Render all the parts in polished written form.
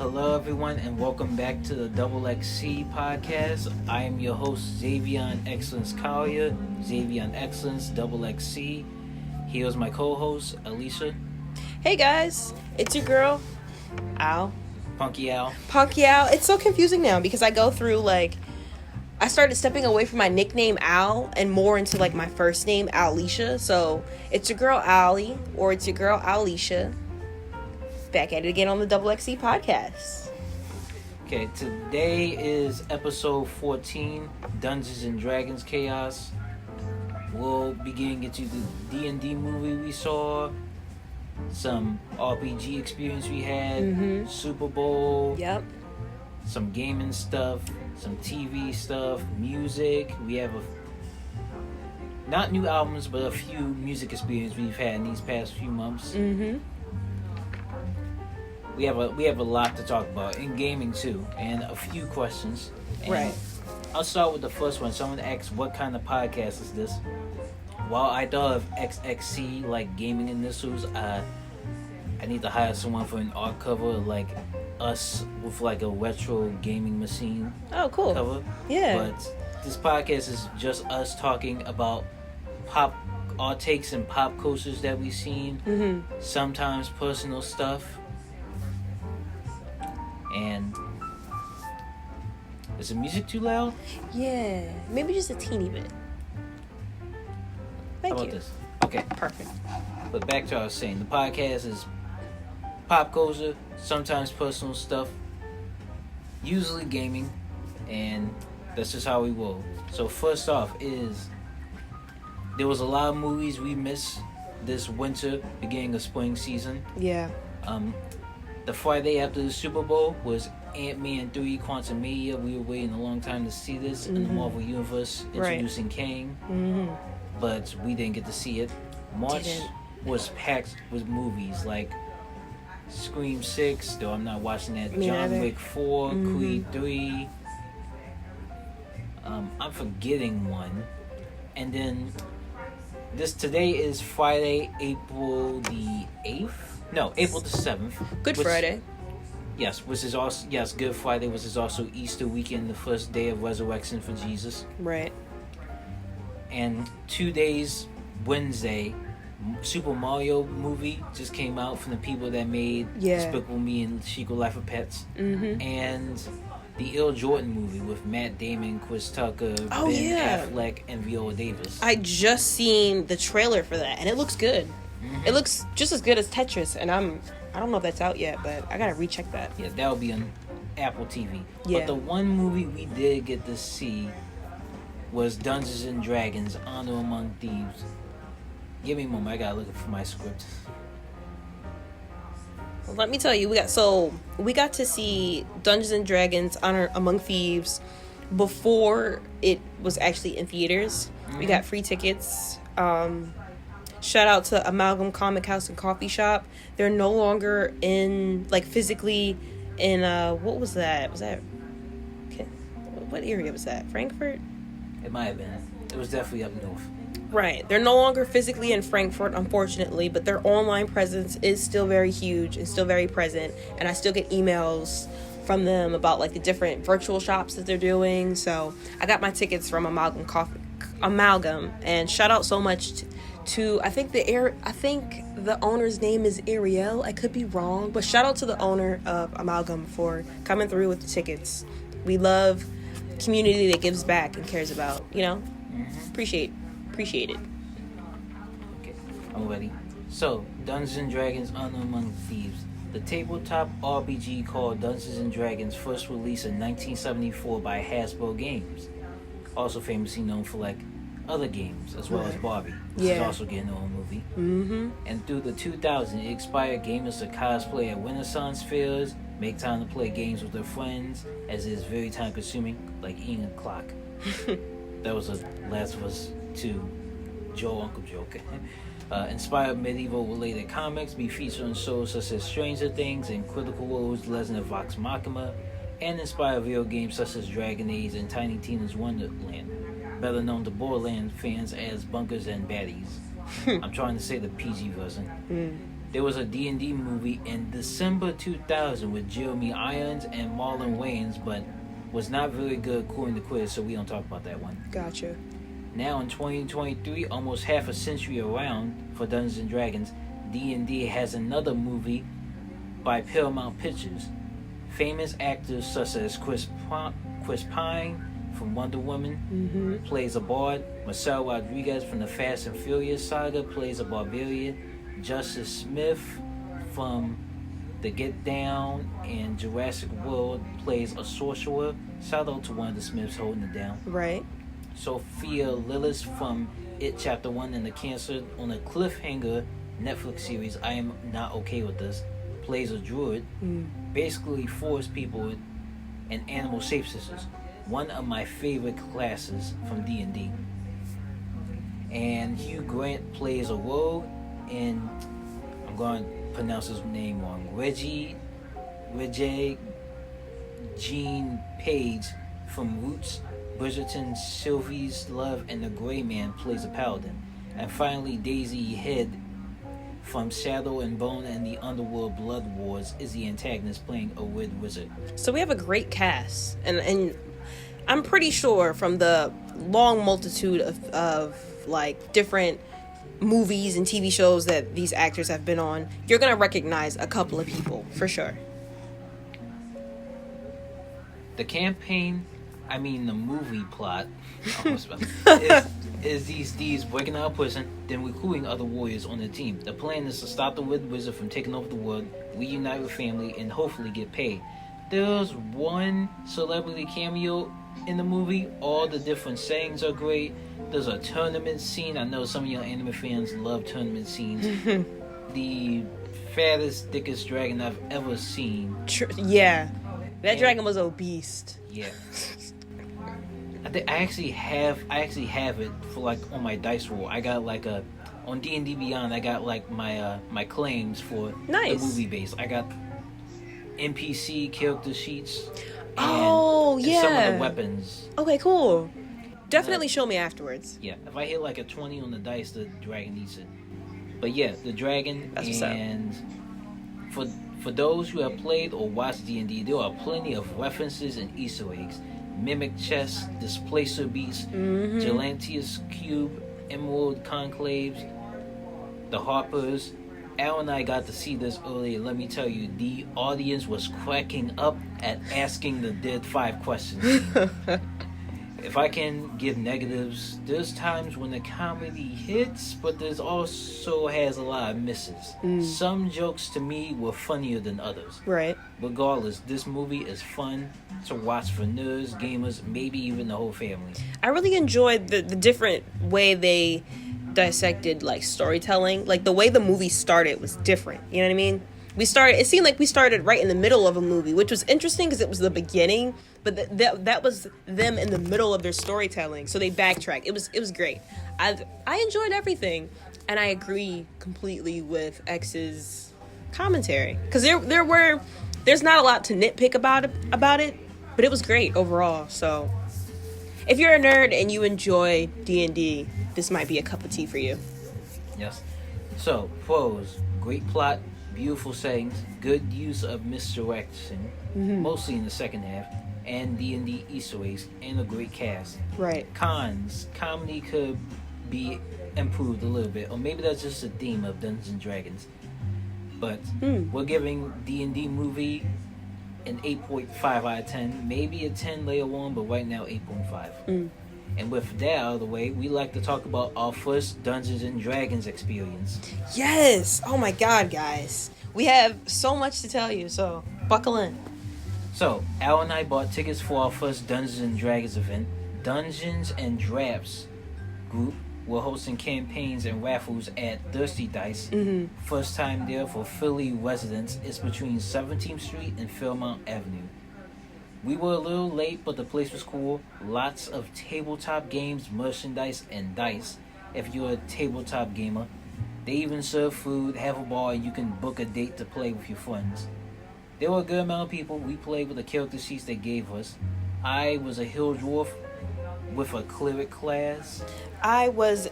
Hello, everyone, and welcome back to the Double XC podcast. I am your host, Xavion Excellence Collier, Xavion Excellence, Double XC. Here's my co-host, Alicia. Hey guys, it's your girl, Al. Punky Al. It's so confusing now because I go through I started stepping away from my nickname Al and more into my first name, Alicia. So it's your girl Ali or it's your girl Alicia. Back at it again on the Double XC podcast. Okay, today is episode 14, Dungeons and Dragons Chaos. We'll begin into the D&D movie we saw, some RPG experience we had, Super Bowl, some gaming stuff, some TV stuff, music. We have not new albums, but a few music experience we've had in these past few months. We have a lot to talk about in gaming too, and a few questions. And right. I'll start with the first one. Someone asked, "What kind of podcast is this?" While I thought of XXC like gaming initials, I need to hire someone for an art cover like us with a retro gaming machine. Oh, cool. Cover. Yeah. But this podcast is just us talking about our takes and pop cultures that we've seen. Sometimes personal stuff. And is the music too loud? Yeah, maybe just a teeny bit. Thank you. How about this? Okay, perfect. But back to what I was saying. The podcast is pop culture, sometimes personal stuff, usually gaming, and that's just how we roll. So first off there was a lot of movies we missed this winter, beginning of spring season. Yeah. The Friday after the Super Bowl was Ant-Man 3 Quantumania. We were waiting a long time to see this in the Marvel Universe, introducing Kang. But we didn't get to see it. March was packed with movies like Scream 6, though I'm not watching that. John Wick 4, Creed 3. I'm forgetting one. And then today is Friday, April the 8th. No, April the 7th. Good Friday. Yes, which is also Good Friday, which is also Easter weekend, the first day of resurrection for Jesus. Right. And 2 days, Wednesday, Super Mario movie just came out from the people that made Despicable Me and Secret Life of Pets. And the Il Jordan movie with Matt Damon, Chris Tucker, Affleck, and Viola Davis. I just seen the trailer for that, and it looks good. It looks just as good as Tetris, and I don't know if that's out yet, but I gotta recheck that. Yeah, that'll be on Apple TV. Yeah. But the one movie we did get to see was Dungeons and Dragons: Honor Among Thieves. Give me a moment, I gotta look for my script. Well, let me tell you, we got to see Dungeons and Dragons: Honor Among Thieves before it was actually in theaters. We got free tickets. Shout out to Amalgam Comic House and Coffee Shop. They're no longer physically in, what was that? What area was that? Frankfurt? It might have been. It was definitely up north. Right. They're no longer physically in Frankfurt, unfortunately, but their online presence is still very huge and still very present. And I still get emails from them about the different virtual shops that they're doing. So I got my tickets from Amalgam, and shout out so much to I think the owner's name is Ariel. I could be wrong, but shout out to the owner of Amalgam for coming through with the tickets. We love community that gives back and cares about, appreciate it. Okay, I'm ready. So, Dungeons and Dragons: Honor Among Thieves. The tabletop RPG called Dungeons and Dragons first released in 1974 by Hasbro Games, also famously known for other games, as well as Barbie, which is also getting their own movie. And through the 2000s, it inspired gamers to cosplay at Renaissance fairs, make time to play games with their friends, as it is very time consuming, like eating a clock. That was a Last of Us 2 Uncle joke. Inspired medieval related comics, be featured on shows such as Stranger Things and Critical Role's Legend of Vox Machina, and inspired video games such as Dragon Age and Tiny Tina's Wonderland, better known to Borderlands fans as Bunkers and Baddies. I'm trying to say the PG version. There was a D&D movie in December 2000 with Jeremy Irons and Marlon Wayans, but was not very good according to Quiz, so we don't talk about that one. Gotcha. Now in 2023, almost half a century around for Dungeons and Dragons, D&D has another movie by Paramount Pictures. Famous actors such as Chris Pine from Wonder Woman plays a bard. Marcel Rodriguez from the Fast and Furious saga plays a barbarian. Justice Smith from The Get Down and Jurassic World plays a sorcerer. Shout out to one of the Smiths holding it down. Right. Sophia Lillis from It Chapter 1 and the Cancer on a Cliffhanger Netflix series, I Am Not Okay With This, plays a druid. Basically forest people and animal shapeshifters. One of my favorite classes from D&D. And Hugh Grant plays a rogue, and I'm going to pronounce his name wrong. Reggie Jean Page from Roots, Bridgerton, Sylvie's Love, and The Gray Man plays a paladin. And finally, Daisy Head from Shadow and Bone and the Underworld Blood Wars is the antagonist, playing a weird wizard. So we have a great cast, and I'm pretty sure from the long multitude of like different movies and TV shows that these actors have been on, you're gonna recognize a couple of people for sure. The movie plot is these thieves breaking out of prison, then recruiting other warriors on the team. The plan is to stop the Wicked Wizard from taking over the world, reunite with family, and hopefully get paid. There's one celebrity cameo in the movie. All the different sayings are great. There's a tournament scene. I know some of your anime fans love tournament scenes. The fattest, thickest dragon I've ever seen. Yeah. That dragon was obese. Yeah. I actually have it for like on my dice roll. I got like on D&D Beyond. I got like my claims for the movie base. I got NPC character sheets. And some of the weapons. Okay, cool. Definitely show me afterwards. Yeah, if I hit like a 20 on the dice, the dragon eats it. But yeah, the dragon. That's what's up. And for those who have played or watched D&D, there are plenty of references and Easter eggs. Mimic chest, displacer beats, Gelantius cube, emerald conclaves, the Harpers. Al and I got to see this earlier. Let me tell you, the audience was cracking up at asking the dead 5 questions. If I can give negatives, there's times when the comedy hits, but there's also has a lot of misses. Some jokes to me were funnier than others. Right. Regardless, this movie is fun to watch for nerds, gamers, maybe even the whole family. I really enjoyed the different way they dissected like storytelling. Like the way the movie started was different. You know what I mean? It seemed like we started right in the middle of a movie, which was interesting because it was the beginning, but that was them in the middle of their storytelling. So they backtracked. It was great. I enjoyed everything, and I agree completely with X's commentary because there's not a lot to nitpick about it, but it was great overall. So if you're a nerd and you enjoy D&D, this might be a cup of tea for you. Yes. So pros: great plot, beautiful settings, good use of misdirection, mostly in the second half, and D&D Easter eggs, and a great cast. Right. Cons: comedy could be improved a little bit, or maybe that's just a theme of Dungeons and Dragons. But we're giving D&D movie an 8.5 out of 10, maybe a 10 later on, but right now 8.5. And with that out of the way, we like to talk about our first Dungeons and Dragons experience. Yes! Oh my god, guys. We have so much to tell you, so buckle in. So, Al and I bought tickets for our first Dungeons and Dragons event. Dungeons and Drafts group were hosting campaigns and raffles at Thirsty Dice. First time there for Philly residents. It's between 17th Street and Fairmount Avenue. We were a little late, but the place was cool. Lots of tabletop games, merchandise, and dice if you're a tabletop gamer. They even serve food, have a bar, and you can book a date to play with your friends. There were a good amount of people. We played with the character sheets they gave us. I was a hill dwarf with a cleric class. I was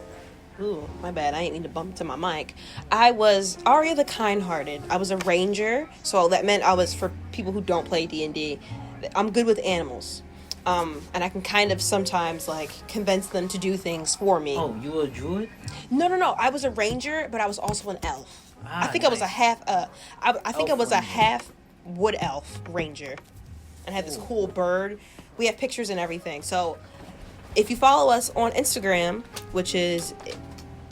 Ooh, my bad. I didn't mean to bump into my mic. I was Arya the Kind-Hearted. I was a ranger, so that meant I was, for people who don't play D&D, I'm good with animals. And I can kind of sometimes, like, convince them to do things for me. Oh, you were a druid? No. I was a ranger, but I was also an elf. I think nice. I was a half, I think I was a Ranger. half wood elf ranger. And I had this cool bird. We have pictures and everything. So, if you follow us on Instagram, which is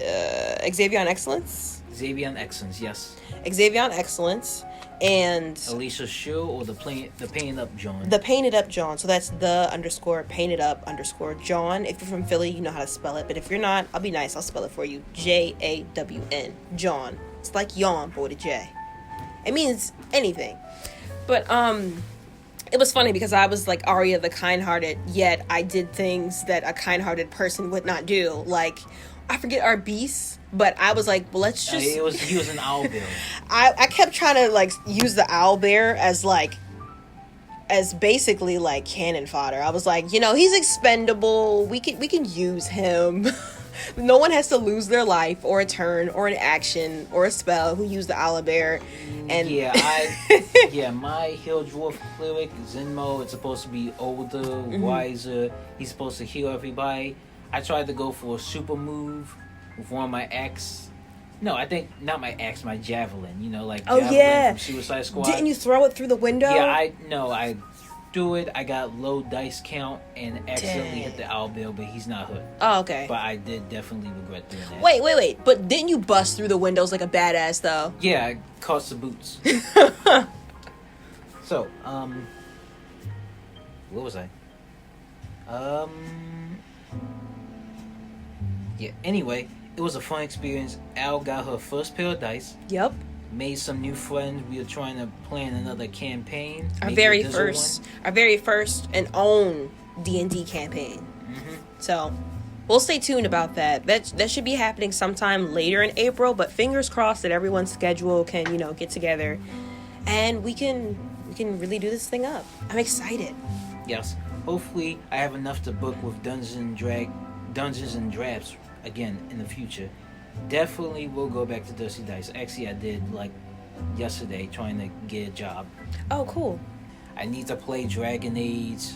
Xavier Excellence. Xavier Excellence, yes. Xavier Excellence. And Alicia Shu or the Painted Up John? The Painted Up John. So that's _Painted Up _ John. If you're from Philly, you know how to spell it. But if you're not, I'll be nice. I'll spell it for you. JAWN. John. It's like yawn, but with a J. It means anything. But, it was funny because I was like Arya the Kind-Hearted, yet I did things that a kind-hearted person would not do. Like, I forget our beasts, but I was like, well, let's just... He was an owlbear. I kept trying to, like, use the owlbear as basically, like, cannon fodder. I was like, he's expendable. We can use him. No one has to lose their life or a turn or an action or a spell who use the owlbear. And my Hill Dwarf cleric Zenmo, it's supposed to be older, wiser. He's supposed to heal everybody. I tried to go for a super move with one of my axe. No, I think not my axe, my javelin. Javelin from Suicide Squad. Didn't you throw it through the window? Yeah, I threw it. I got low dice count and accidentally hit the owlbear, but he's not hooked. Oh, okay. But I did definitely regret doing that. Wait. But didn't you bust through the windows like a badass, though? Yeah, I cost the boots. So, what was I? Yeah, anyway, it was a fun experience. Al got her first pair of dice. Yep. Made some new friends. We are trying to plan another campaign. Our very first and own D&D campaign. Mm-hmm. So, we'll stay tuned about that. That should be happening sometime later in April, but fingers crossed that everyone's schedule can, get together and we can really do this thing up. I'm excited. Yes. Hopefully I have enough to book with Dungeons and Drafts again in the future. Definitely will go back to Dusty Dice. Actually, I did yesterday trying to get a job. Oh, cool. I need to play Dragon Age.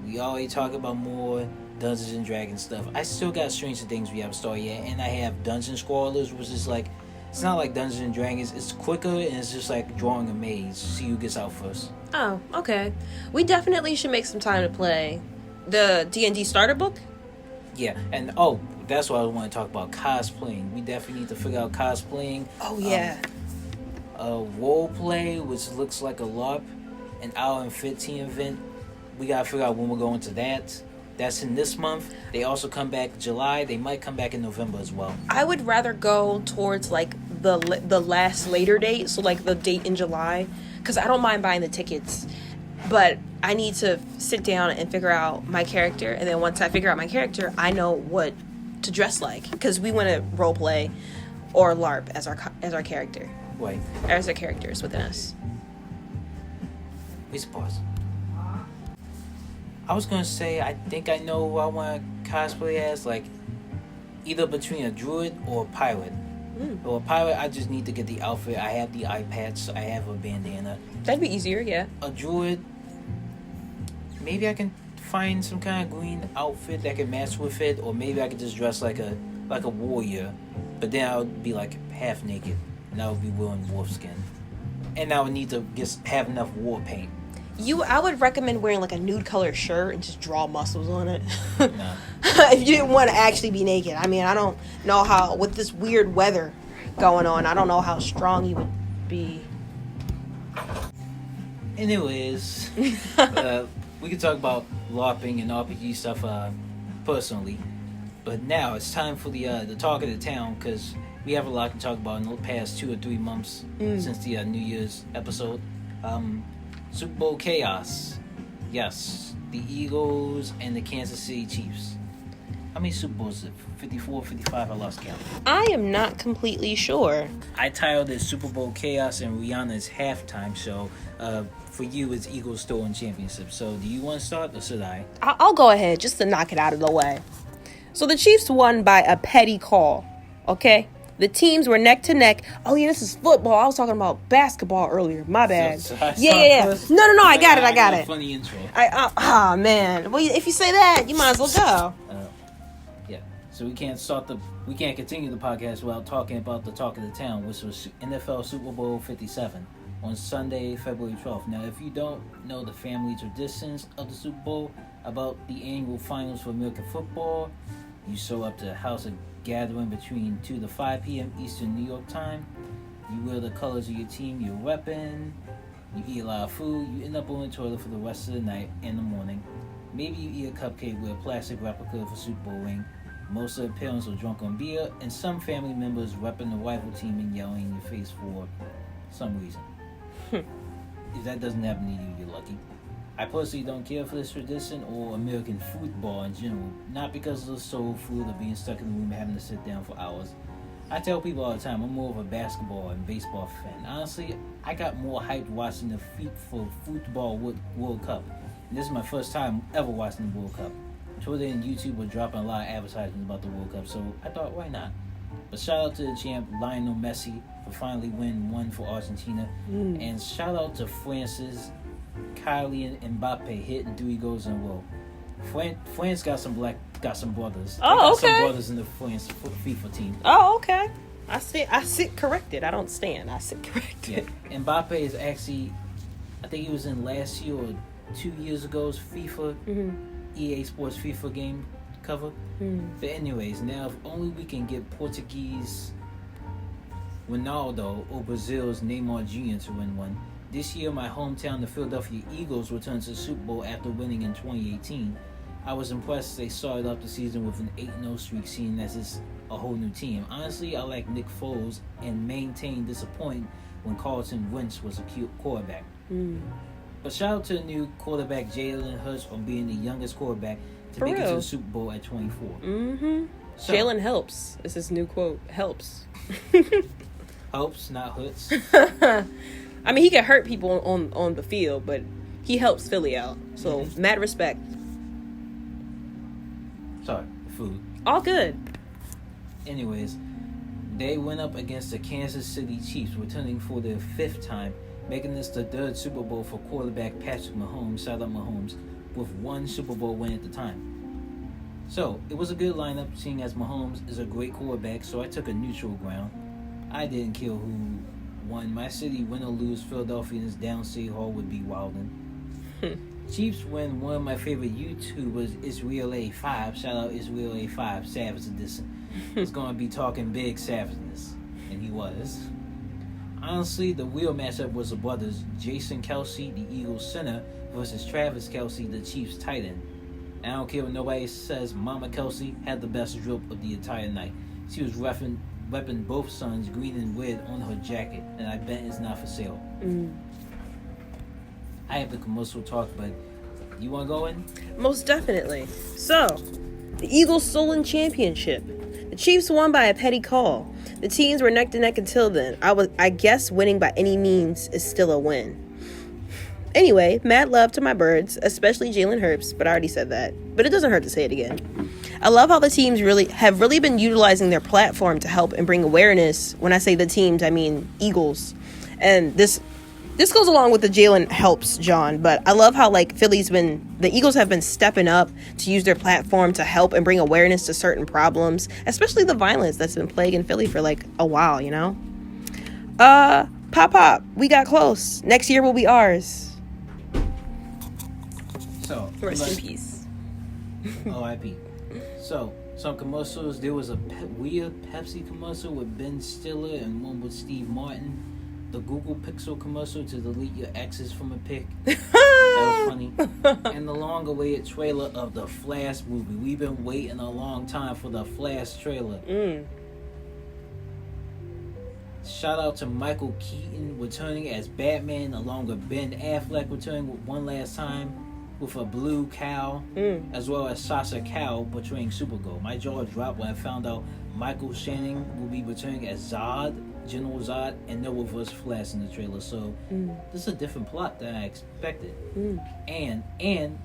We already talk about more Dungeons and Dragons stuff. I still got Stranger Things we haven't started yet, and I have Dungeon Scrollers, which is it's not like Dungeons and Dragons. It's quicker and it's just like drawing a maze. See who gets out first. Oh, okay. We definitely should make some time to play the D&D starter book. Yeah, and that's what I want to talk about, cosplaying. We definitely need to figure out cosplaying. Oh, yeah. Role play, which looks like a LARP, an hour and 15 event. We got to figure out when we're going to that. That's in this month. They also come back July. They might come back in November as well. I would rather go towards the last later date, so the date in July, because I don't mind buying the tickets, but I need to sit down and figure out my character, and then once I figure out my character, I know what to dress like, because we want to role play or LARP as our character. Right. As our characters within us. Please pause. I was gonna say I think I know who I want to cosplay as, either between a druid or a pirate. Or a pirate, I just need to get the outfit. I have the eye patch, I have a bandana. That'd be easier, yeah. A druid, maybe I can find some kind of green outfit that can match with it, or maybe I could just dress like a warrior, but then I would be half naked, and I would be wearing wolf skin, and I would need to just have enough war paint. I would recommend wearing a nude color shirt and just draw muscles on it. No. If you didn't want to actually be naked. I mean, I don't know how, with this weird weather going on, I don't know how strong you would be. Anyways, we can talk about LARPing and RPG stuff personally, but now it's time for the talk of the town, because we have a lot to talk about in the past 2 or 3 months since the New Year's episode. Super Bowl chaos. Yes, the Eagles and the Kansas City Chiefs. How many Super Bowls is it? 54, 55? I lost count. I am not completely sure. I titled it Super Bowl chaos and Rihanna's halftime show. For you, it's Eagles stolen championship. So, do you want to start or should I? I'll go ahead just to knock it out of the way. So the Chiefs won by a petty call, okay? The teams were neck to neck. Oh, yeah, this is football. I was talking about basketball earlier. My bad. Yeah. No, I got it. Funny intro. Man. Well, if you say that, you might as well go. Yeah. So we can't continue the podcast without talking about the talk of the town, which was NFL Super Bowl 57 on Sunday, February 12th. Now, if you don't know the family traditions of the Super Bowl, about the annual finals for American football, you show up to the house of gathering between 2 to 5 p.m. Eastern New York time. You wear the colors of your team you're repping. You eat a lot of food. You end up on the toilet for the rest of the night and the morning. Maybe you eat a cupcake with a plastic replica of a Super Bowl ring. Most of the parents are drunk on beer, and some family members repping the rival team and yelling in your face for some reason. If that doesn't happen to you, you're lucky. I personally don't care for this tradition or American football in general, not because of the soul food or being stuck in the room having to sit down for hours. I tell people all the time I'm more of a basketball and baseball fan. Honestly, I got more hyped watching the FIFA Football World Cup. And this is my first time ever watching the World Cup. Twitter and YouTube were dropping a lot of advertisements about the World Cup, so I thought, why not? But shout out to the champ Lionel Messi for finally winning one for Argentina. And shout out to France's Kylian Mbappe hitting 3 goals in a row. France got some brothers. Oh, okay. Some brothers in the France FIFA team. Oh, okay. I sit corrected. I don't stand. I sit corrected. Yeah. Mbappe is actually, I think he was in last year or 2 years ago's FIFA, EA Sports FIFA game cover. But anyways, now if only we can get Portuguese Ronaldo or Brazil's Neymar Jr. to win one. This year, my hometown, the Philadelphia Eagles, returned to the Super Bowl after winning in 2018. I was impressed they started off the season with an 8-0 streak, seeing as it's a whole new team. Honestly, I like Nick Foles and maintained disappointment when Carlton Wentz was a cute quarterback. But shout out to the new quarterback Jalen Hurts on being the youngest quarterback to make it to the Super Bowl at 24. So, Jalen helps. Is his new quote. Helps. Helps, not hurts. I mean, he can hurt people on the field, but he helps Philly out. So, mad respect. Sorry, food. All good. Anyways, they went up against the Kansas City Chiefs, returning for their 5th time, making this the 3rd Super Bowl for quarterback Patrick Mahomes, shout out Mahomes, with 1 Super Bowl win at the time. So, it was a good lineup, seeing as Mahomes is a great quarterback, so I took a neutral ground. I didn't care who won. My city, win or lose, Philadelphia in this downstate hall would be wildin'. Chiefs win. One of my favorite YouTubers, Israel A5, shout out Israel A5, Savage Edition. He's gonna be talking big savageness, and he was. Honestly, the real matchup was the brothers Jason Kelce, the Eagles center, versus Travis Kelce, the Chiefs tight end. And I don't care what nobody says, Mama Kelce had the best drip of the entire night. She was repping both sons green and red on her jacket, and I bet it's not for sale. I have the commercial talk, but you want to go in? Most definitely. So, the Eagles stolen championship. The Chiefs won by a petty call. The teams were neck to neck until then. I guess winning by any means is still a win. Anyway, mad love to my birds, especially Jalen Hurts, but I already said that. But it doesn't hurt to say it again. I love how the teams have really been utilizing their platform to help and bring awareness. When I say the teams, I mean Eagles. And this goes along with the Jalen helps, John. But I love how the Eagles have been stepping up to use their platform to help and bring awareness to certain problems, especially the violence that's been plaguing Philly for a while, you know? Pop, we got close. Next year will be ours. So, rest in peace. R.I.P. So, some commercials. There was a weird Pepsi commercial with Ben Stiller and one with Steve Martin. The Google Pixel commercial to delete your exes from a pic. That was funny. And the long-awaited trailer of the Flash movie. We've been waiting a long time for the Flash trailer. Shout out to Michael Keaton returning as Batman, along with Ben Affleck returning one last time with a blue cow, as well as Sasha Cow portraying Supergirl. My jaw dropped when I found out Michael Shannon will be returning as Zod, General Zod, and no reverse Flash in the trailer. So this is a different plot than I expected. And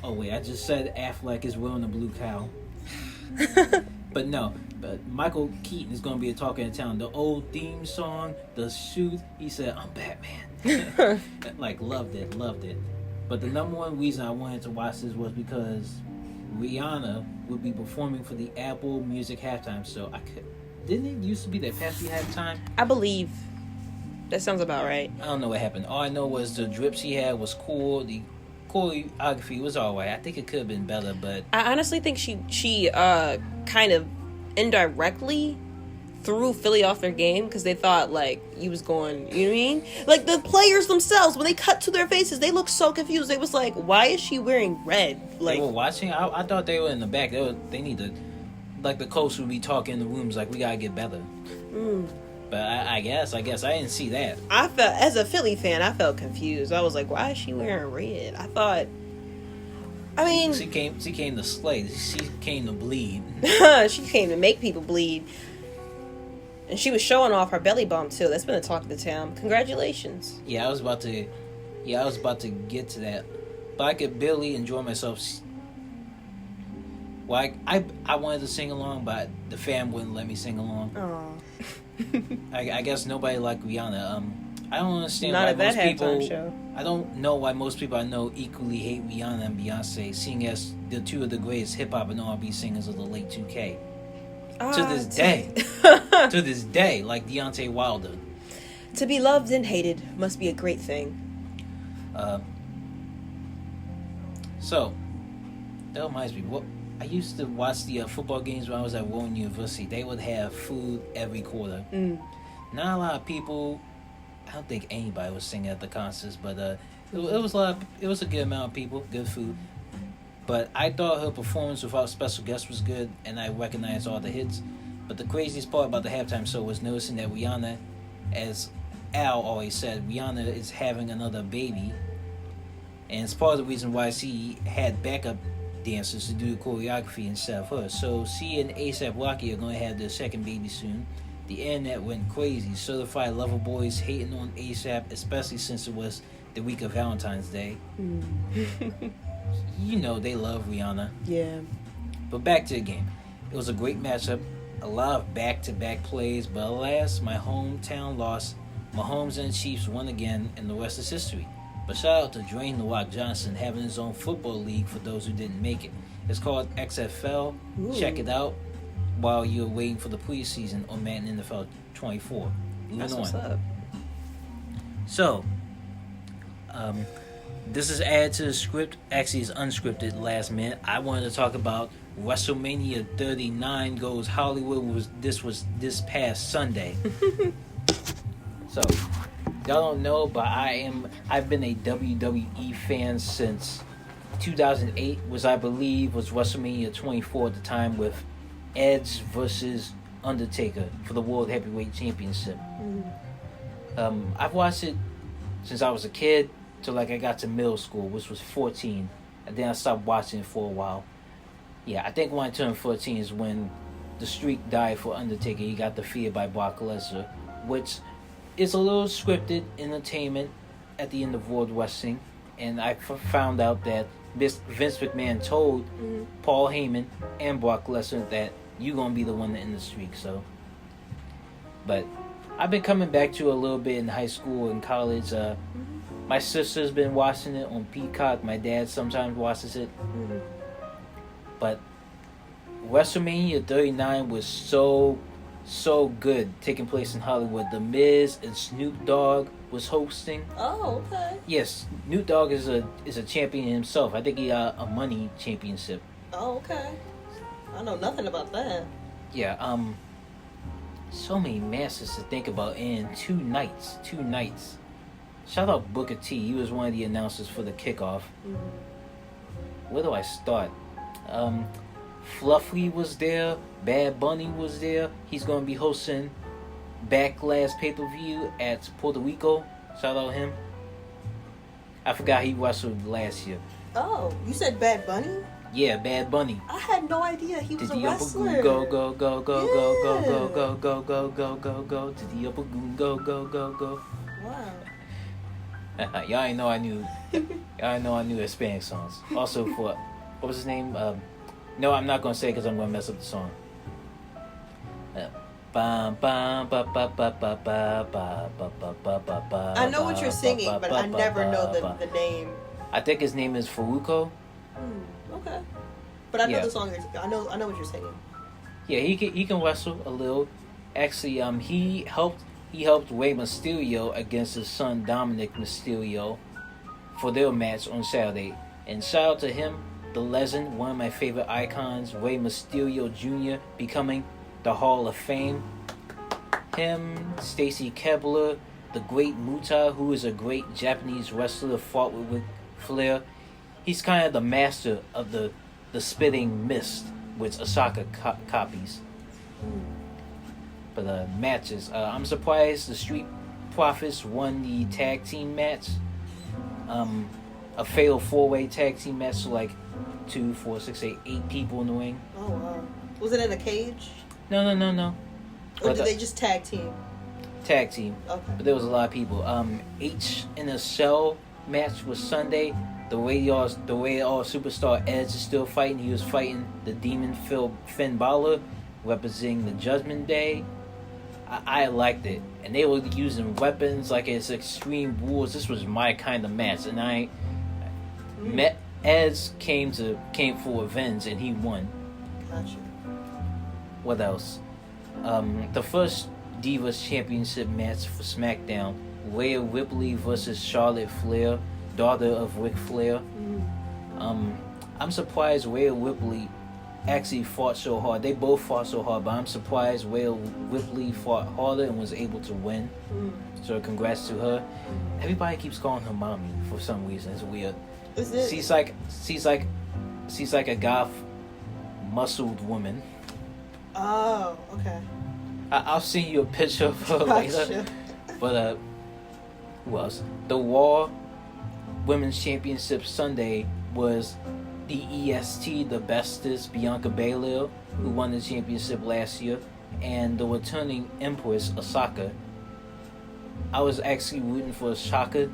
oh wait, I just said Affleck is wearing a blue cow. But no, but Michael Keaton is going to be a talk in town. The old theme song, the suit, he said, I'm Batman. Like, loved it. But the number one reason I wanted to watch this was because Rihanna would be performing for the Apple Music halftime show. Didn't it used to be that Pepsi halftime? I believe. That sounds about right. I don't know what happened. All I know was the drip she had was cool. The choreography was alright. I think it could have been better, but I honestly think she kind of indirectly threw Philly off their game because they thought like you was going, you know what I mean? Like the players themselves, when they cut to their faces, they look so confused. They was like, "Why is she wearing red?" Like they were watching. I thought they were in the back. They need to, like the coach would be talking in the rooms like we gotta get better. But I guess I didn't see that. I felt, as a Philly fan, I felt confused. I was like, why is she wearing red? I mean... She came to slay. She came to bleed. She came to make people bleed. And she was showing off her belly bump, too. That's been the talk of the town. Congratulations. Yeah, I was about to get to that. But I could barely enjoy myself. Well, I wanted to sing along, but the fam wouldn't let me sing along. Aww. I guess nobody liked Rihanna. I don't understand Not why at that most people. show. I don't know why most people I know equally hate Rihanna and Beyonce, seeing as they're two of the greatest hip hop and R&B singers of the late 2K. To this day, like Deontay Wilder. To be loved and hated must be a great thing. So that reminds me. I used to watch the football games when I was at Warren University. They would have food every quarter. Not a lot of people. I don't think anybody was singing at the concerts, but it was a lot. It was a good amount of people, good food. But I thought her performance without special guests was good, and I recognized all the hits. But the craziest part about the halftime show was noticing that Rihanna, as Al always said, Rihanna is having another baby, and it's part of the reason why she had backup dancers to do the choreography instead of her. So she and A$AP Rocky are going to have their second baby soon. The internet went crazy. Certified lover boys hating on A$AP, especially since it was the week of Valentine's Day. You know they love Rihanna. Yeah. But back to the game. It was a great matchup. A lot of back-to-back plays, but alas, my hometown lost. Mahomes and the Chiefs won again, and the rest is history. But shout out to Dwayne "The Rock" Johnson having his own football league for those who didn't make it. It's called XFL. Ooh. Check it out while you're waiting for the preseason on Madden NFL 24. That's what's up. So, this is added to the script. Actually, it's unscripted last minute. I wanted to talk about WrestleMania 39 goes Hollywood. This was this past Sunday. So, y'all don't know, but I've been a WWE fan since 2008, was WrestleMania 24 at the time with Edge versus Undertaker for the World Heavyweight Championship. I've watched it since I was a kid till like I got to middle school, which was 14, and then I stopped watching it for a while. Yeah, I think when I turned 14 is when the streak died for Undertaker. He got defeated by Brock Lesnar, which is a little scripted entertainment at the end of World Wrestling. And I found out that Vince McMahon told Paul Heyman and Brock Lesnar that you're going to be the one to end the streak. So, but I've been coming back to it a little bit in high school and college. My sister's been watching it on Peacock. My dad sometimes watches it. But WrestleMania 39 was so good, taking place in Hollywood. The Miz and Snoop Dogg was hosting. Oh, okay. Yes, Snoop Dogg is a champion himself. I think he got a money championship. Oh, okay. I know nothing about that. Yeah, so many matches to think about in two nights. Shout out Booker T. He was one of the announcers for the kickoff. Where do I start? Fluffy was there. Bad Bunny was there. He's going to be hosting Backlash pay-per-view at Puerto Rico. Shout out him. I forgot he wrestled last year. Oh, you said Bad Bunny? Yeah, Bad Bunny. I had no idea he was a wrestler. Go, go, go, go, go, go, go, go, go, go, go, go, go. To the upper goon, go, go, go, go. Wow. Y'all ain't know I knew Hispanic songs. Also for, what was his name? No, I'm not gonna say because I'm gonna mess up the song. I know what you're singing, but I never know the name. I think his name is Faruko. Okay. But I know the song. I know what you're singing. Yeah, he can wrestle a little. Actually, he helped Rey Mysterio against his son Dominic Mysterio for their match on Saturday. And shout out to him, the legend, one of my favorite icons, Rey Mysterio Jr., becoming the Hall of Fame. Him, Stacy Keibler, the great Muta, who is a great Japanese wrestler, fought with Flair. He's kind of the master of the spitting mist, which Osaka copies. For the matches, I'm surprised the Street Profits won the tag team match. A fatal 4-way tag team match, so like 2, 4, 6, 8 people in the ring. Oh wow! Was it in a cage? No. Or did they just tag team? Tag team. Okay. But there was a lot of people. H in a Cell match was Sunday. The way all superstar Edge is still fighting. He was fighting the Demon Finn Balor, representing the Judgment Day. I liked it, and they were using weapons like it's Extreme Rules. This was my kind of match, and Edge came for revenge, and he won. Gotcha. What else? The first Divas Championship match for SmackDown: Rhea Ripley versus Charlotte Flair, daughter of Ric Flair. I'm surprised Rhea Ripley actually fought so hard. They both fought so hard, but I'm surprised Rhea Ripley fought harder and was able to win. So congrats to her. Everybody keeps calling her mommy for some reason. It's weird. Is it? She's like a goth, muscled woman. Oh, okay. I'll send you a picture of her later. But who else? The Raw Women's Championship Sunday was the EST, the bestest, Bianca Belair, who won the championship last year, and the returning Empress, Osaka. I was actually rooting for Osaka,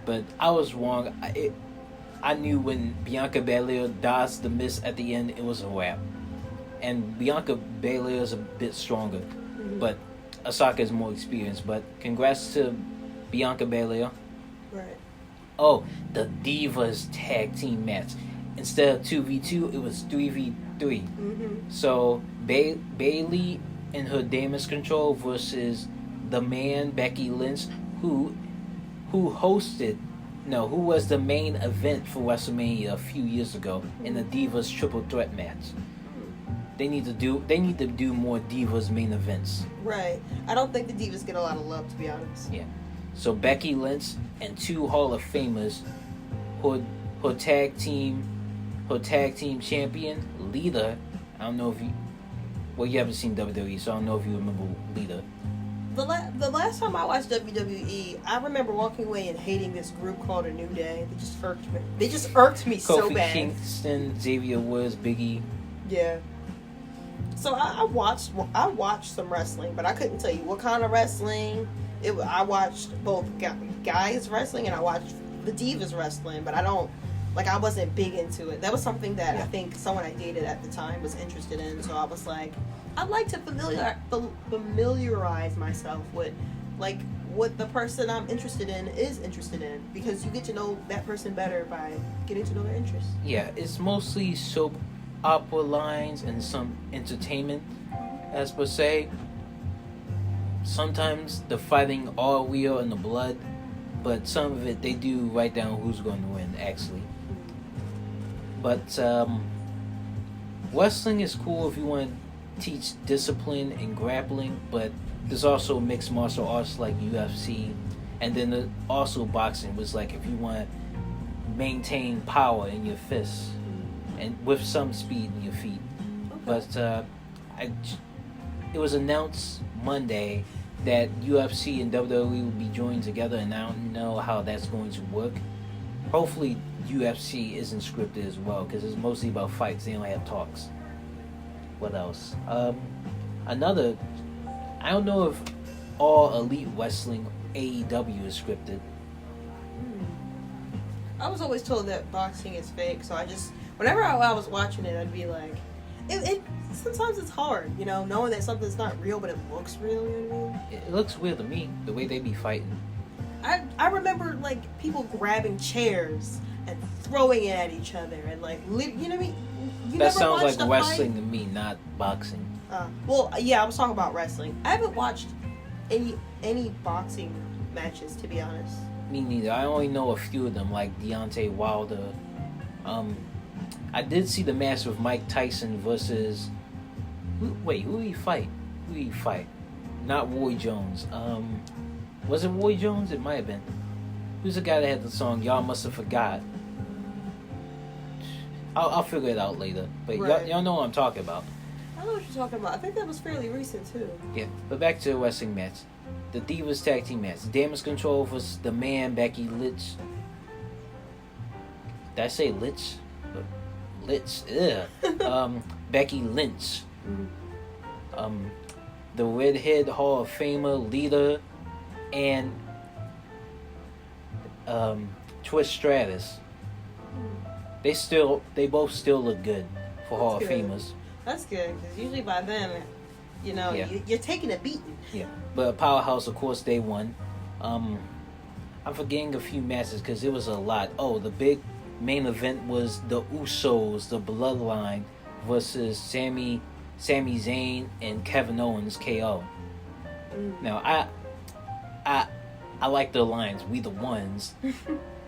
but I was wrong. I knew when Bianca Belair dodged the miss at the end, it was a wrap. And Bianca Belair is a bit stronger, but Osaka is more experienced. But congrats to Bianca Belair. Right. Oh, the Divas tag team match. Instead of 2v2, it was 3v3. So Bayley in her Damage Control versus the man Becky Lynch, who was the main event for WrestleMania a few years ago in the Divas Triple Threat match. They need to do more Divas main events. Right. I don't think the Divas get a lot of love, to be honest. Yeah. So Becky Lynch and 2 Hall of Famers, her tag team champion, Lita. I don't know if you haven't seen WWE, so I don't know if you remember Lita. The last time I watched WWE, I remember walking away and hating this group called A New Day. They just irked me so bad. Kofi Kingston, Xavier Woods, Biggie. Yeah. So I watched some wrestling, but I couldn't tell you what kind of wrestling. I watched both guys wrestling and I watched the Divas wrestling, but I wasn't big into it. That was something that I think someone I dated at the time was interested in, so I was like, I'd like to familiarize myself with what the person I'm interested in is interested in, because you get to know that person better by getting to know their interests. Yeah, it's mostly soap opera lines and some entertainment, as per se. Sometimes the fighting all real and the blood, but some of it they do write down who's going to win, actually. But wrestling is cool if you want to teach discipline and grappling, but there's also mixed martial arts like UFC, and then there's also boxing, which like if you want to maintain power in your fists and with some speed in your feet. Okay. But it was announced Monday that UFC and WWE will be joined together, and I don't know how that's going to work. Hopefully UFC isn't scripted as well, because it's mostly about fights. They only have talks. What else? I don't know if all Elite Wrestling AEW is scripted. I was always told that boxing is fake, so I just whenever I was watching it, I'd be like, it sometimes it's hard, you know, knowing that something's not real, but it looks real, you know what I mean? It looks weird to me, the way they be fighting. I remember, like, people grabbing chairs and throwing it at each other and, like, you know what I mean? That sounds like wrestling to me, not boxing. Well, yeah, I was talking about wrestling. I haven't watched any boxing matches, to be honest. Me neither. I only know a few of them, like Deontay Wilder. I did see the match with Mike Tyson versus... who did he fight? Not Roy Jones. Was it Roy Jones? It might have been. Who's the guy that had the song Y'all Must Have Forgot? I'll figure it out later. But right. y'all know what I'm talking about. I know what you're talking about. I think that was fairly recent, too. Yeah, but back to the wrestling match. The Divas Tag Team match. Damage Control versus the man, Becky Lynch. Did I say Lynch? Lynch. Ugh. Becky Lynch. The Redhead Hall of Famer, Lita, and Trish Stratus. They both still look good for Hall of Famers. That's good, because usually by then, you know, you're taking a beating. Yeah, but Powerhouse, of course, they won. I'm forgetting a few matches because it was a lot. Oh, the big main event was the Usos, the Bloodline, versus Sami Zayn and Kevin Owens, KO. Now, I like the lines, we the ones.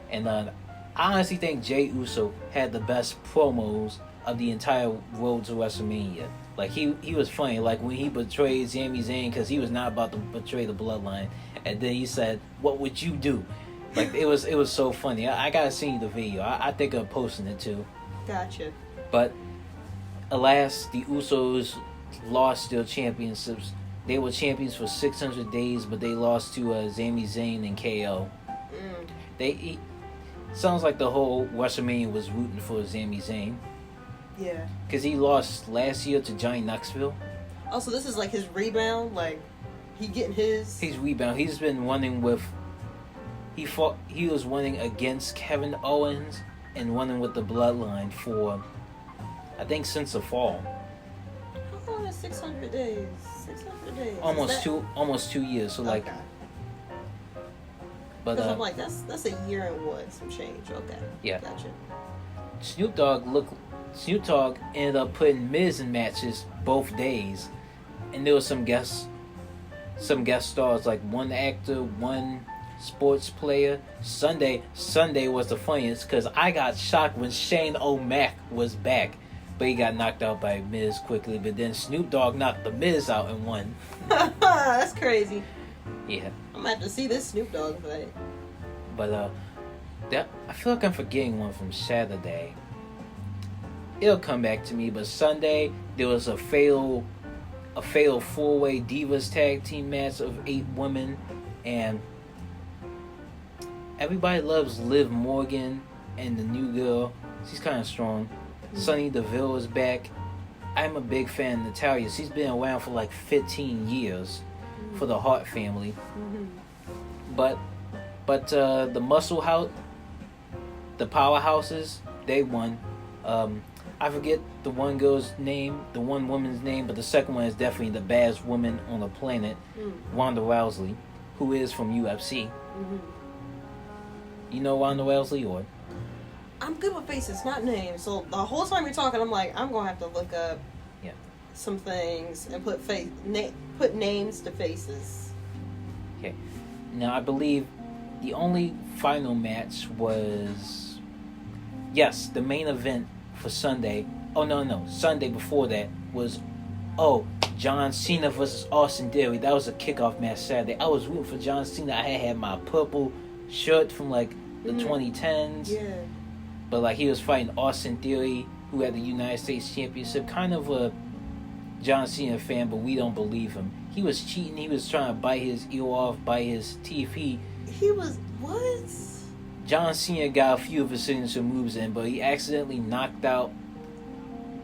And I honestly think Jey Uso had the best promos of the entire road to WrestleMania. Like, he was funny, like when he betrayed Sami Zayn, because he was not about to betray the Bloodline, and then he said, "What would you do?" Like, it was so funny. I gotta see the video. I think I'm posting it too. Gotcha. But alas, the Usos lost their championships. They were champions for 600 days, but they lost to Sami Zayn and KO. Sounds like the whole WrestleMania was rooting for Sami Zayn. Yeah. Because he lost last year to Johnny Knoxville. Oh, so this is like his rebound? Like, he getting his... He's rebound. He's been running with... He was running against Kevin Owens and running with the Bloodline for, I think, since the fall. How long is 600 days? 600 days. Almost 2 years. So, like... Okay. But I'm like, that's a year and what? Some change. Okay. Yeah. Gotcha. Snoop Dogg ended up putting Miz in matches both days, and there was some guest stars, like one actor, one sports player. Sunday was the funniest because I got shocked when Shane O'Mac was back, but he got knocked out by Miz quickly. But then Snoop Dogg knocked the Miz out and won. That's crazy. Yeah, I'm gonna have to see this Snoop Dogg fight. But I feel like I'm forgetting one from Saturday. It'll come back to me. But Sunday there was a failed 4-way Divas tag team match of 8 women, and everybody loves Liv Morgan and the new girl. She's kind of strong. Sonny Deville is back. I'm a big fan of Natalya. She's been around for like 15 years for the Hart family. But the Muscle House, the Powerhouses, they won. I forget the one girl's name, the one woman's name, but the second one is definitely the baddest woman on the planet, Ronda Rousey, who is from UFC. You know Ronda Rousey, or? I'm good with faces, not names. So the whole time you're talking, I'm like, I'm gonna have to look up some things and put names to faces. Okay. Now I believe the only final match was, the main event for Sunday. Oh no, Sunday before that was, John Cena versus Austin Theory. That was a kickoff match Saturday. I was rooting for John Cena. I had my purple shirt from like the 2010s. Yeah. But like, he was fighting Austin Theory, who had the United States Championship. Kind of a John Cena fan, but we don't believe him. He was cheating. He was trying to bite his ear off, bite his teeth. He was what? John Cena got a few of his signature moves in, but he accidentally knocked out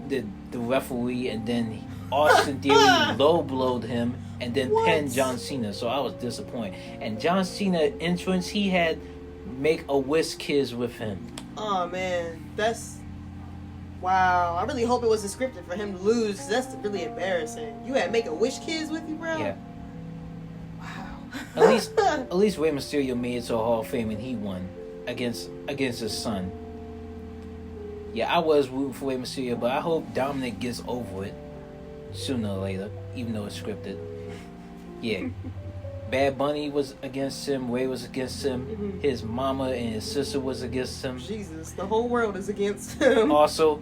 the referee, and then Austin Theory low-blowed him and then pinned John Cena. So I was disappointed. And John Cena entrance, he had Make a Wish kids with him. Oh man, that's Wow, I really hope it wasn't scripted for him to lose, 'cause that's really embarrassing. You had Make-A-Wish kids with you, bro? Yeah. Wow. At least Rey Mysterio made it to a Hall of Fame and he won against his son. Yeah, I was rooting for Rey Mysterio, but I hope Dominic gets over it sooner or later, even though it's scripted. Yeah. Bad Bunny was against him. Ray was against him. Mm-hmm. His mama and his sister was against him. Jesus, the whole world is against him. Also,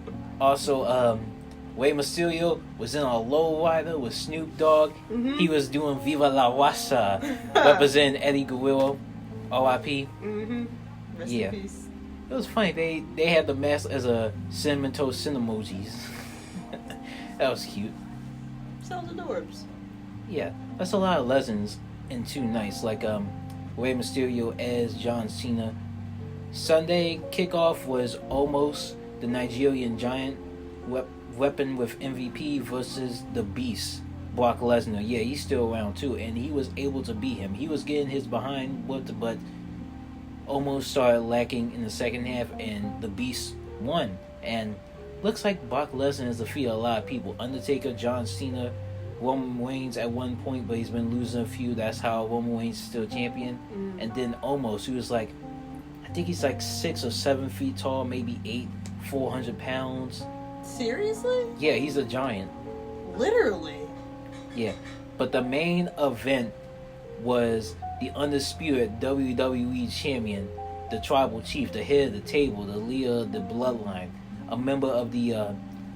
Rey Mysterio was in a lowrider with Snoop Dogg. Mm-hmm. He was doing Viva la Raza, representing Eddie Guerrero, R.I.P. Mm-hmm. Rest Yeah. in peace. It was funny. They had the mask as a cinnamon toast emojis. That was cute. Sounds adorbs. Yeah, that's a lot of lessons in 2 nights. Like Rey Mysterio as John Cena. Sunday kickoff was almost the Nigerian Giant weapon with MVP versus the Beast, Brock Lesnar. Yeah, he's still around too, and he was able to beat him. He was getting his behind whooped, but almost started lacking in the second half, and the Beast won. And looks like Brock Lesnar has defeated a lot of people. Undertaker, John Cena, Roman Reigns at one point, but he's been losing a few. That's how Roman Reigns is still champion. And then almost, he was like, I think he's like 6 or 7 feet tall, maybe 8, 400 pounds. Seriously? Yeah, he's a giant. Literally. Yeah, but the main event was the undisputed WWE champion, the Tribal Chief, the head of the table, the leader of the bloodline, a member of the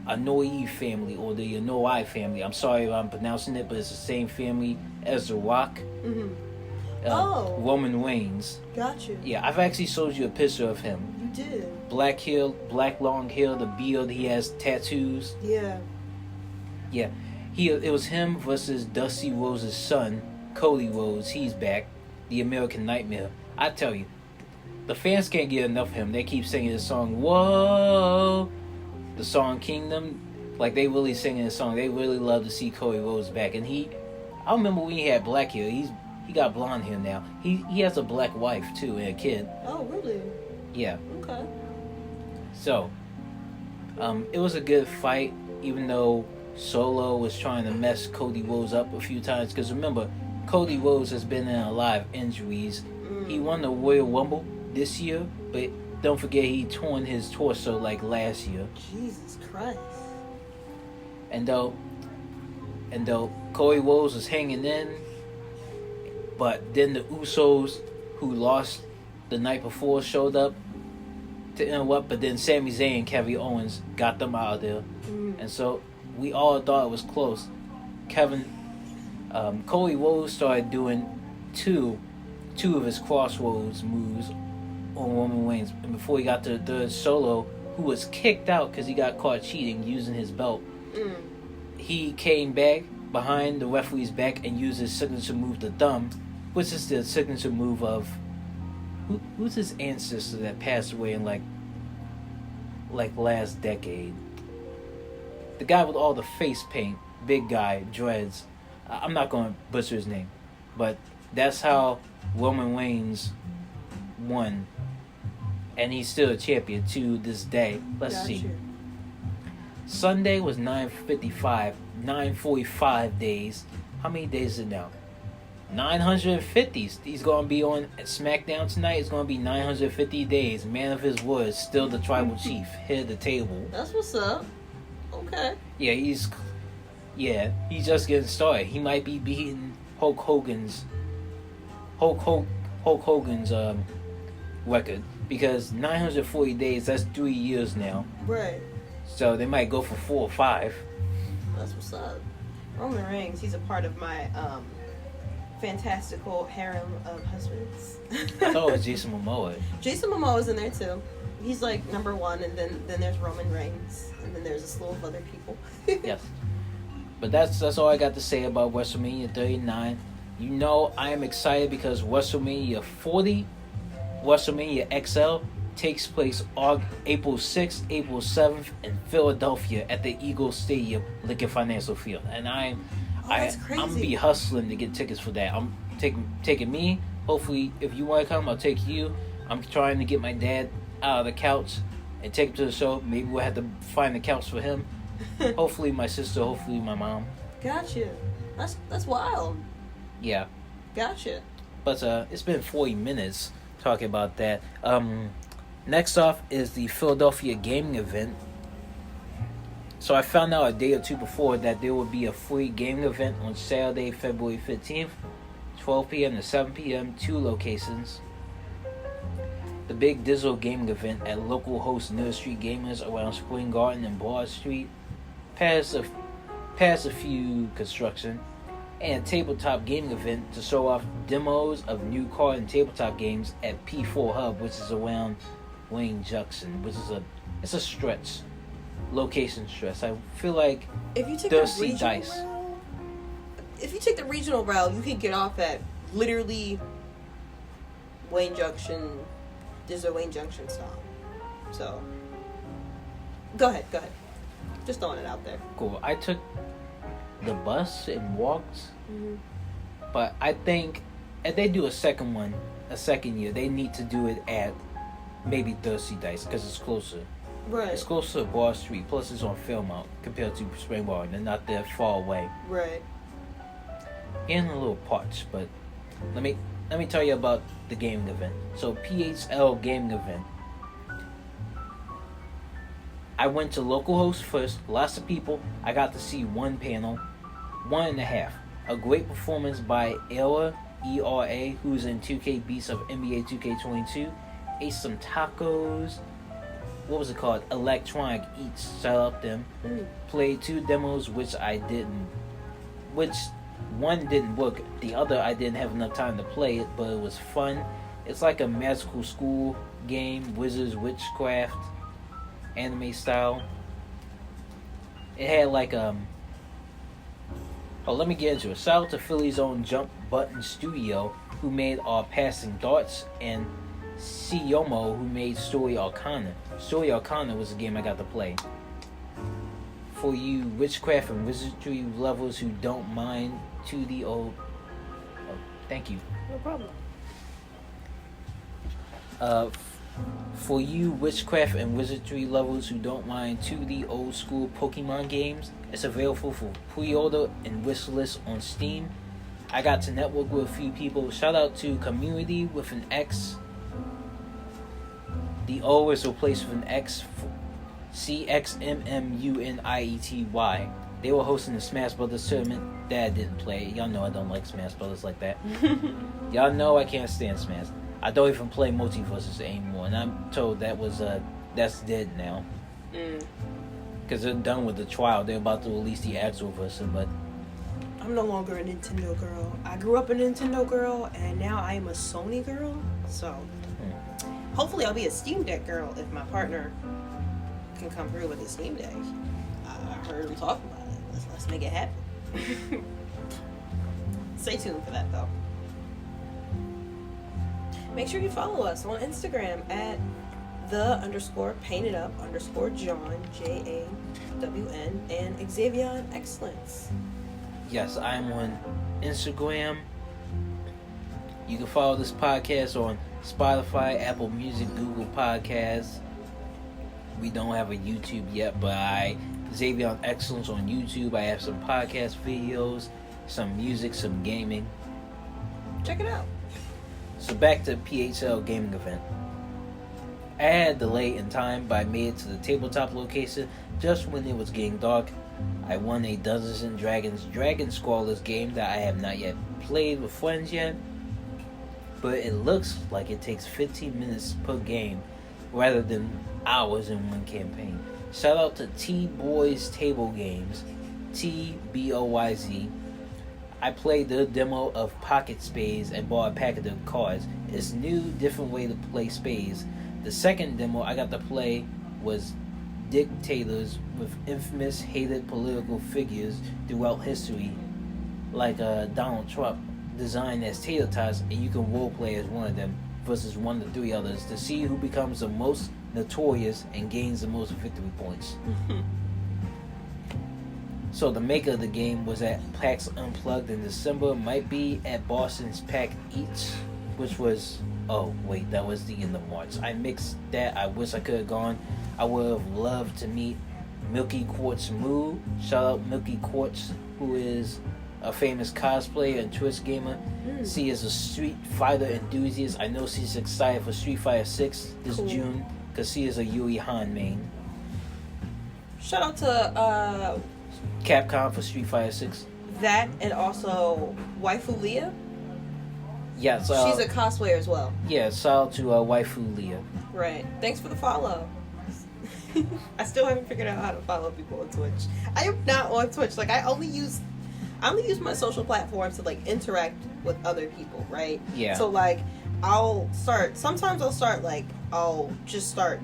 Anoa'i family, or the Anoa'i family. I'm sorry if I'm pronouncing it, but it's the same family as The Rock. Mm-hmm. Roman Reigns. Got you. Yeah, I've actually showed you a picture of him. You did. Black long hair, the beard, he has tattoos. Yeah. Yeah, it was him versus Dusty Rhodes' son, Cody Rhodes. He's back, the American Nightmare. I tell you, the fans can't get enough of him. They keep singing the song, whoa, the song Kingdom. Like, they really singing the song. They really love to see Cody Rhodes back. And I remember when he had black hair. He got blonde hair now. He has a black wife too and a kid. Oh, really? Yeah. Okay. So, it was a good fight, even though Solo was trying to mess Cody Rhodes up a few times. Because remember, Cody Rhodes has been in a lot of injuries. He won the Royal Rumble this year, but don't forget he torn his torso like last year. Jesus Christ. And though Cody Rhodes was hanging in, but then the Usos, who lost the night before, showed up to interrupt. But then Sami Zayn and Kevin Owens got them out of there, and so we all thought it was close. Cody Rhodes started doing two of his crossroads moves on Roman Reigns, and before he got to the third, Solo, who was kicked out because he got caught cheating using his belt, he came back behind the referee's back and used his signature move, the thumb, which is the signature move of who's his ancestor that passed away in like last decade. The guy with all the face paint, big guy, dreads. I'm not going to butcher his name, but that's how Roman Reigns won, and he's still a champion to this day. Let's see. Sunday was 945 days. How many days is it now? 950. He's going to be on SmackDown tonight. It's going to be 950 days. Man of his words, still the Tribal Chief, head of the table. That's what's up. Okay. Yeah, he's just getting started. He might be beating Hulk Hogan's record, because 940 days, that's 3 years now. Right. So they might go for 4 or 5. That's what's up. Roman Reigns, he's a part of my fantastical harem of husbands. I thought it was Jason Momoa. Jason Momoa's in there too. He's like number one, and then there's Roman Reigns, and then there's a slew of other people. Yes. But that's all I got to say about WrestleMania 39. You know I am excited because WrestleMania 40, WrestleMania XL, takes place April 6th, April 7th in Philadelphia at the Eagles Stadium, Lincoln Financial Field. And I'm gonna be hustling to get tickets for that. I'm taking me. Hopefully, if you want to come, I'll take you. I'm trying to get my dad out of the couch and take him to the show. Maybe we'll have to find a couch for him. Hopefully my sister, hopefully my mom. Gotcha. That's wild. Yeah. Gotcha. But it's been 40 minutes talking about that. Next off is the Philadelphia gaming event. So I found out a day or two before that there would be a free gaming event on Saturday, February 15th, 12 p.m. to 7 p.m., 2 locations. The Big Dizzle gaming event at local host Mill Street Gamers around Spring Garden and Broad Street, past a few construction, and a tabletop gaming event to show off demos of new card and tabletop games at P4 Hub, which is around Wayne Junction, which is a stretch. Location stress. I feel like if you take Thirsty Dice. If you take the regional route, you can get off at literally Wayne Junction. There's a Wayne Junction stop. So, go ahead. Just throwing it out there. Cool. I took the bus and walked, but I think if they do a second year, they need to do it at maybe Thirsty Dice because it's closer. Right. It's closer to Broad Street. Plus, it's on Fairmount compared to Spring Garden. They're not that far away. Right. And a little parched, but let me tell you about the gaming event. So, PHL gaming event. I went to local host first. Lots of people. I got to see one panel, 1.5. A great performance by ERA, who's in 2K Beats of NBA 2K22. Ate some tacos. What was it called? Electronic Eats. Shout out them. Played 2 demos, which one didn't work. The other I didn't have enough time to play it, but it was fun. It's like a magical school game, Wizards Witchcraft, anime style. It had like let me get into it. Shout out to Philly's own Jump Button Studio, who made our Passing Darts, and Siyomo, who made Story Arcana. Story Arcana was a game I got to play. For you witchcraft and wizardry lovers who don't mind 2D old... Oh, thank you. No problem. For you witchcraft and wizardry lovers who don't mind 2D old school Pokemon games, it's available for pre-order and wishlist on Steam. I got to network with a few people. Shout out to Community with an X. The O is replaced with an X. CXMMUNIETY. They were hosting the Smash Brothers tournament that I didn't play. Y'all know I don't like Smash Brothers like that. Y'all know I can't stand Smash. I don't even play Multiverses anymore, and I'm told that's dead now. Because they're done with the trial. They're about to release the actual version, but I'm no longer a Nintendo girl. I grew up a Nintendo girl, and now I am a Sony girl. So, hopefully I'll be a Steam Deck girl if my partner can come through with the Steam Deck. I heard him talk about it. Let's make it happen. Stay tuned for that, though. Make sure you follow us on Instagram at _paintedup_John, JAWN, and Xavier Excellence. yes, I'm on Instagram. You can follow this podcast on Spotify, Apple Music, Google Podcasts. We don't have a YouTube yet, but Xavier Excellence on YouTube. I have some podcast videos, some music, some gaming. Check it out. So back to PHL gaming event. I had a delay in time, but I made it to the tabletop location just when it was getting dark. I won a Dungeons & Dragons Dragon Scrawlers game that I have not yet played with friends yet, but it looks like it takes 15 minutes per game rather than hours in one campaign. Shout out to T-Boys Table Games, TBOYZ. I played the demo of Pocket Spades and bought a pack of the cards. It's a new, different way to play spades. The second demo I got to play was dictators with infamous, hated political figures throughout history, like Donald Trump, designed as tater tots, and you can roleplay as one of them versus 1 to 3 others to see who becomes the most notorious and gains the most victory points. So the maker of the game was at PAX Unplugged in December, might be at Boston's PAX Eats, which was, that was the end of March. I mixed that. I wish I could have gone. I would have loved to meet Milky Quartz Moo. Shout out Milky Quartz, who is a famous cosplayer and Twitch gamer. She is a Street Fighter enthusiast. I know she's excited for Street Fighter 6 this June because she is a Yui Han main. Shout out to Capcom for Street Fighter 6. that, and also Waifu Leah. Yeah, so, she's a cosplayer as well. Yeah, shout out to Waifu Leah. Right. Thanks for the follow. I still haven't figured out how to follow people on Twitch. I am not on Twitch. Like I only use my social platforms to like interact with other people, right? Yeah. So like I'll just start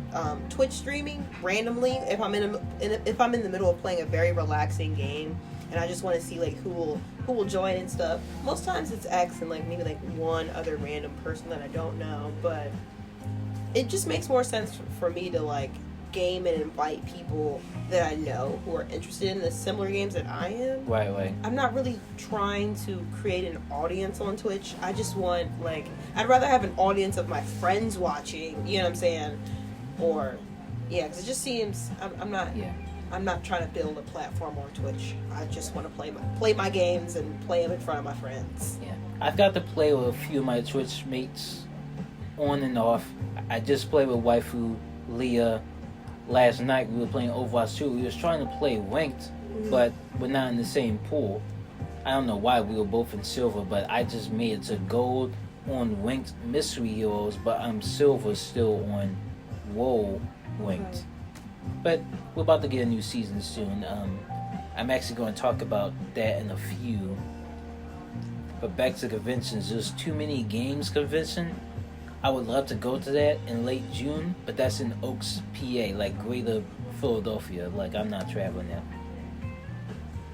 Twitch streaming randomly if I'm in the middle of playing a very relaxing game and I just want to see like who will join and stuff. Most times it's X and like maybe like one other random person that I don't know, but it just makes more sense for me to like game and invite people that I know who are interested in the similar games that I am. Right. I'm not really trying to create an audience on Twitch. I just want like I'd rather have an audience of my friends watching. You know what I'm saying? Or yeah, because it just seems I'm not trying to build a platform on Twitch. I just want to play my games and play them in front of my friends. Yeah, I've got to play with a few of my Twitch mates on and off. I just played with Waifu Leah. Last night we were playing Overwatch 2. We was trying to play ranked, but we're not in the same pool. I don't know why we were both in silver, but I just made it to gold on ranked mystery heroes, but I'm silver still on WoW ranked. Okay. But we're about to get a new season soon. I'm actually going to talk about that in a few. But back to conventions, there's too many games convention. I would love to go to that in late June, but that's in Oaks, PA, like greater Philadelphia. Like, I'm not traveling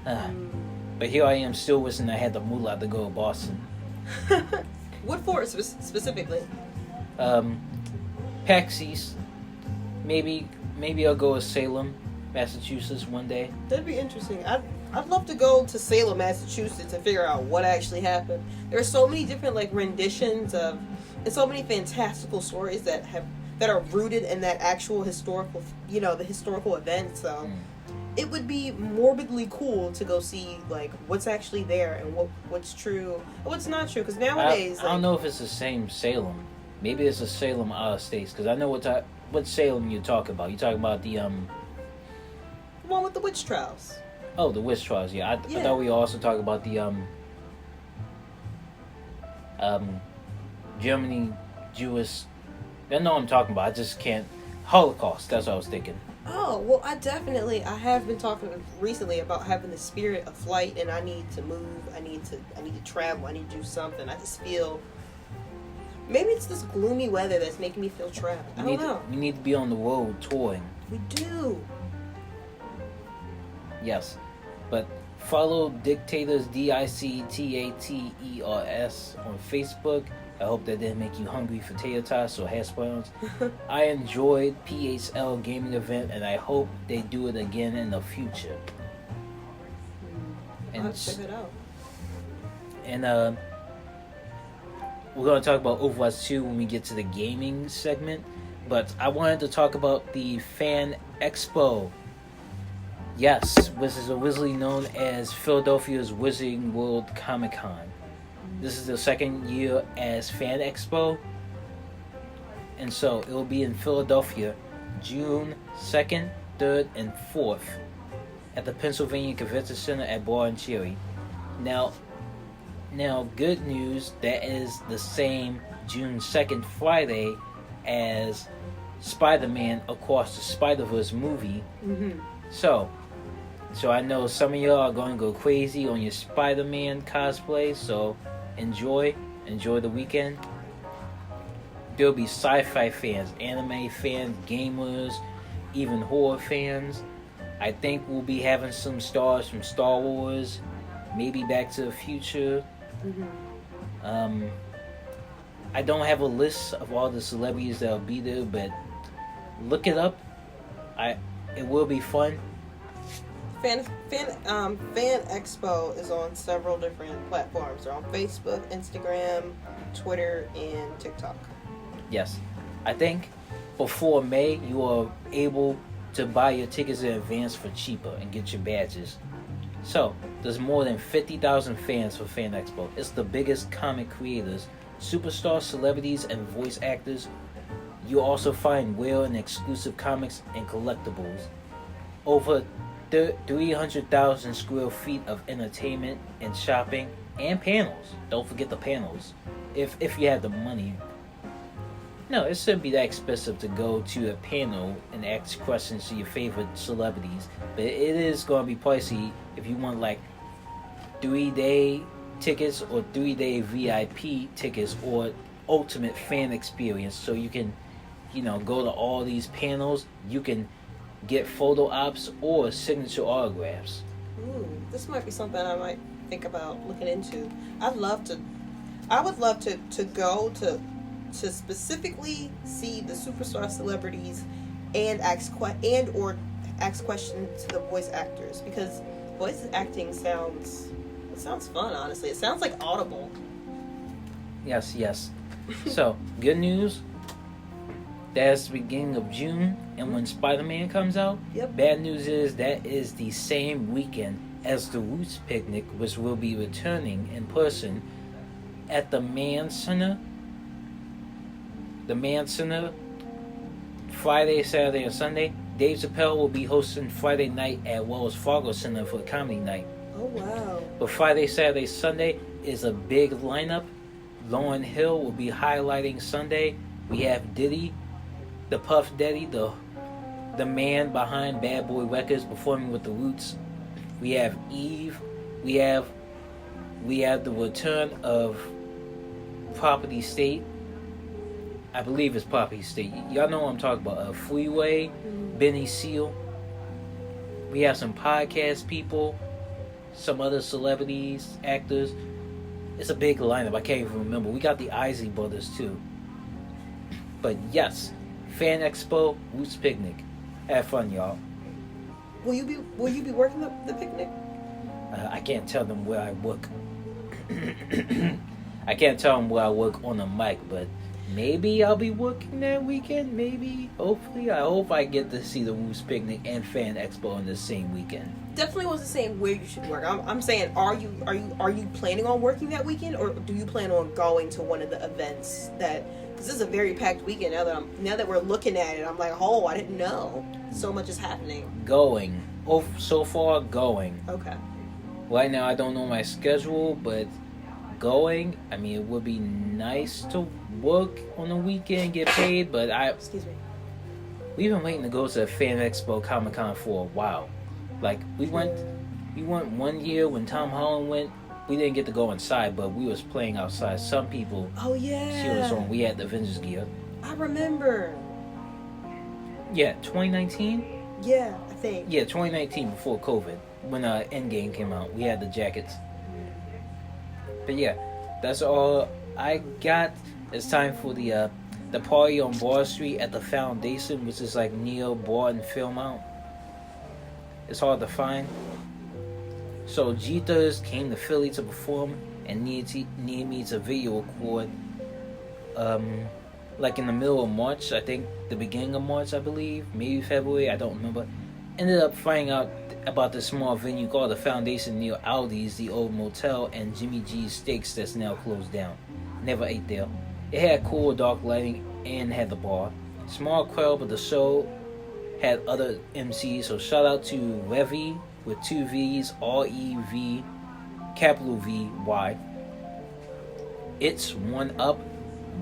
there. But here I am still wishing I had the moolah to go to Boston. What for specifically? PAX East. Maybe I'll go to Salem, Massachusetts one day. That'd be interesting. I'd love to go to Salem, Massachusetts and figure out what actually happened. There are so many different like renditions of and so many fantastical stories that are rooted in that actual historical, the historical event. So it would be morbidly cool to go see like what's actually there and what's true and what's not true. Because nowadays, I don't know if it's the same Salem. Maybe it's a Salem out of states. Because I know what Salem you talk about. You talking about the one with the witch trials. Oh, the witch trials. Yeah, I thought we also talked about the Germany Jewish. I know what I'm talking about. I just can't. Holocaust. That's what I was thinking. Oh well, I have been talking recently about having the spirit of flight, and I need to move. I need to travel. I need to do something. I just feel maybe it's this gloomy weather that's making me feel trapped. I don't know. We need to be on the road touring. We do. Yes, but follow Dictators DICTATERS on Facebook. I hope that didn't make you hungry for tater tots or hash browns. I enjoyed PHL gaming event, and I hope they do it again in the future. I'll check it out. And we're gonna talk about Overwatch 2 when we get to the gaming segment. But I wanted to talk about the Fan Expo. Yes, which is originally known as Philadelphia's Wizarding World Comic Con. This is the second year as Fan Expo. And so it will be in Philadelphia June 2nd, 3rd, and 4th at the Pennsylvania Convention Center at Bar and Cherry. Now, good news, that is the same June 2nd Friday as Spider-Man Across the Spider-Verse movie. So I know some of y'all are going to go crazy on your Spider-Man cosplay, so enjoy the weekend. There'll be sci-fi fans, anime fans, gamers, even horror fans. I think we'll be having some stars from Star Wars, maybe Back to the Future. I don't have a list of all the celebrities that'll be there, but look it up. It will be fun. Fan Expo is on several different platforms. They're on Facebook, Instagram, Twitter, and TikTok. Yes. I think before May, you are able to buy your tickets in advance for cheaper and get your badges. So, there's more than 50,000 fans for Fan Expo. It's the biggest comic creators, superstars, celebrities, and voice actors. You'll also find rare and exclusive comics and collectibles. Over 300,000 square feet of entertainment and shopping and panels. Don't forget the panels. If you have the money. No, it shouldn't be that expensive to go to a panel and ask questions to your favorite celebrities. But it is going to be pricey if you want like 3-day tickets or 3-day VIP tickets or ultimate fan experience. So you can, go to all these panels. You can get photo ops or signature autographs. This might be something I might think about looking into. I would love to go to specifically see the superstar celebrities and ask questions to the voice actors, because voice acting sounds fun. Honestly, it sounds like Audible. Yes. So good news. That's the beginning of June, and when Spider-Man comes out, Bad news is that is the same weekend as the Roots Picnic, which will be returning in person at the Mann Center. The Mann Center, Friday, Saturday, and Sunday. Dave Chappelle will be hosting Friday night at Wells Fargo Center for comedy night. Oh, wow. But Friday, Saturday, Sunday is a big lineup. Lauryn Hill will be highlighting Sunday. We have Diddy, the Puff Daddy, the man behind Bad Boy Records, performing with the Roots. We have Eve. We have the return of Property State. I believe it's Poppy State. Y'all know what I'm talking about. Freeway, Benny Seal. We have some podcast people, some other celebrities, actors. It's a big lineup. I can't even remember. We got the Isley Brothers too. But yes, Fan Expo, Roots Picnic. Have fun, y'all. Will you be working the picnic? I can't tell them where I work. I can't tell them where I work on the mic, but maybe I'll be working that weekend. Maybe, hopefully, I hope I get to see the Roots Picnic and Fan Expo on the same weekend. Definitely wasn't saying where you should work. I'm saying, are you planning on working that weekend, or do you plan on going to one of the events that? Because this is a very packed weekend. Now that we're looking at it, I'm like, oh, I didn't know so much is happening. Going. Oh, so far going. Okay. Right now, I don't know my schedule, but going. I mean, it would be nice to work on the weekend, get paid, but Excuse me. We've been waiting to go to Fan Expo Comic Con for a while. Like we went 1 year when Tom Holland went. We didn't get to go inside, but we was playing outside. Some people. Oh yeah. Cheered us on. We had the Avengers gear. I remember. Yeah, 2019. Yeah, I think. Yeah, 2019 before COVID, when Endgame came out, we had the jackets. But yeah, that's all I got. It's time for the party on Broad Street at the Foundation, which is like near Broad and Fairmount. It's hard to find. So Jeeters came to Philly to perform and needed me to video record. Like in the middle of March, I think the beginning of March, I believe, maybe February, I don't remember. Ended up finding out about this small venue called the Foundation near Aldi's, the old motel, and Jimmy G's Steaks that's now closed down. Never ate there. It had cool dark lighting and had the bar. Small crowd, but the show had other MCs, so shout out to Revy with 2 V's, R-E-V, capital V-Y. It's One Up,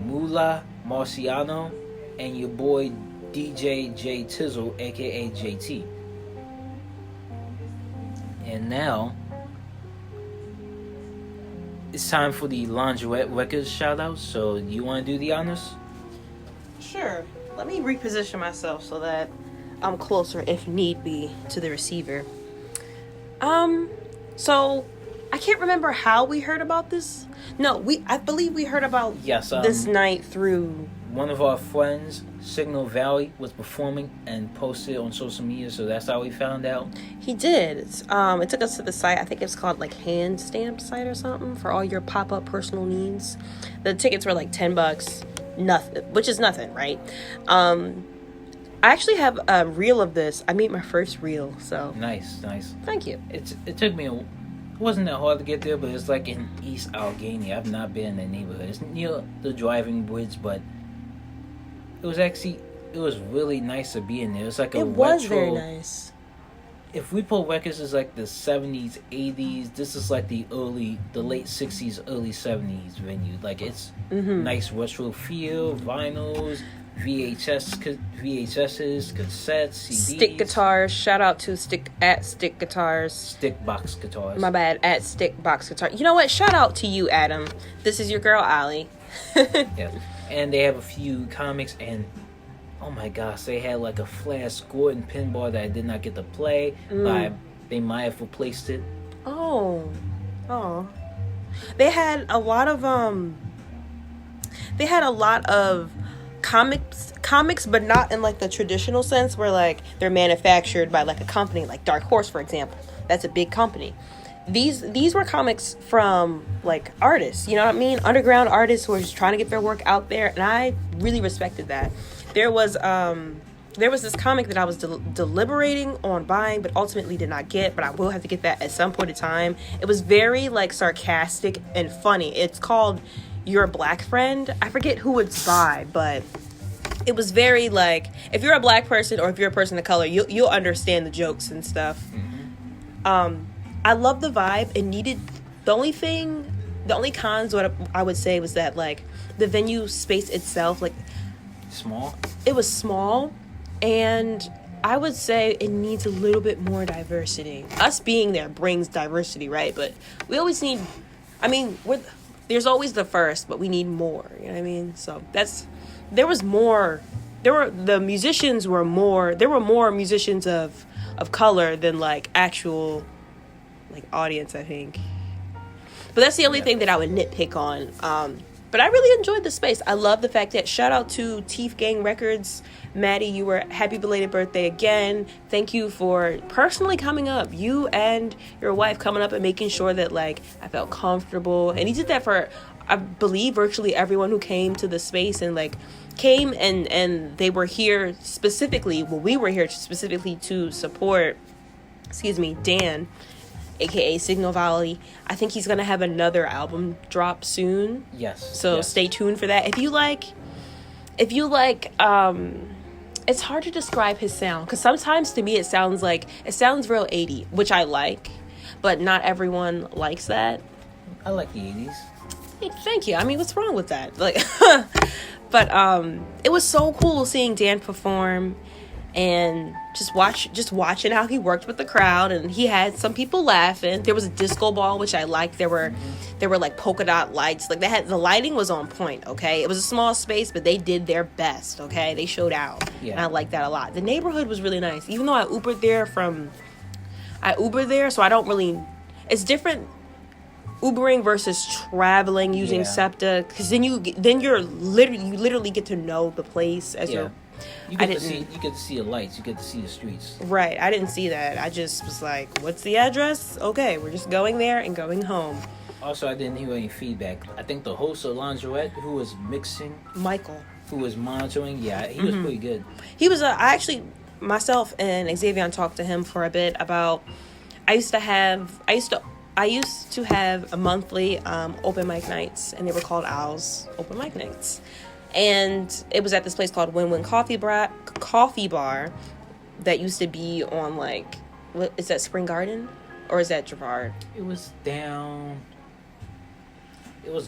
Mula Marciano, and your boy DJ J Tizzle, aka JT. And now, it's time for the Launderette Records shout-outs. So, you want to do the honors? Sure. Let me reposition myself so that I'm closer, if need be, to the receiver. So I can't remember how we heard about this. No, I believe we heard about this night through one of our friends, Signal Valley, was performing and posted on social media, so that's how we found out. He did. It took us to the site. I think it's called like Hand Stamp site or something for all your pop-up personal needs. The tickets were like $10. nothing, which is nothing, right? I actually have a reel of this. I made my first reel, so Nice. thank you. It took me it wasn't that hard to get there, but it's like in East Allegheny. I've not been in the neighborhood. It's near the driving bridge, but it was really nice to be in there. It's like a It was retro, very nice. If Repo Records is like the 70s, 80s, this is like the late 60s, early 70s venue. Like it's nice retro feel, vinyls, VHSs, cassettes, CDs. Stick guitars. Shout out to Stick Guitars. Stick box guitars. My bad, at Stick Box Guitar. You know what? Shout out to you, Adam. This is your girl, Allie. Yeah. And they have a few comics, and oh my gosh, they had like a Flash Gordon pinball that I did not get to play. But they might have replaced it. Oh. They had a lot of comics, but not in like the traditional sense where like they're manufactured by like a company like Dark Horse, for example. That's a big company. These were comics from like artists, you know what I mean? Underground artists who were just trying to get their work out there, and I really respected that. There was this comic that I was deliberating on buying, but ultimately did not get, but I will have to get that at some point in time. It was very like sarcastic and funny. It's called Your Black Friend. I forget who it's by, but it was very like, if you're a black person or if you're a person of color, you'll understand the jokes and stuff. I love the vibe. It needed, the only cons what I would say was that like the venue space itself, like it was small, and I would say it needs a little bit more diversity. Us being there brings diversity, right? But we always need, there's always the first, but we need more, you know what I mean? So there were more musicians of color than like actual like audience, I think. But that's the only thing that I would nitpick on. But I really enjoyed the space. I love the fact that, shout out to Teeth Gang Records. Maddie, you were happy belated birthday again. Thank you for personally coming up. You and your wife coming up and making sure that like I felt comfortable. And he did that for, I believe, virtually everyone who came to the space and like came and they were here specifically. Well, we were here specifically to support, Dan, aka Signal Valley. I think he's gonna have another album drop soon. Yes. So stay tuned for that. If you like, it's hard to describe his sound because sometimes to me it sounds real 80, which I like, but not everyone likes that. I like the 80s. Hey, thank you. I mean, what's wrong with that? Like, but it was so cool seeing Dan perform. And just watching how he worked with the crowd, and he had some people laughing. There was a disco ball, which I liked. There were like polka dot lights. Like the lighting was on point. Okay, it was a small space, but they did their best. Okay, they showed out, and I liked that a lot. The neighborhood was really nice, even though I Ubered there, so I don't really. It's different Ubering versus traveling using SEPTA, because then you literally get to know the place as you're. You get to see the lights. You get to see the streets. Right. I didn't see that. I just was like, what's the address? Okay, we're just going there and going home. Also, I didn't hear any feedback. I think the host of Launderette, who was mixing, Michael, who was monitoring, he was pretty good. He was. Myself and Xavier talked to him for a bit about. I used to have a monthly open mic nights, and they were called Owls Open Mic Nights. And it was at this place called Win-Win Coffee Bar that used to be on like, what is that, Spring Garden? Or is that Girard? It was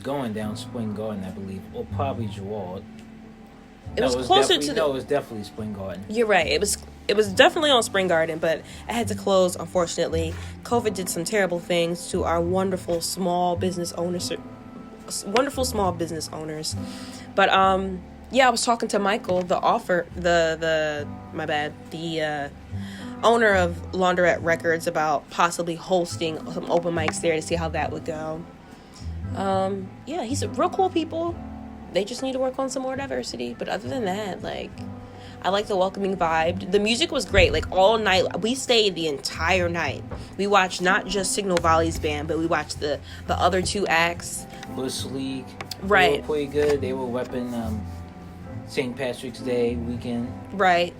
going down Spring Garden, I believe, or probably Girard. It was closer to No, it was definitely Spring Garden. You're right. It was definitely on Spring Garden, but it had to close, unfortunately. COVID did some terrible things to our wonderful small business owners. But I was talking to Michael, the owner of Launderette Records, about possibly hosting some open mics there to see how that would go. He's a real cool people. They just need to work on some more diversity. But other than that, like, I like the welcoming vibe. The music was great. Like, all night, we stayed the entire night. We watched not just Signal Valley's band, but we watched the other two acts. Bush League. Right. They were pretty good. They were repping St. Patrick's Day weekend. Right.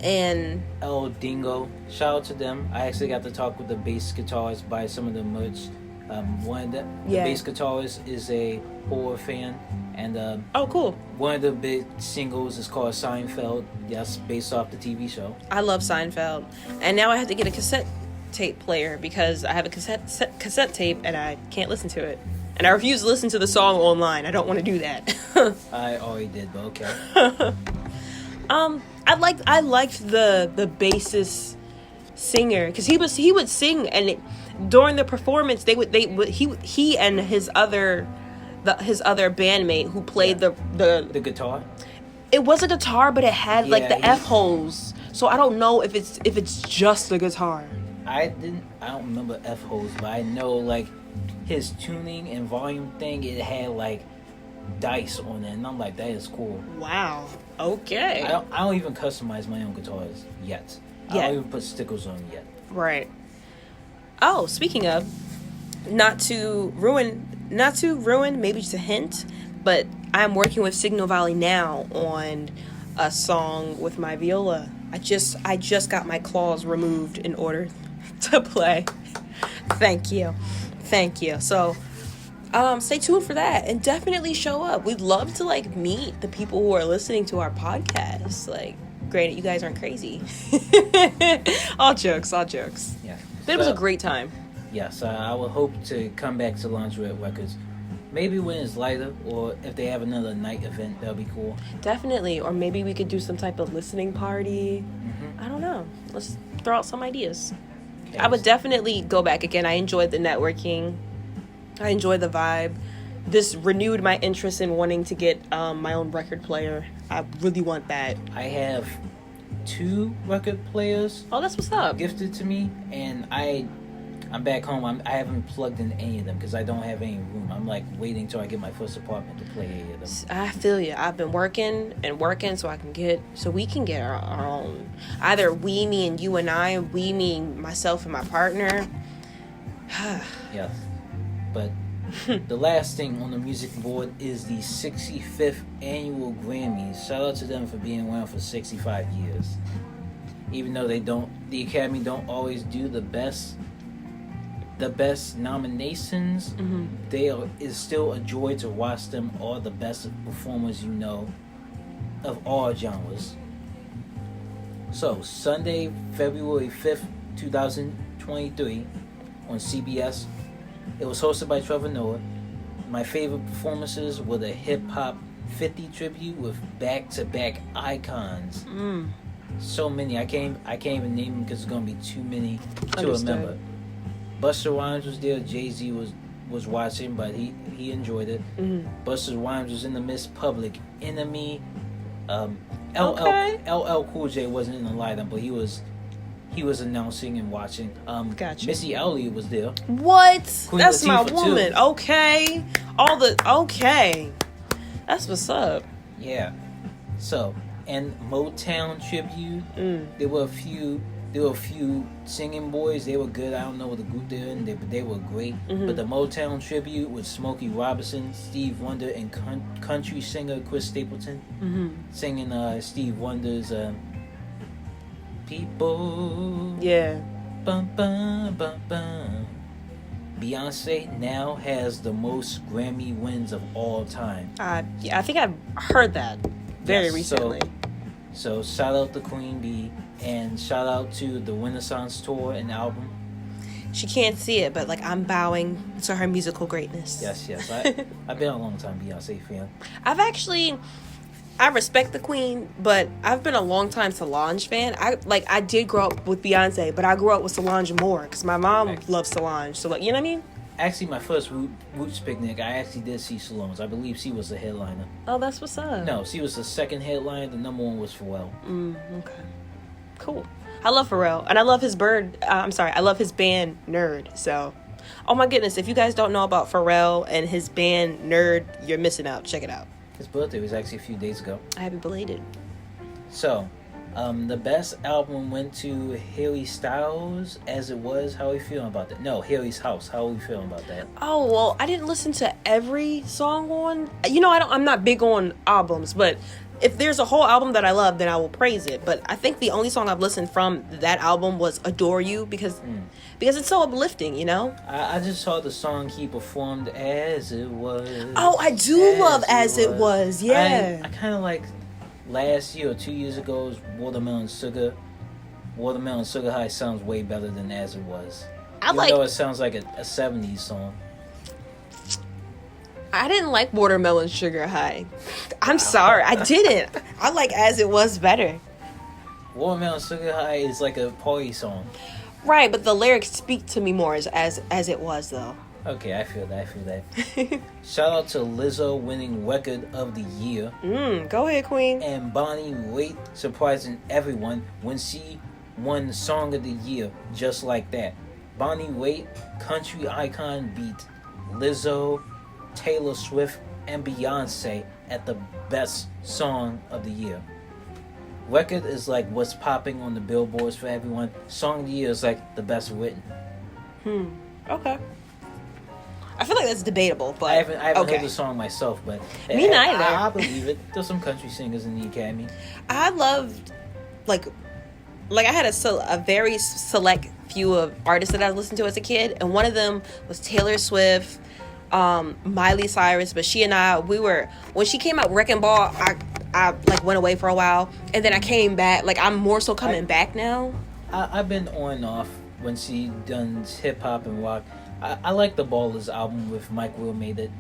And El Dingo. Shout out to them. I actually got to talk with the bass guitarist, buy some of the merch. One of the bass guitarist is a horror fan, and oh, cool. One of the big singles is called Seinfeld. That's based off the TV show. I love Seinfeld, and now I have to get a cassette tape player because I have a cassette tape and I can't listen to it, and I refuse to listen to the song online. I don't want to do that. I already did, but okay. I liked the bassist singer because he would sing, and during the performance he and his other bandmate who played the guitar. It was a guitar, but it had like the F holes, so I don't know if it's just the guitar. I don't remember F holes, but I know like his tuning and volume thing, it had like dice on it, and I'm like, that is cool. Wow. Okay. I don't even customize my own guitars yet. I don't even put stickers on them yet. Right. Oh, speaking of, not to ruin, maybe just a hint, but I'm working with Signal Valley now on a song with my viola. I just got my claws removed in order to play. Thank you. So, stay tuned for that, and definitely show up. We'd love to like meet the people who are listening to our podcast. Like, granted, you guys aren't crazy. all jokes. Yeah. But it was a great time. Yes, I would hope to come back to Launderette Records. Maybe when it's lighter, or if they have another night event, that'll be cool. Definitely. Or maybe we could do some type of listening party. Mm-hmm. I don't know. Let's throw out some ideas. Okay. I would definitely go back again. I enjoyed the networking. I enjoyed the vibe. This renewed my interest in wanting to get my own record player. I really want that. I have 2 record players. Oh, that's what's up. Gifted to me, and I'm back home. I haven't plugged in any of them because I don't have any room. I'm like waiting till I get my first apartment to play any of them. I feel you. I've been working so we can get our own. Either we, me, and you and I, we, me, myself, and my partner. Yes. But the last thing on the music board is the 65th annual Grammys. Shout out to them for being around for 65 years. Even though the Academy don't always do the best nominations, it's still a joy to watch them. All the best performers of all genres. So Sunday, February 5th, 2023 on CBS. It was hosted by Trevor Noah. My favorite performances were the Hip Hop 50 tribute with back-to-back icons. So many. I can't even name them because it's going to be too many to remember. Busta Rhymes was there. Jay-Z was watching, but he enjoyed it. Busta Rhymes was in the Miss Public Enemy. LL Cool J wasn't in the lineup, but he was announcing and watching. Gotcha. Missy Elliott was there. What? Queen That's Latifah my woman. too. Okay. That's what's up. Yeah. So, and Motown tribute. There were a few singing boys. They were good. I don't know what the group they're in, but they were great. But the Motown tribute with Smokey Robinson, Steve Wonder, and country singer Chris Stapleton singing Steve Wonder's People. Yeah. Bum, bum, bum, bum. Beyonce now has the most Grammy wins of all time. I think I've heard that very recently. So shout out to Queen Bee, and shout out to the Renaissance tour and album. She can't see it, but like I'm bowing to her musical greatness. Yes. I've been a long time Beyonce fan. I respect the Queen, but I've been a long time Solange fan. I did grow up with Beyonce, but I grew up with Solange more because my mom loves Solange. So like, you know what I mean? Actually, my first Roots picnic, I actually did see Solange. I believe she was the headliner. Oh, that's what's up. No, she was the second headliner. The number one was Pharrell. Okay. Cool. I love Pharrell, and I love his I love his band Nerd. So, oh my goodness, if you guys don't know about Pharrell and his band Nerd, you're missing out. Check it out. His birthday was actually a few days ago. Happy belated. So, the best album went to Harry Styles, As It Was. How are we feeling about that? No, Harry's House. How are we feeling about that? Oh, well, I didn't listen to every song on. I'm not big on albums, but if there's a whole album that I love, then I will praise it. But I think the only song I've listened from that album was "Adore You" because it's so uplifting, you know. I just saw the song he performed, "As It Was." Oh, I do love "As It Was." Yeah, I kind of like last year or 2 years ago's "Watermelon Sugar." "Watermelon Sugar High" sounds way better than "As It Was." Even though it sounds like a 70s song. I didn't like "Watermelon Sugar High." I'm sorry, I didn't. I like "As It Was" better. "Watermelon Sugar High" is like a party song. Right, but the lyrics speak to me more as it was, though. Okay, I feel that. Shout out to Lizzo winning Record of the Year. Go ahead, Queen. And Bonnie Raitt surprising everyone when she won Song of the Year just like that. Bonnie Raitt, country icon, beat Lizzo, Taylor Swift, and Beyonce at the best song of the year. Record is like what's popping on the billboards for everyone. Song of the year is like the best written. Okay. I feel like that's debatable, but I haven't heard the song myself, but me neither. I believe it. There's some country singers in the Academy. I loved like I had a very select few of artists that I listened to as a kid, and one of them was Taylor Swift, Miley Cyrus. But she and I, when she came out Wrecking Ball, I like went away for a while, and then I came back. Like I'm more so coming back now. I've been on and off when she done hip hop and rock. I like the Ballers album with Mike Will made it.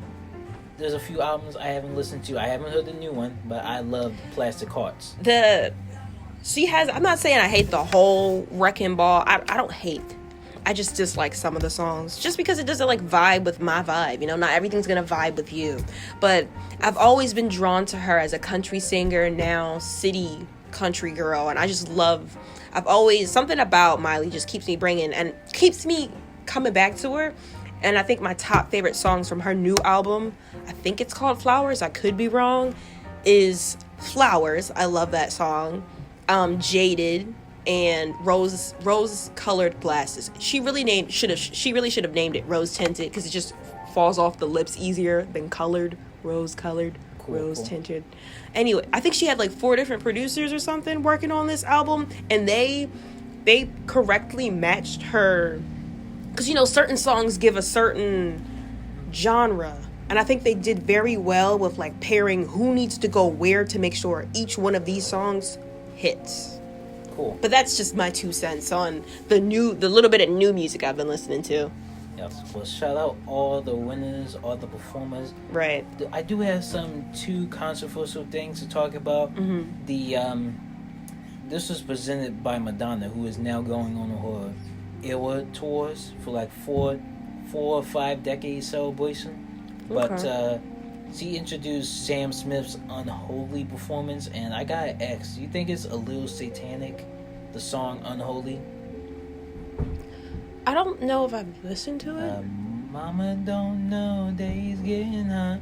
There's a few albums I haven't listened to. I haven't heard the new one, but I love Plastic Hearts. I'm not saying I hate the whole Wrecking Ball. I don't hate. I just dislike some of the songs just because it doesn't like vibe with my vibe. You know, not everything's gonna vibe with you. But I've always been drawn to her as a country singer, now city country girl, and I just love. Something about Miley just keeps me bringing and keeps me coming back to her. And I think my top favorite songs from her new album, I think it's called Flowers, I could be wrong, is Flowers. I love that song. Jaded and Rose Colored Glasses. She really should have named it Rose Tinted because it just falls off the lips easier than colored. Rose colored, cool, rose tinted. Anyway, I think she had like 4 different producers or something working on this album, and they correctly matched her. Because, you know, certain songs give a certain genre. And I think they did very well with, like, pairing who needs to go where to make sure each one of these songs hits. Cool. But that's just my 2 cents on the little bit of new music I've been listening to. Yes. Well, shout out all the winners, all the performers. Right. I do have 2 controversial things to talk about. Mm-hmm. This was presented by Madonna, who is now going on her era tours for like 4 or 5 decade celebration. But she introduced Sam Smith's Unholy performance, and I gotta ask, do you think it's a little satanic, the song Unholy? I don't know if I've listened to it. Mama don't know days getting hot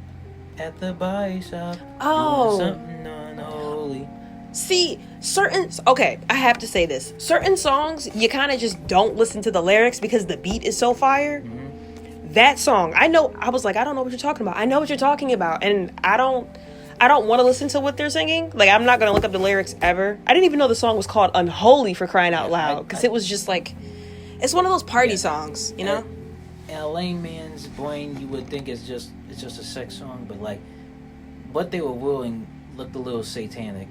at the body shop. Oh. Doing something unholy. See, I have to say this. Certain songs, you kind of just don't listen to the lyrics because the beat is so fire. Mm-hmm. That song, I was like, I don't know what you're talking about. I know what you're talking about. And I don't want to listen to what they're singing. Like, I'm not going to look up the lyrics ever. I didn't even know the song was called Unholy, for crying out loud. Because it was just like, it's one of those party songs, you know? In a layman's brain, you would think it's just a sex song. But, like, what they were willing looked a little satanic.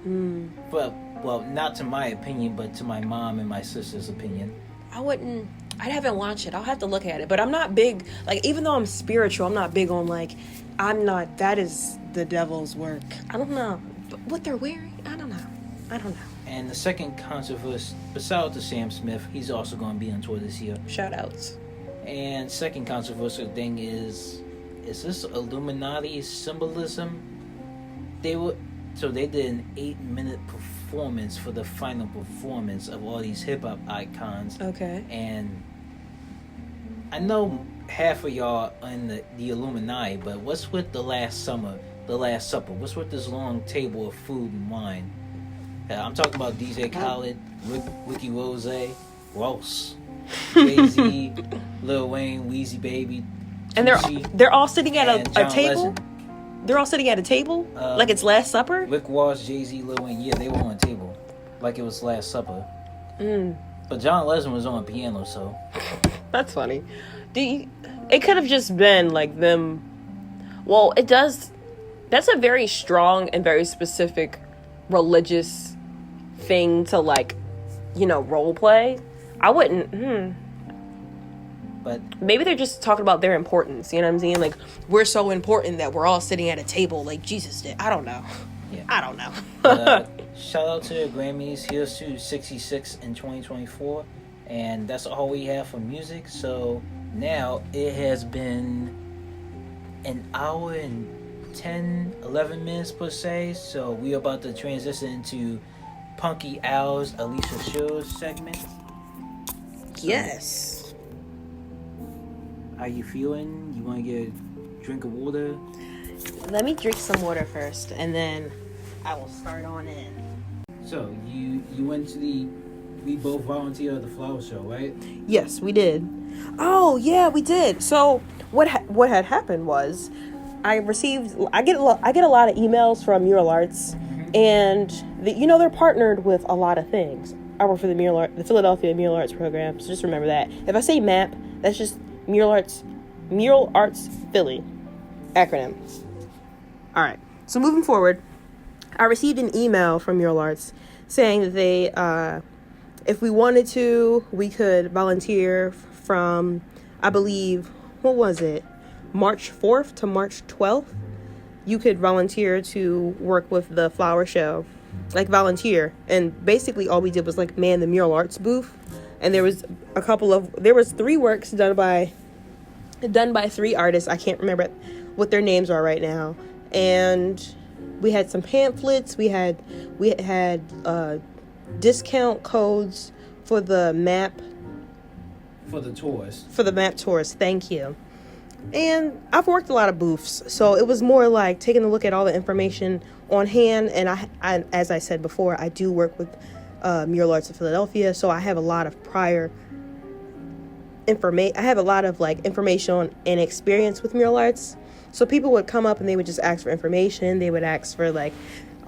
But, well, not to my opinion, but to my mom and my sister's opinion. I haven't watched it. I'll have to look at it. But I'm not big, like, even though I'm spiritual, I'm not big on, like, that is the devil's work. I don't know. But what they're wearing, I don't know. And the second controversy, besides to Sam Smith, he's also going to be on tour this year. Shout outs. And second controversial thing is this Illuminati symbolism? They did an 8-minute performance for the final performance of all these hip-hop icons. Okay. And I know half of y'all are in the Illuminati, but what's with the Last Supper? What's with this long table of food and wine? I'm talking about DJ Khaled, Ricky Rose, Ross, Jay-Z, Lil Wayne, Weezy Baby, and they're all sitting at a table? Legend. They're all sitting at a table? Like it's Last Supper? Rick Ross, Jay-Z, Lil Wayne, yeah, they were on a table. Like it was Last Supper. But John Legend was on a piano, so... That's funny. It could have just been, like, them... Well, it does... That's a very strong and very specific religious thing to, like, you know, role play. I wouldn't... But maybe they're just talking about their importance, you know what I'm saying? Like, we're so important that we're all sitting at a table like Jesus did. I don't know. Yeah. I don't know. Shout out to the Grammys. Here's to 66 in 2024. And that's all we have for music. So now it has been an hour and 10, 11 minutes per se. So we're about to transition into Punky Al's Alicia Show's segment. Yes. How you feeling? You want to get a drink of water? Let me drink some water first, and then I will start on in. So, you went to we both volunteered at the flower show, right? Yes, we did. Oh, yeah, we did. So, what had happened was, I get a lot of emails from Mural Arts, and they're partnered with a lot of things. I work for the Philadelphia Mural Arts program, so just remember that. If I say MAP, that's just Mural Arts Philly acronym. All right. So moving forward, I received an email from Mural Arts saying that they, if we wanted to, we could volunteer from, I believe, what was it, March 4th to March 12th. You could volunteer to work with the flower show, like volunteer. And basically all we did was like man the Mural Arts booth. And there was three works done by 3 artists. I can't remember what their names are right now. And we had some pamphlets. We had discount codes for the map. For the tours. For the map tours. Thank you. And I've worked a lot of booths, so it was more like taking a look at all the information on hand. And I as I said before, I do work with Mural Arts of Philadelphia, so I have a lot of information and experience with Mural Arts. So people would come up and they would just ask for information. They would ask for like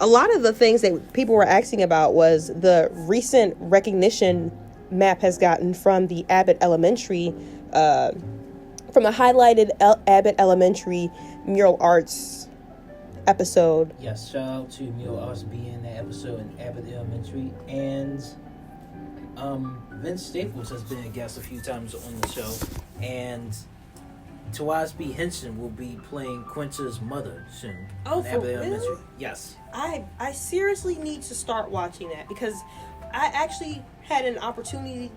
a lot of the things that people were asking about was the recent recognition MAP has gotten from the Abbott Elementary, from a highlighted Abbott Elementary Mural Arts episode. Yes, shout out to Mural Arts being in that episode in Abbott Elementary. And Vince Staples has been a guest a few times on the show. And Tawaz B. Henson will be playing Quinta's mother soon. Oh, on Abbott really? Elementary. Yes. I seriously need to start watching that because I actually had an opportunity.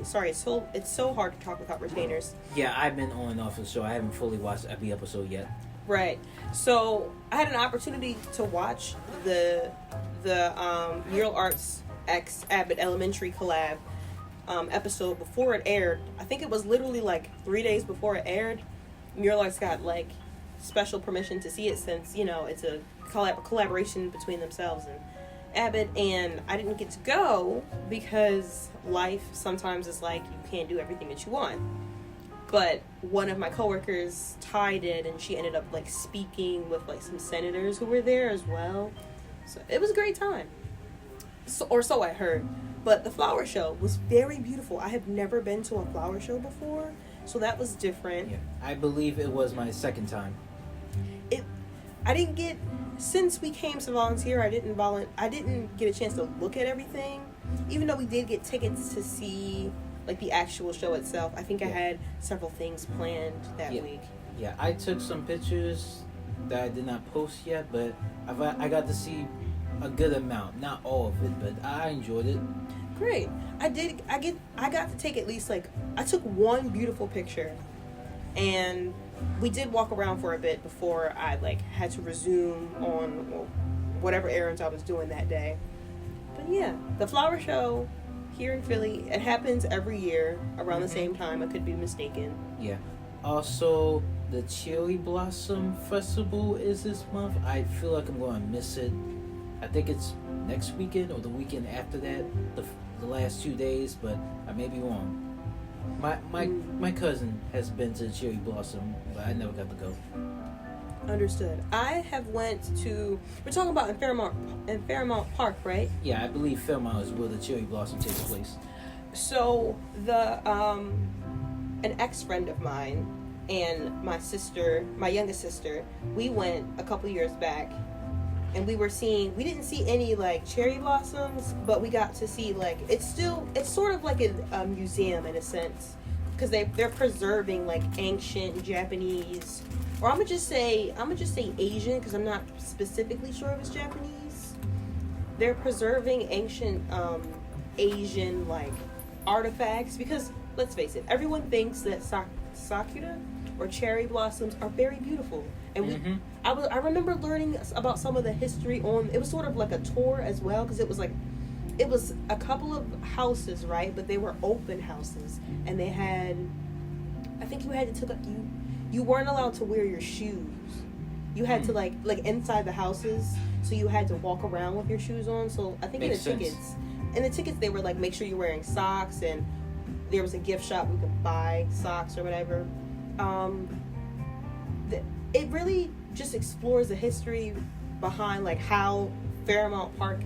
Sorry, it's so hard to talk without retainers. Yeah, I've been on and off of the show. I haven't fully watched every episode yet. Right. So I had an opportunity to watch the Mural Arts X Abbott Elementary collab episode before it aired. I think it was literally like 3 days before it aired. Mural Arts got like special permission to see it since it's a collaboration between themselves and Abbott, and I didn't get to go because life sometimes is like you can't do everything that you want. But one of my coworkers, Ty, did, and she ended up like speaking with like some senators who were there as well. So it was a great time. So I heard. But the flower show was very beautiful. I have never been to a flower show before, so that was different. Yeah, I believe it was my second time. Since we came to volunteer, I didn't get a chance to look at everything, even though we did get tickets to see like the actual show itself. I think I had several things planned that week. Yeah, I took some pictures that I did not post yet, but I got to see a good amount, not all of it, but I enjoyed it. Great. I got to take at least I took one beautiful picture, and we did walk around for a bit before I had to resume on whatever errands I was doing that day. But yeah, the flower show here in Philly, it happens every year around the same time. I could be mistaken. Yeah. Also, the Cherry Blossom Festival is this month. I feel like I'm going to miss it. I think it's next weekend or the weekend after that, the last 2 days, but I may be wrong. My cousin has been to Cherry Blossom, but I never got to go. Understood. I have went to. We're talking about in Fairmount Park, right? Yeah, I believe Fairmount is where the cherry blossom takes place. So an ex-friend of mine and my youngest sister, we went a couple years back, and we didn't see any like cherry blossoms, but we got to see like it's sort of like a museum in a sense, because they're preserving like ancient Japanese, or I'm gonna just say Asian, because I'm not specifically sure if it's Japanese. They're preserving ancient Asian like artifacts, because let's face it, everyone thinks that sakura or cherry blossoms are very beautiful, and I remember learning about some of the history on. It was sort of like a tour as well, because it was a couple of houses, right? But they were open houses, and they had, I think you weren't allowed to wear your shoes. You had to like inside the houses, so you had to walk around with your shoes on. So I think Makes sense. in the tickets they were like, make sure you're wearing socks, and there was a gift shop we could buy socks or whatever. It really just explores the history behind like how Fairmount Park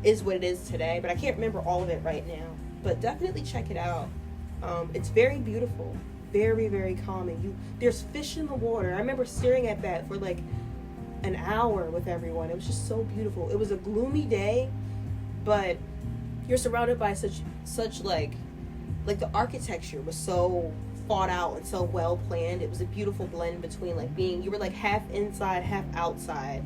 is what it is today, but I can't remember all of it right now. But definitely check it out. It's very beautiful, very, very calming. There's fish in the water. I remember staring at that for like an hour with everyone. It was just so beautiful. It was a gloomy day, but you're surrounded by such like the architecture was so thought out and so well planned. It was a beautiful blend between like you were like half inside, half outside,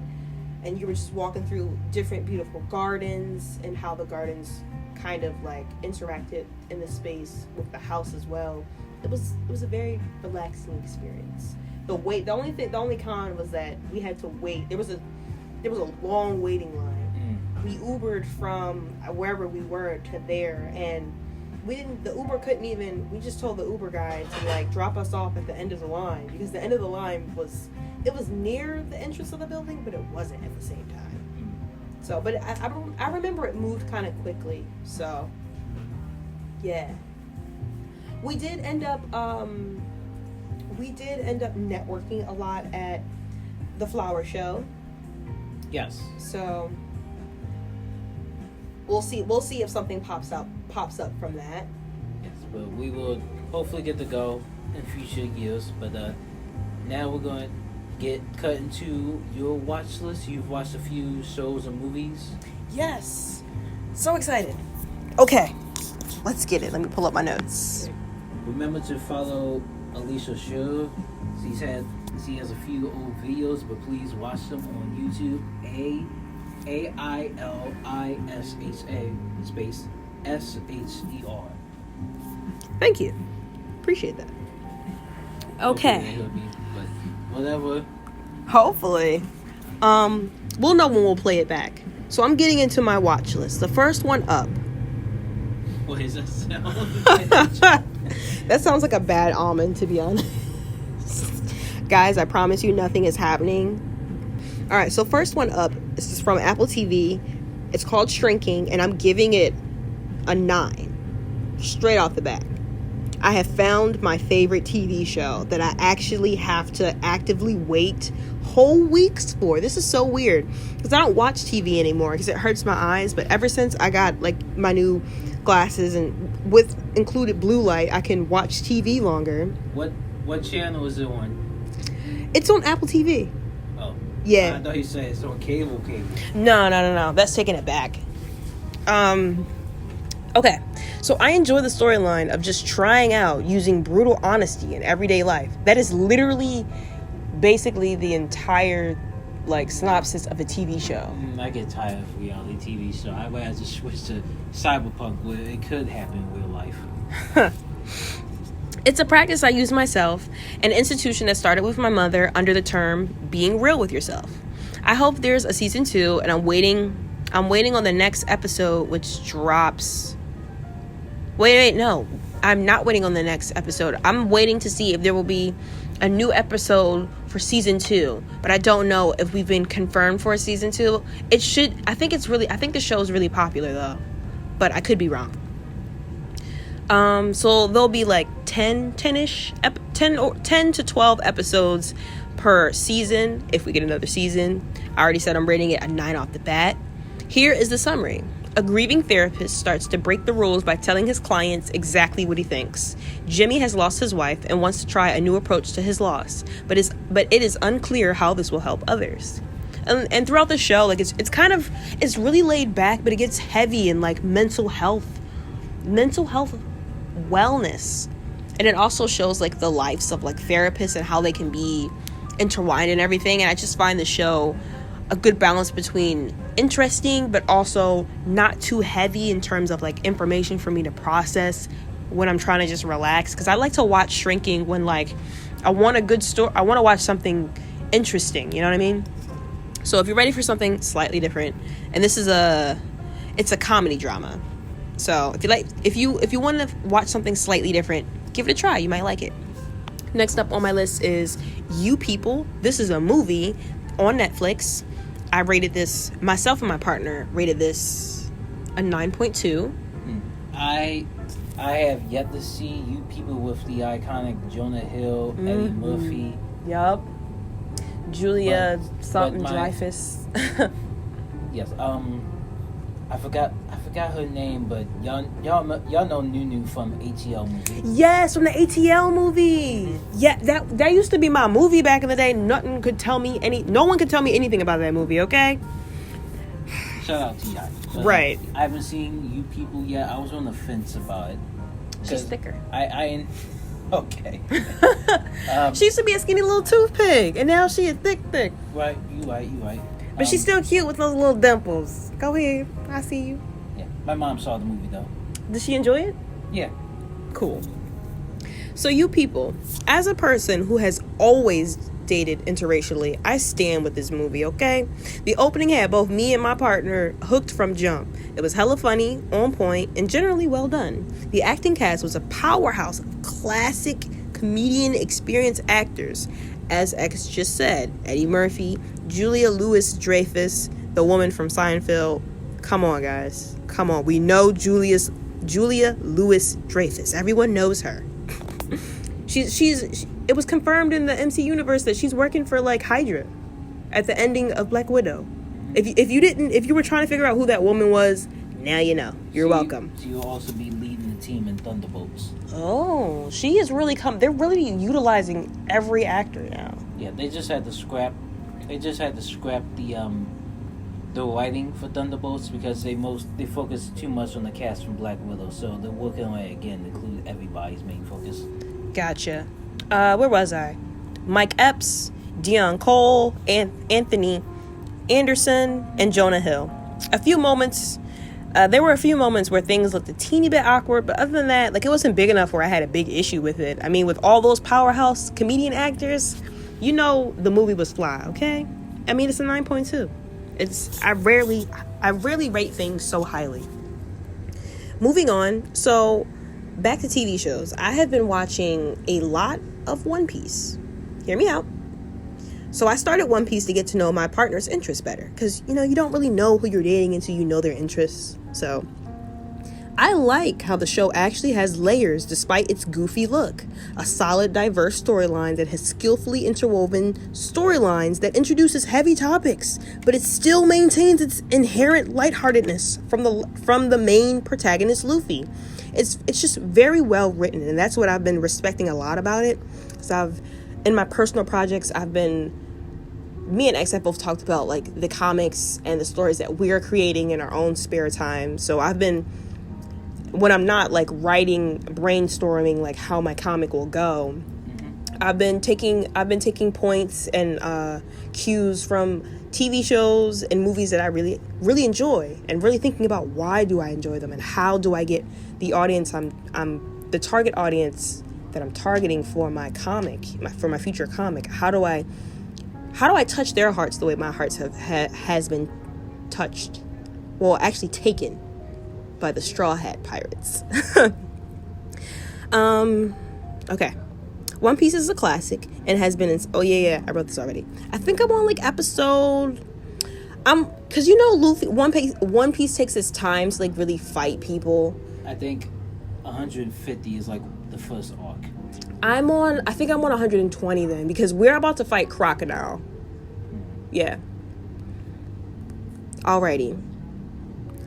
and you were just walking through different beautiful gardens, and how the gardens kind of like interacted in the space with the house as well. It was a very relaxing experience. The only con was that we had to wait. There was a long waiting line. We Ubered from wherever we were to there, and the Uber couldn't even, we just told the Uber guy to like drop us off at the end of the line, because the end of the line was near the entrance of the building, but it wasn't at the same time. So, but I remember it moved kind of quickly. So, yeah. We did end up networking a lot at the flower show. Yes. So we'll see if something pops up from that. Yes, but we will hopefully get to go in future years. But now we're going to get cut into your watch list. You've watched a few shows and movies. Yes. So excited. Okay. Let's get it. Let me pull up my notes. Okay. Remember to follow Alicia Sure. She has a few old videos, but please watch them on YouTube. AILISHA space SHER. Thank you. Appreciate that. Okay. But whatever. Hopefully. We'll know when we'll play it back. So I'm getting into my watch list. The first one up. What is that sound? That sounds like a bad omen, to be honest. Guys, I promise you nothing is happening. Alright, so first one up, this is from Apple TV. It's called Shrinking, and I'm giving it a 9. Straight off the bat. I have found my favorite TV show that I actually have to actively wait whole weeks for. This is so weird, because I don't watch TV anymore because it hurts my eyes. But ever since I got like my new glasses, and with included blue light, I can watch TV longer. What channel is it on? It's on Apple TV. Oh. Yeah. I thought you said it's on cable. No. That's taking it back. Okay. So I enjoy the storyline of just trying out using brutal honesty in everyday life. That is literally basically the entire like synopsis of a TV show. I get tired of reality TV show. I'd rather just switch to cyberpunk, where it could happen in real life. It's a practice I use myself, an institution that started with my mother under the term being real with yourself. I hope there's a season 2, and I'm waiting on the next episode, which drops. Wait, no. I'm not waiting on the next episode. I'm waiting to see if there will be a new episode for season 2, but I don't know if we've been confirmed for a season 2. I think the show is really popular though, but I could be wrong. So there'll be like 10 to 12 episodes per season. If we get another season, I already said I'm rating it a 9 off the bat. Here is the summary. A grieving therapist starts to break the rules by telling his clients exactly what he thinks. Jimmy has lost his wife and wants to try a new approach to his loss, but it is unclear how this will help others. And throughout the show, like it's really laid back, but it gets heavy in like mental health wellness. And it also shows like the lives of like therapists and how they can be intertwined and everything. And I just find the show a good balance between interesting but also not too heavy in terms of like information for me to process when I'm trying to just relax, because I like to watch shrinking when like I want a good story. I want to watch something interesting, you know what I mean? So if you're ready for something slightly different, and this is it's a comedy drama, so if you want to watch something slightly different, give it a try. You might like it. Next up on my list is You People. This is a movie on Netflix. I rated this, myself and my partner rated this a 9.2. I have yet to see You People with the iconic Jonah Hill, Eddie Murphy. Yup. Julia Dreyfus. Yes. I forgot her name, but y'all know Nunu from ATL movie. Yes, from the ATL movie. Yeah, that used to be my movie back in the day. No one could tell me anything about that movie, okay? Shout out to y'all. Right. I haven't seen You People yet. I was on the fence about it. She's thicker. Okay. She used to be a skinny little toothpick, and now she a thick. Right, you right. But she's still cute with those little dimples. Go ahead, I see you. Yeah, my mom saw the movie though. Did she enjoy it? Yeah. Cool. So You People, as a person who has always dated interracially, I stand with this movie, okay? The opening had both me and my partner hooked from jump. It was hella funny, on point, and generally well done. The acting cast was a powerhouse of classic comedian experienced actors. As X just said, Eddie Murphy, Julia Louis-Dreyfus, the woman from Seinfeld. Come on, guys. Come on. We know Julia Louis-Dreyfus. Everyone knows her. It was confirmed in the MC universe that she's working for like Hydra at the ending of Black Widow. If you were trying to figure out who that woman was, now you know. You're welcome. She will also be leading the team in Thunderbolts. Oh, she is really they're really utilizing every actor now. Yeah, they just had to scrap the writing for Thunderbolts because they focused too much on the cast from Black Widow, so they're working on it again to include everybody's main focus. Gotcha. Where was I? Mike Epps, Dion Cole, Anthony Anderson, and Jonah Hill. There were a few moments where things looked a teeny bit awkward, but other than that, like, it wasn't big enough where I had a big issue with it. I mean, with all those powerhouse comedian actors, you know the movie was fly, okay? I mean, it's a 9.2. I rarely rate things so highly. Moving on, so back to TV shows. I have been watching a lot of One Piece. Hear me out. So I started One Piece to get to know my partner's interests better. Because, you don't really know who you're dating until you know their interests. So I like how the show actually has layers despite its goofy look. A solid, diverse storyline that has skillfully interwoven storylines that introduces heavy topics, but it still maintains its inherent lightheartedness from the main protagonist, Luffy. It's just very well written, and that's what I've been respecting a lot about it. So in my personal projects, me and X have both talked about like the comics and the stories that we're creating in our own spare time. So when I'm not like brainstorming like how my comic will go, I've been taking points and cues from TV shows and movies that I really, really enjoy, and really thinking about why do I enjoy them and how do I get the audience I'm the target audience that I'm targeting for my comic, for my future comic. How do I touch their hearts the way my hearts has been touched? Well, actually taken by the Straw Hat Pirates. Okay. One Piece is a classic and has been I wrote this already. I think I'm on like episode because Luffy, One Piece takes its time to like really fight people. I think 150 is like the first arc. I think I'm on 120 then, because we're about to fight Crocodile. Yeah. Alrighty.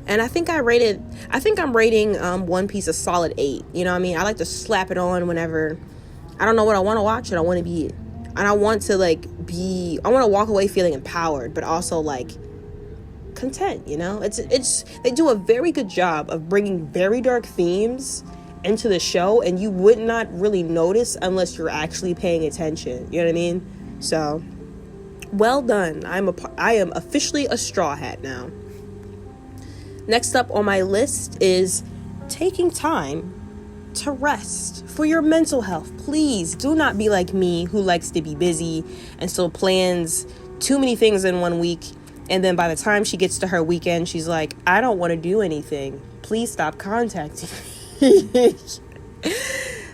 And I think I'm rating One Piece a solid 8. You know what I mean? I like to slap it on whenever I don't know what I want to watch, and I want to be, and I want to I want to walk away feeling empowered, but also like content, you know? They do a very good job of bringing very dark themes into the show, and you would not really notice unless you're actually paying attention. You know what I mean? So, well done. I am officially a Straw Hat now. Next up on my list is taking time to rest for your mental health. Please do not be like me, who likes to be busy and so plans too many things in one week, and then by the time she gets to her weekend, she's like, I don't want to do anything. Please stop contacting me.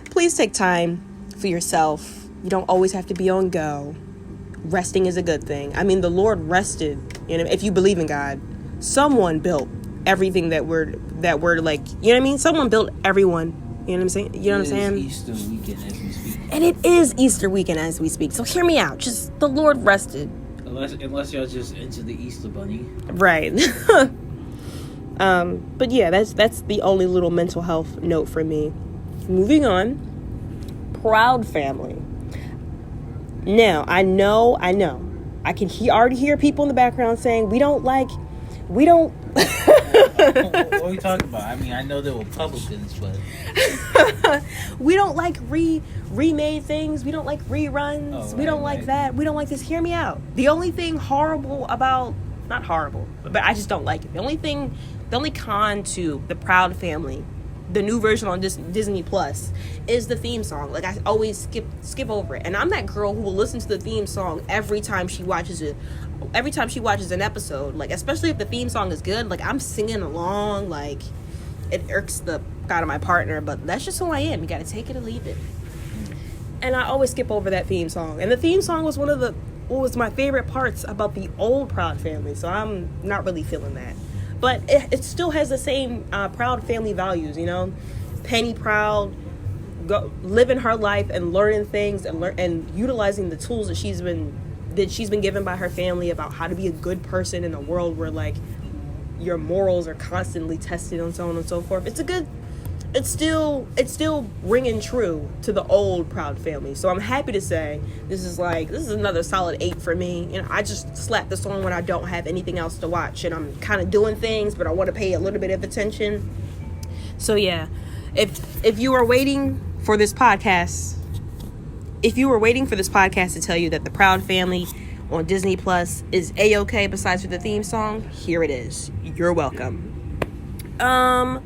Please take time for yourself. You don't always have to be on go. Resting is a good thing. I mean, the Lord rested. You know, if you believe in God, someone built everything that we're like, you know what I mean? Someone built everyone. You know what I'm saying? You know what I'm saying? Easter weekend as we speak. And it is Easter weekend as we speak. So hear me out. Just the Lord rested. Unless y'all just into the Easter bunny. Right. But yeah, that's the only little mental health note for me. Moving on. Proud Family. Now, I know. I can already hear people in the background saying, we don't What are we talking about? I mean, I know there were Republicans, but we don't like remade things. We don't like reruns. Oh, right, we don't like that. We don't like this. Hear me out. The only thing horrible about, not horrible, but I just don't like it. The only con to the Proud Family, the new version on Disney Plus, is the theme song. Like, I always skip over it. And I'm that girl who will listen to the theme song every time she watches it. Every time she watches an episode, like, especially if the theme song is good, like, I'm singing along. Like, it irks the God of my partner, but that's just who I am. You gotta take it or leave it. And I always skip over that theme song. And the theme song was what was my favorite parts about the old Proud Family, so I'm not really feeling that. But it still has the same Proud Family values, you know? Penny Proud, living her life and learning things and utilizing the tools that she's been given by her family about how to be a good person in a world where, like, your morals are constantly tested and so on and so forth. It's still ringing true to the old Proud Family. So I'm happy to say this is another solid 8 for me. You know, I just slap this on when I don't have anything else to watch and I'm kind of doing things, but I want to pay a little bit of attention. So yeah, if you are waiting for this podcast to tell you that the Proud Family on Disney Plus is A-okay besides for the theme song, here it is. You're welcome.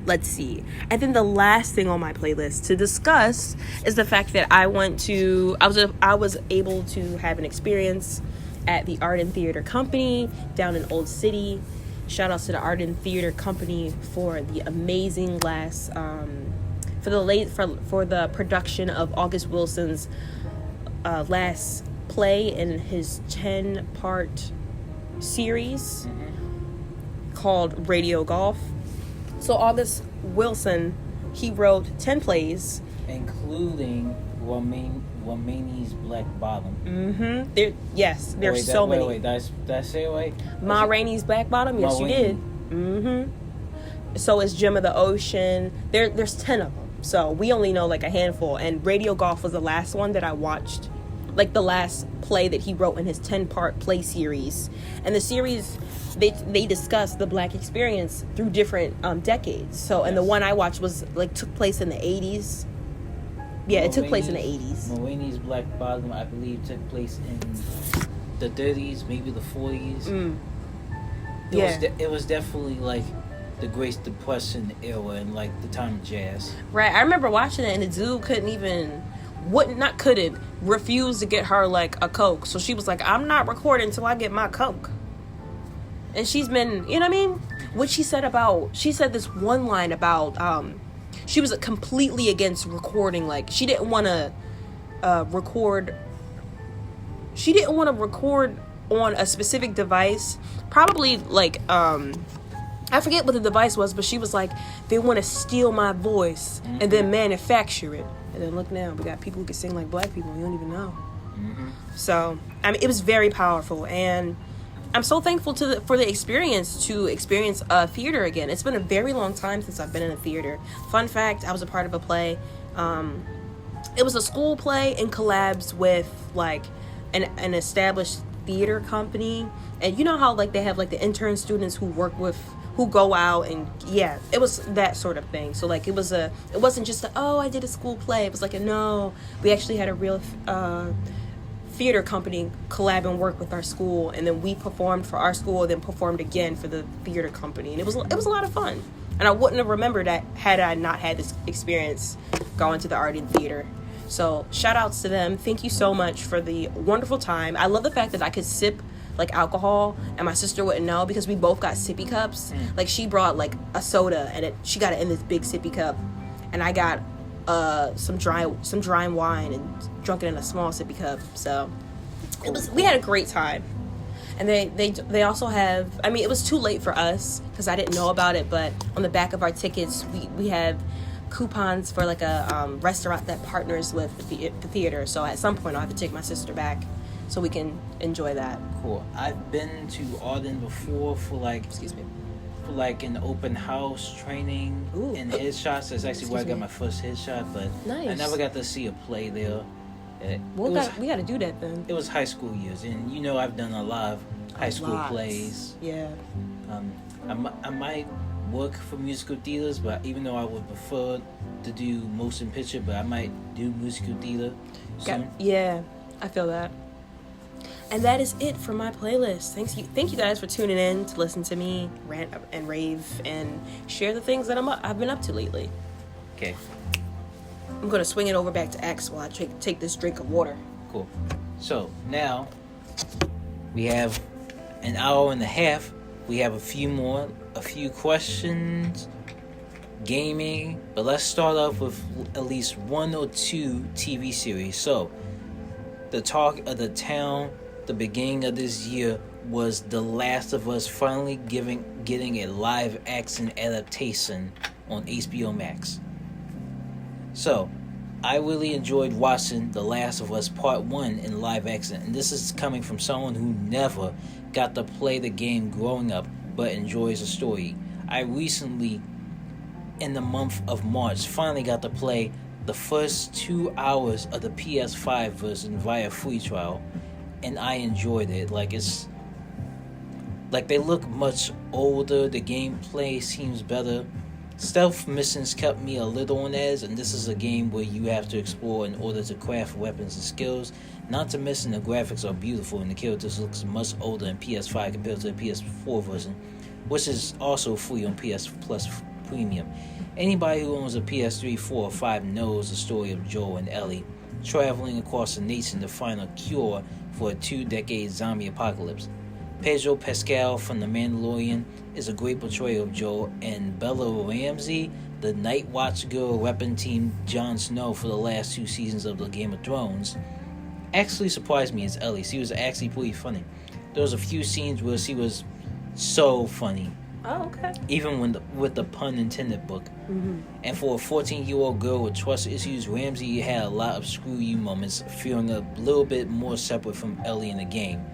Let's see. And then the last thing on my playlist to discuss is the fact that I was able to have an experience at the Art and Theater Company down in Old City. Shout out to the Art and Theater Company for the amazing for the production of August Wilson's last play in his 10-part series called Radio Golf. So August Wilson, he wrote 10 plays, including Womani's Black Bottom. There's so many. Wait, did I say it right? Ma Rainey's Black Bottom. Yes, you did. So is Gem of the Ocean. There's 10 of them. So we only know like a handful. And Radio Golf was the last one that I watched, like the last play that he wrote in his 10-part play series. And the series, they discuss the Black experience through different decades. So, and the one I watched was like took place in the 80s. Yeah, it took place in the 80s. Womani's Black Bottom, I believe, took place in the 30s, maybe the 40s. It was definitely like the Great Depression era and like the time of jazz. Right, I remember watching it, and the dude refused to get her like a Coke. So she was like, I'm not recording until I get my Coke. And she's been, you know what I mean? What she said this one line about, she was completely against recording. Like, she didn't want to record on a specific device. Probably like, I forget what the device was, but she was like, they want to steal my voice and then manufacture it. And then look now, we got people who can sing like black people. You don't even know. So, I mean, it was very powerful. And I'm so thankful for the experience to experience theater again. It's been a very long time since I've been in a theater. Fun fact, I was a part of a play. It was a school play in collabs with like an established theater company. And you know how like they have like the intern students who go out, and yeah, it was that sort of thing. So like it wasn't just I did a school play. It was like no, we actually had a real theater company collab and work with our school, and then we performed for our school, then performed again for the theater company, and it was a lot of fun. And I wouldn't have remembered that had I not had this experience going to the art in theater. So shout outs to them. Thank you so much for the wonderful time. I love the fact that I could sip like alcohol and my sister wouldn't know because we both got sippy cups. Like she brought like a soda and she got it in this big sippy cup, and I got some dry wine and drunk it in a small sippy cup. So we had a great time. And they also have, I mean, it was too late for us because I didn't know about it, but on the back of our tickets we have coupons for like a restaurant that partners with the theater. So at some point I'll have to take my sister back so we can enjoy that. Cool. I've been to Arden before for like an open house training in headshots. That's actually where I got my first headshot, but nice. I never got to see a play there. We got to do that then. It was high school years, and you know I've done a lot of high school plays. Yeah. I might work for musical theaters, but even though I would prefer to do motion picture, but I might do musical theater soon. Yeah, I feel that. And that is it for my playlist. Thank you guys for tuning in to listen to me rant and rave and share the things that I've been up to lately. Okay. I'm gonna swing it over back to X while I take this drink of water. Cool. So now we have an hour and a half. We have a few questions, gaming, but let's start off with at least one or two TV series. So the talk of the town, the beginning of this year, was The Last of Us finally getting a live action adaptation on HBO Max. So, I really enjoyed watching The Last of Us Part 1 in live action, and this is coming from someone who never got to play the game growing up, but enjoys the story. I recently, in the month of March, finally got to play the first 2 hours of the PS5 version via free trial, and I enjoyed it. It's like they look much older, the gameplay seems better. Stealth missions kept me a little on edge, and this is a game where you have to explore in order to craft weapons and skills. Not to mention the graphics are beautiful and the characters looks much older in PS5 compared to the PS4 version, which is also free on PS Plus Premium. Anybody who owns a PS3, 4, or 5 knows the story of Joel and Ellie traveling across the nation to find a cure for a 2-decade zombie apocalypse. Pedro Pascal from The Mandalorian is a great portrayal of Joel, and Bella Ramsey, the Night Watch girl repping Team Jon Snow for the last 2 seasons of the Game of Thrones, actually surprised me as Ellie. She was actually pretty funny. There was a few scenes where she was so funny. Oh, okay. Even with the pun intended book. Mm-hmm. And for a 14-year-old girl with trust issues, Ramsey had a lot of screw you moments, feeling a little bit more separate from Ellie in the game,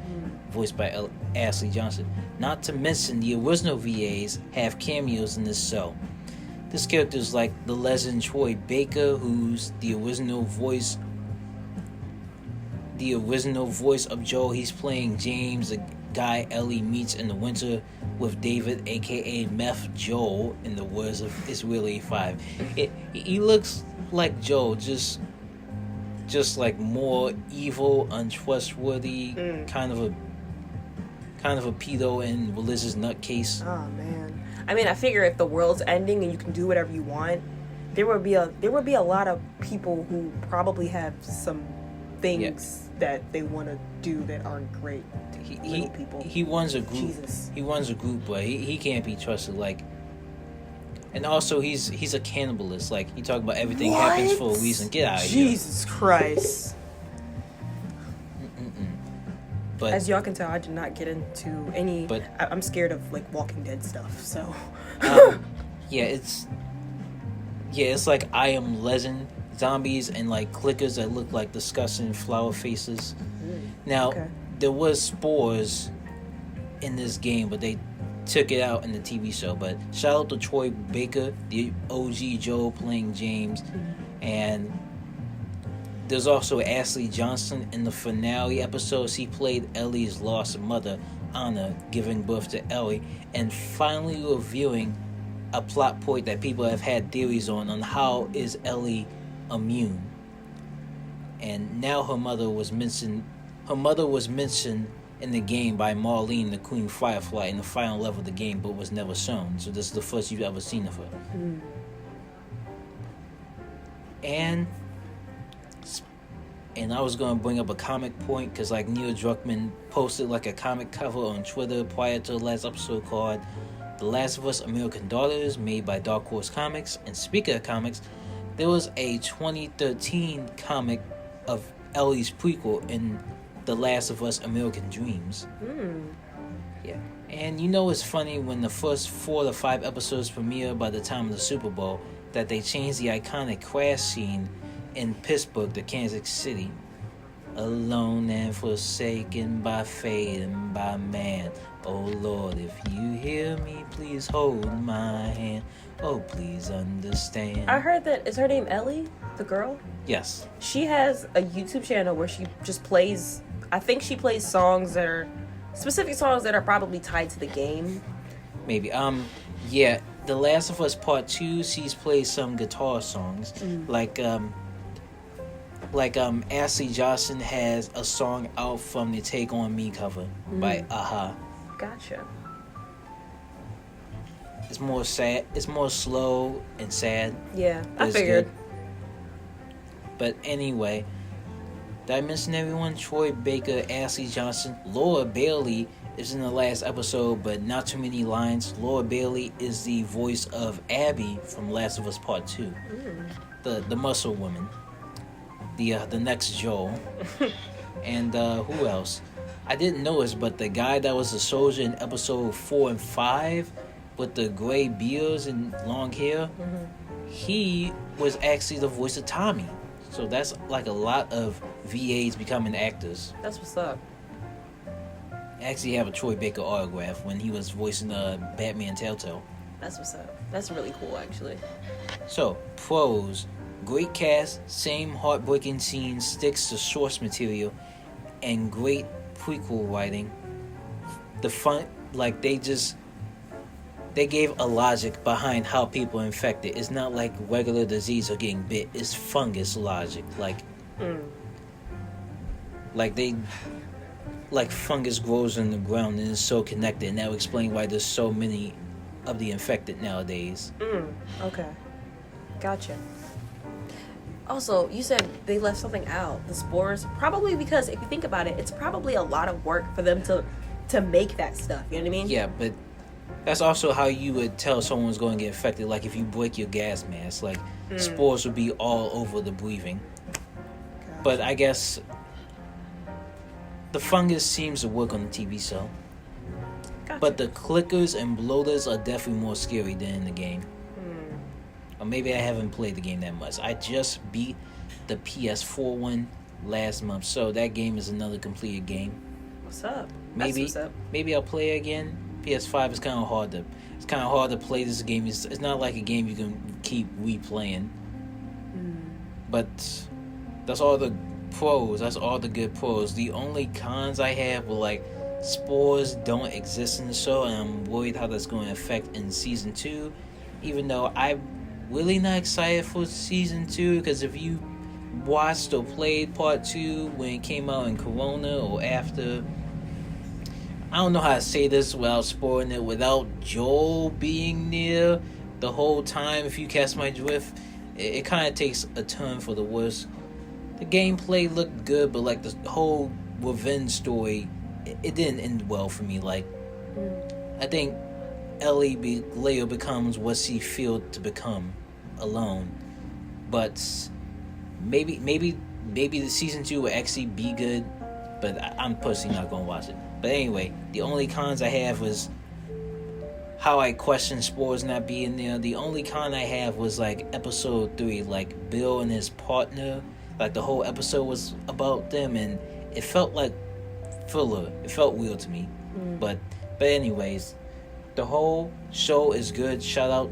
voiced by Ashley Johnson. Not to mention, the original VAs have cameos in this show. This character is like the legend Troy Baker, who's the original voice of Joel. He's playing James, the guy Ellie meets in the winter with David, aka Meth Joel, in the words of Israeli 5. He looks like Joel, just like more evil, untrustworthy, kind of a pedo and religious nutcase. Oh man. I mean, I figure if the world's ending and you can do whatever you want, there would be a lot of people who probably have some things that they want to do that aren't great. He runs a group. Jesus. He runs a group, but he can't be trusted. And also he's a cannibalist. He talk about everything happens for a reason. Get out of here. Jesus Christ. But as y'all can tell, I did not get into any. But I'm scared of like Walking Dead stuff. So it's like I Am Legend zombies and like clickers that look like disgusting flower faces. Now there was spores in this game, but they took it out in the TV show. But shout out to Troy Baker, the OG Joe playing James, and there's also Ashley Johnson in the finale episode. She played Ellie's lost mother, Anna, giving birth to Ellie, and finally revealing a plot point that people have had theories on how is Ellie immune. And now her mother was mentioned in the game by Marlene, the Queen Firefly, in the final level of the game, but was never shown. So this is the first you've ever seen of her. And I was going to bring up a comic point because like Neil Druckmann posted like a comic cover on Twitter prior to the last episode called The Last of Us American Daughters, made by Dark Horse Comics. And speaking of comics, there was a 2013 comic of Ellie's prequel in The Last of Us American Dreams. Yeah. And you know it's funny when the first 4 to 5 episodes premiere by the time of the Super Bowl that they changed the iconic crash scene in Pittsburgh to Kansas City. Alone and forsaken by fate and by man. Oh Lord, if you hear me, please hold my hand. Oh, please understand. I heard that, is her name Ellie, the girl? Yes. She has a YouTube channel where she just plays, I think she plays songs that are, specific songs that are probably tied to the game. Maybe. Yeah, The Last of Us Part 2, she's played some guitar songs. Like Ashley Johnson has a song out from the Take On Me cover by Aha. Gotcha. It's more sad. It's more slow and sad. Yeah, I figured. Good. But anyway, did I mention everyone? Troy Baker, Ashley Johnson, Laura Bailey is in the last episode, but not too many lines. Laura Bailey is the voice of Abby from Last of Us Part 2. The muscle woman. The next Joel. And who else? I didn't notice, but the guy that was a soldier in episode 4 and 5 with the gray beards and long hair, he was actually the voice of Tommy. So that's like a lot of VAs becoming actors. That's what's up. I actually have a Troy Baker autograph when he was voicing Batman Telltale. That's what's up. That's really cool, actually. So, pros. Great cast, same heartbreaking scenes, sticks to source material, and great prequel writing. The fun, like they gave a logic behind how people are infected. It's not like regular disease or getting bit. It's fungus logic. Like fungus grows in the ground and is so connected, and that would explain why there's so many of the infected nowadays. Okay. Gotcha. Also, you said they left something out, the spores. Probably because if you think about it, it's probably a lot of work for them to make that stuff. You know what I mean? Yeah, but that's also how you would tell someone's going to get infected. Like if you break your gas mask, like spores would be all over the breathing. Gotcha. But I guess the fungus seems to work on the TV show. Gotcha. But the clickers and bloaters are definitely more scary than in the game. Or maybe I haven't played the game that much. I just beat the PS4 one last month, so that game is another completed game. What's up? Maybe I'll play it again. PS5 is kind of hard to play this game. It's not like a game you can keep replaying. But that's all the pros. That's all the good pros. The only cons I have were like spores don't exist in the show, and I'm worried how that's going to affect in season 2. Even though I'm really not excited for season 2, because if you watched or played part 2 when it came out in Corona or after, I don't know how to say this without spoiling it, without Joel being near the whole time, if you catch my drift, it kind of takes a turn for the worse. The gameplay looked good, but like the whole revenge story, it didn't end well for me. Like, I think Ellie later becomes what she failed to become alone, but maybe the season 2 will actually be good. but I'm personally not gonna watch it. But anyway, the only cons I have was how I question Spores not being there. The only con I have was like episode 3, like Bill and his partner. Like the whole episode was about them, and it felt like filler. It felt weird to me. But anyways, the whole show is good. Shout out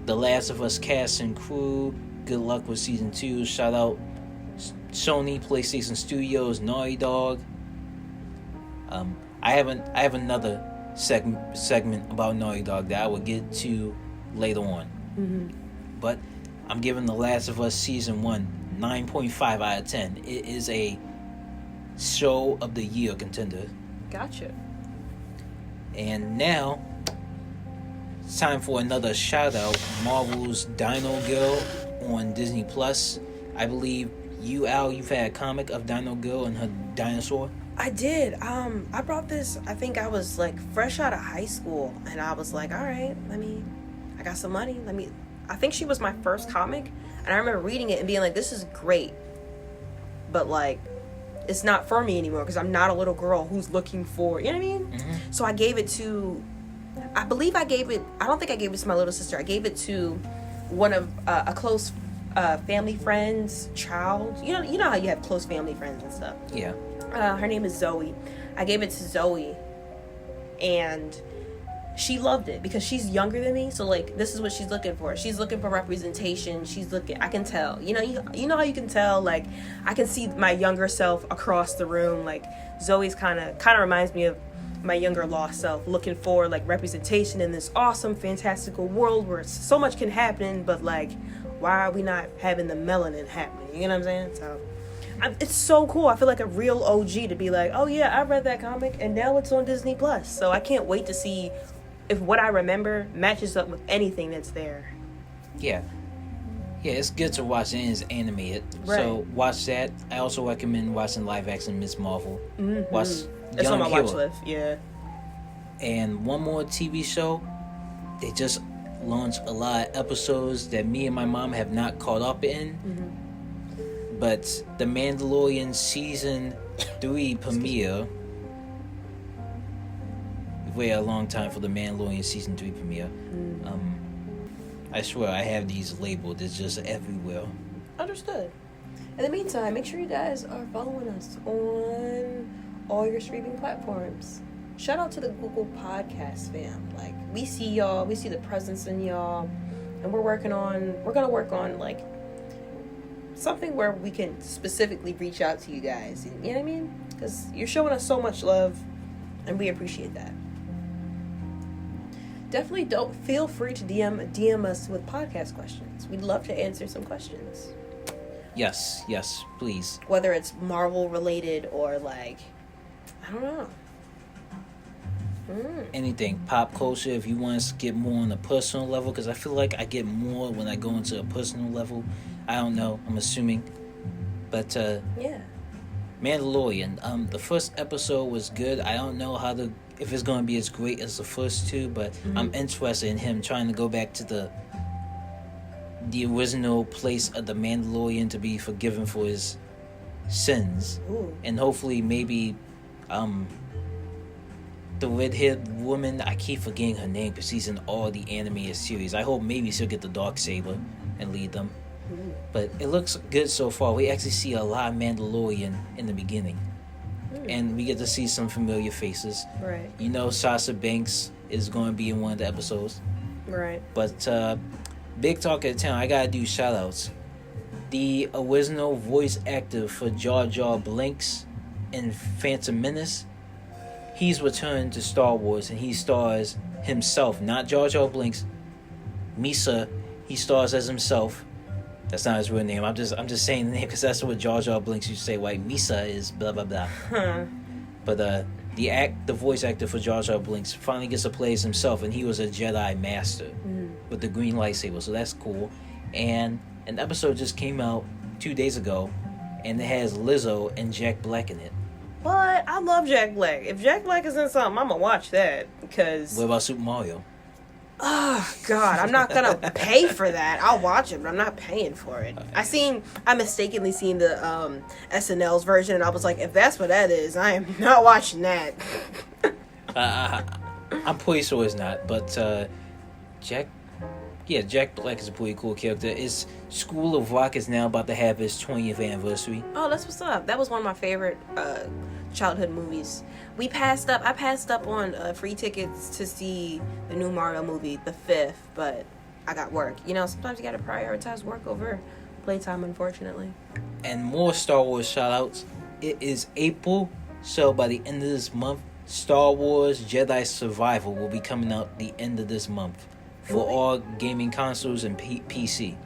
The Last of Us cast and crew. Good luck with season 2. Shout out Sony, PlayStation Studios, Naughty Dog. I have another segment about Naughty Dog that I will get to later on. But I'm giving The Last of Us season 1 9.5 out of 10. It is a show of the year contender. Gotcha. And now it's time for another shout out. Marvel's Dino Girl on Disney Plus. I believe you, Al, you've had a comic of Dino Girl and her dinosaur. I did. I brought this, I think I was like fresh out of high school, and I was like, all right, I got some money. I think she was my first comic, and I remember reading it and being like, this is great, but like, it's not for me anymore because I'm not a little girl who's looking for, you know what I mean? So I gave it to, I don't think I gave it to my little sister. I gave it to one of a close family friend's child. You know how you have close family friends and stuff. Yeah. Her name is Zoe. I gave it to Zoe, and she loved it because she's younger than me. So like, this is what she's looking for. She's looking for representation. I can tell. You know how you can tell. Like, I can see my younger self across the room. Like, Zoe's kind of reminds me of my younger lost self, looking for like representation in this awesome, fantastical world where so much can happen. But like, why are we not having the melanin happening? You know what I'm saying? So. It's so cool. I feel like a real OG to be like, oh yeah, I read that comic and now it's on Disney Plus. So I can't wait to see if what I remember matches up with anything that's there. Yeah, it's good to watch, and it's animated. Right. So watch that. I also recommend watching live action Miss Marvel. Watch It's Young on my Hero. watch list. Yeah. And one more TV show. They just launched a lot of episodes that me and my mom have not caught up in. But the Mandalorian season 3 premiere. We've waited a long time for the Mandalorian season 3 premiere. I swear I have these labeled. It's just everywhere. Understood. In the meantime, make sure you guys are following us on all your streaming platforms. Shout out to the Google Podcast fam. Like, we see y'all, we see the presence in y'all, and we're gonna work on like something where we can specifically reach out to you guys. You know what I mean? Because you're showing us so much love, and we appreciate that. Definitely don't feel free to DM us with podcast questions. We'd love to answer some questions. Yes, please. Whether it's Marvel related or like, I don't know. Anything pop culture. If you want us to get more on a personal level, because I feel like I get more when I go into a personal level. I don't know. I'm assuming, but Yeah. Mandalorian. The first episode was good. I don't know if it's going to be as great as the first two, but I'm interested in him trying to go back to the original place of the Mandalorian to be forgiven for his sins. Ooh. And hopefully maybe the red-haired woman, I keep forgetting her name because she's in all the animated series. I hope maybe she'll get the Darksaber and lead them. But it looks good so far. We actually see a lot of Mandalorian in the beginning. And we get to see some familiar faces. Right. You know, Sasha Banks is going to be in one of the episodes. Right. But big talk of the town, I gotta do shout outs. The original voice actor for Jar Jar Binks in Phantom Menace, he's returned to Star Wars, and he stars himself, not Jar Jar Binks. Misa, he stars as himself. That's not his real name. I'm just saying the name because that's what Jar Jar Binks used to say. Like, Misa is blah blah blah. But the voice actor for Jar Jar Binks finally gets to play as himself, and he was a Jedi Master with the green lightsaber, so that's cool. And an episode just came out 2 days ago, and it has Lizzo and Jack Black in it. But I love Jack Black. If Jack Black is in something, I'm gonna watch that because. What about Super Mario? Oh God, I'm not gonna pay for that. I'll watch it, but I'm not paying for it. I mistakenly seen the SNL's version, and I was like, if that's what that is, I am not watching that. I'm pretty sure it's not, but Jack Black is a pretty cool character. School of Rock is now about to have its 20th anniversary. Oh, that's what's up. That was one of my favorite childhood movies. I passed up on free tickets to see the new Mario movie, the 5th, but I got work. You know, sometimes you gotta prioritize work over playtime, unfortunately. And more Star Wars shout-outs. It is April, so by the end of this month, Star Wars Jedi Survival will be coming out the end of this month for all gaming consoles and PC.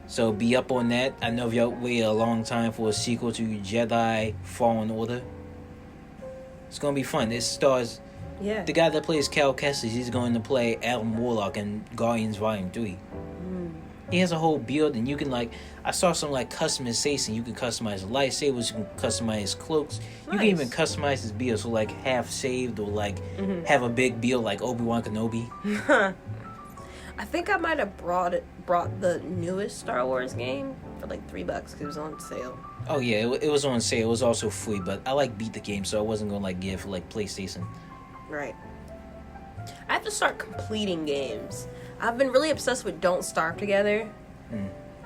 So be up on that. I know y'all waited a long time for a sequel to Jedi Fallen Order. It's gonna be fun. It stars the guy that plays Cal Kestis. He's going to play Adam Warlock in Guardians Volume 3. He has a whole build, and you can I saw some customization. You can customize lightsabers, you can customize cloaks. Nice. You can even customize his build, so half saved or have a big build like Obi-Wan Kenobi. I think I might have brought the newest Star Wars game for $3 because it was on sale. Oh yeah, it was on sale. It was also free, but I beat the game, so I wasn't gonna get it for PlayStation. Right. I have to start completing games. I've been really obsessed with Don't Starve Together.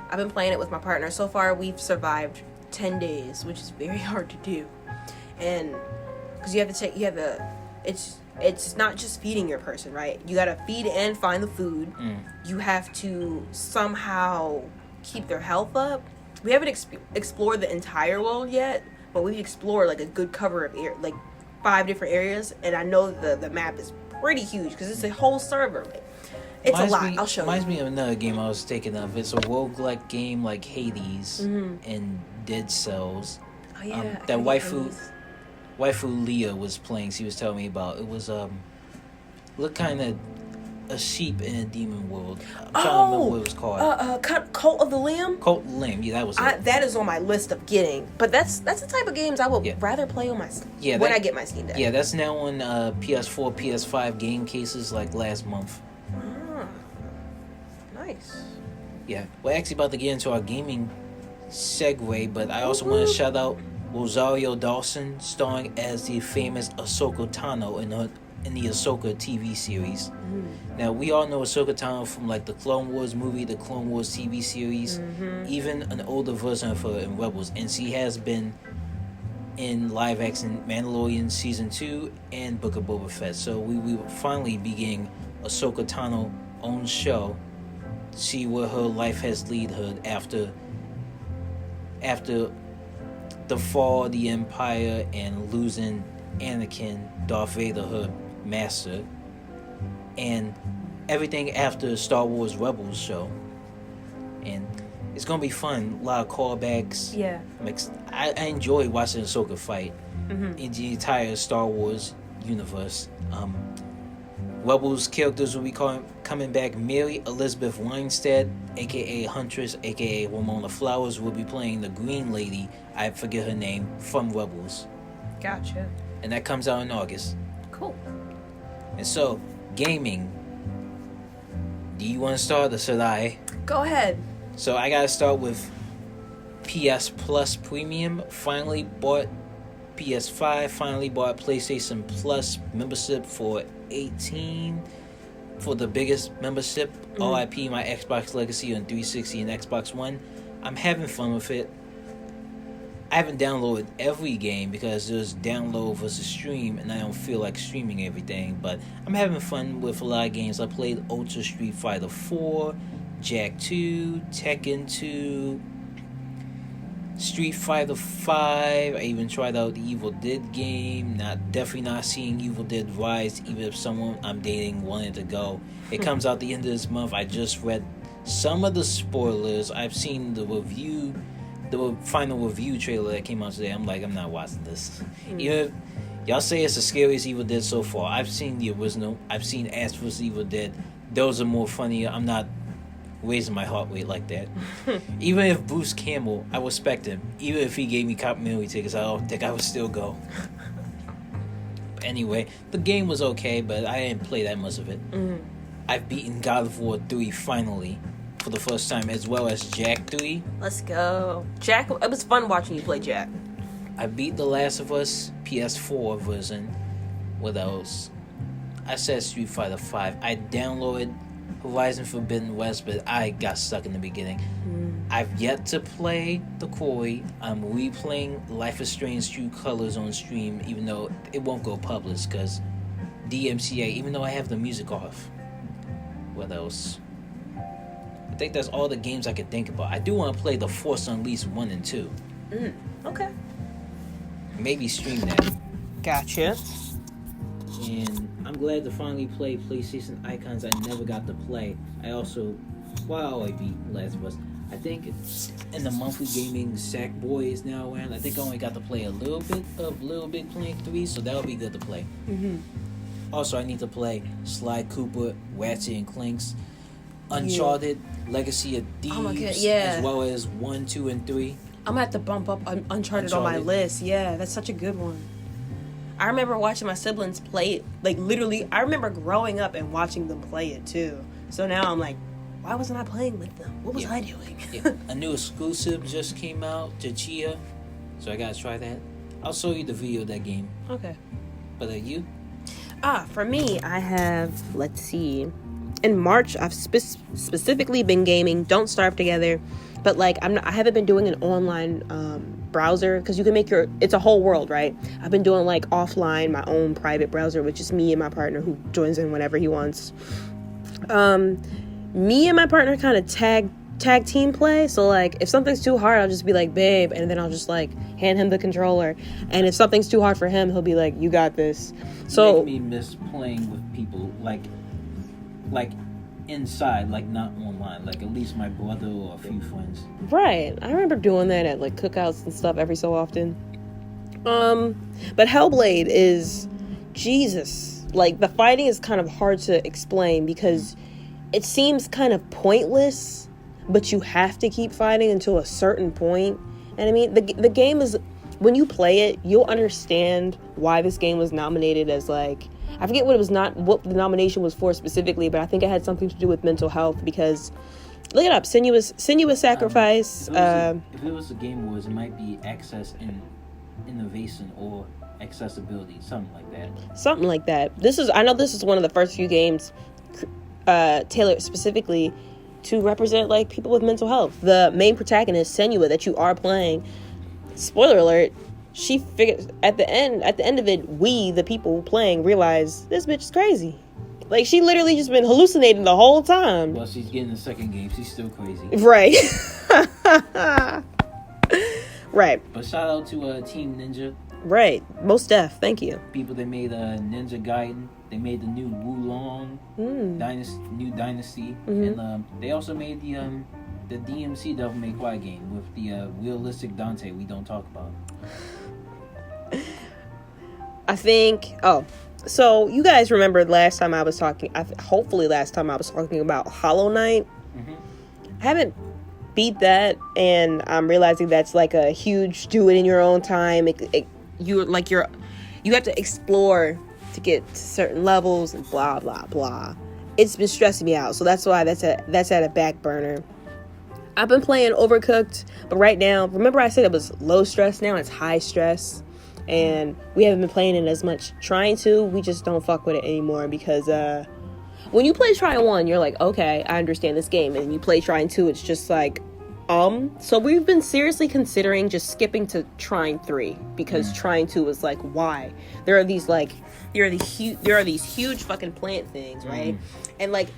I've been playing it with my partner. So far, we've survived 10 days, which is very hard to do. And because it's not just feeding your person, right? You gotta feed and find the food. You have to somehow keep their health up. We haven't explored the entire world yet, but we've explored a good cover of 5 different areas, and I know the map is pretty huge because it's a whole server. It's a lot. I'll show you. Reminds me of another game I was thinking of. It's a roguelike game like Hades and Dead Cells. Oh yeah. That waifu Leah was playing. She was telling me about. It was look kind of a sheep in a demon world. I'm trying to remember what it was called. Cult of the Lamb. Cult of the Lamb. Yeah, that was it. That is on my list of getting. But that's the type of games I would rather play on my when I get my Steam Deck. Yeah, that's now on PS4, PS5 game cases last month. Nice. Yeah, we're actually about to get into our gaming segue, but I also want to shout out Rosario Dawson, starring as the famous Ahsoka Tano in the Ahsoka TV series. Now, we all know Ahsoka Tano from the Clone Wars movie, the Clone Wars TV series, even an older version of her in Rebels, and she has been in live action Mandalorian Season 2 and Book of Boba Fett. So we will finally be getting Ahsoka Tano own show, see where her life has led her after the fall of the Empire and losing Anakin, Darth Vader, her master, and everything after Star Wars Rebels show. And it's gonna be fun. A lot of callbacks. Yeah. I enjoy watching Ahsoka fight in the entire Star Wars universe. Rebels characters will be coming back. Mary Elizabeth Winstead, aka Huntress, aka Ramona Flowers, will be playing the Green Lady, I forget her name, from Rebels. Gotcha. And that comes out in August. Cool. And so, gaming. Do you want to start or should I? Go ahead. So I gotta start with PS Plus Premium. Finally bought PS5. Finally bought PlayStation Plus membership for $18 for the biggest membership. RIP my Xbox Legacy on 360 and Xbox One. I'm having fun with it. I haven't downloaded every game because there's download versus stream, and I don't feel like streaming everything. But I'm having fun with a lot of games. I played Ultra Street Fighter 4, Jak 2, Tekken 2, Street Fighter 5. I even tried out the Evil Dead game. Definitely not seeing Evil Dead Rise, even if someone I'm dating wanted to go. It comes out the end of this month. I just read some of the spoilers. I've seen the final review trailer that came out today. I'm not watching this. Even y'all say it's the scariest Evil Dead so far. I've seen the original. I've seen Ash vs. Evil Dead. Those are more funnier. I'm not raising my heart rate like that. Even if Bruce Campbell, I respect him. Even if he gave me complimentary tickets, I don't think I would still go. anyway. The game was okay, but I didn't play that much of it. I've beaten God of War 3 finally for the first time, as well as Jack 3. Let's go. Jack, it was fun watching you play Jack. I beat The Last of Us PS4 version. What else? I said Street Fighter 5. I downloaded Horizon Forbidden West, but I got stuck in the beginning. I've yet to play The Quarry. I'm replaying Life is Strange True Colors on stream, even though it won't go published because DMCA, even though I have the music off. What else? I think that's all the games I could think about. I do want to play The Force Unleashed 1 and 2. Okay. Maybe stream that. Gotcha. And I'm glad to finally play PlayStation Icons I never got to play. I also, I beat Last of Us. I think in the monthly gaming Sackboy is now around. I think I only got to play a little bit of Little Big Planet 3, so that'll be good to play. Also, I need to play Sly Cooper, Ratchet and Clanks, Uncharted, Legacy of Thieves, Oh my God, yeah. as well as 1, 2, and 3. I'm gonna have to bump up Uncharted on my list. Yeah, that's such a good one. I remember watching my siblings play it. Like, literally, I remember growing up and watching them play it, too. So now I'm like, why wasn't I playing with them? What was I doing? A new exclusive just came out, Chia, so I gotta try that. I'll show you the video of that game. Okay. But you? For me, I have, let's see. In March, I've specifically been gaming Don't Starve Together. But, like, I haven't been doing an online browser because you can make it's a whole world, right? I've been doing, like, offline, my own private browser, which is me and my partner who joins in whenever he wants. Me and my partner kind of tag team play. So, like, if something's too hard, I'll just be like, babe. And then I'll just, like, hand him the controller. And if something's too hard for him, he'll be like, you got this. So, make me miss playing with people, like inside, like not online, like at least my brother or a few friends. Right. I remember doing that at like cookouts and stuff every so often. But Hellblade is Jesus. Like, the fighting is kind of hard to explain because it seems kind of pointless, but you have to keep fighting until a certain point. And I mean, the game is, when you play it, you'll understand why this game was nominated as, like, I forget what the nomination was for specifically, but I think it had something to do with mental health because, look it up, Sinuous Sacrifice. If it was a Game Awards, it might be access and innovation or accessibility, something like that. Something like that. I know this is one of the first few games tailored specifically to represent, like, people with mental health. The main protagonist, Senua, that you are playing, spoiler alert, she figured at the end of it, we, the people playing, realize this bitch is crazy. Like, she literally just been hallucinating the whole time. Well, she's getting the second game. She's still crazy. Right. Right. But shout out to Team Ninja. Right. Most def. Thank you. People that made Ninja Gaiden. They made the new Wulong Dynasty. And they also made the DMC Devil May Cry game with the realistic Dante we don't talk about. I think, so you guys remember last time I was talking about Hollow Knight. I haven't beat that, and I'm realizing that's like a huge do it in your own time. You have to explore to get to certain levels and blah blah blah. It's been stressing me out, so that's why that's at a back burner. I've been playing Overcooked, but right now, remember I said it was low stress, now it's high stress. And we haven't been playing it as much. Trying to, we just don't fuck with it anymore because when you play Try 1, you're like, okay, I understand this game. And you play Trying 2, it's just like, So we've been seriously considering just skipping to Trying 3 because Trying 2 was like, why? There are these huge fucking plant things, right? And like,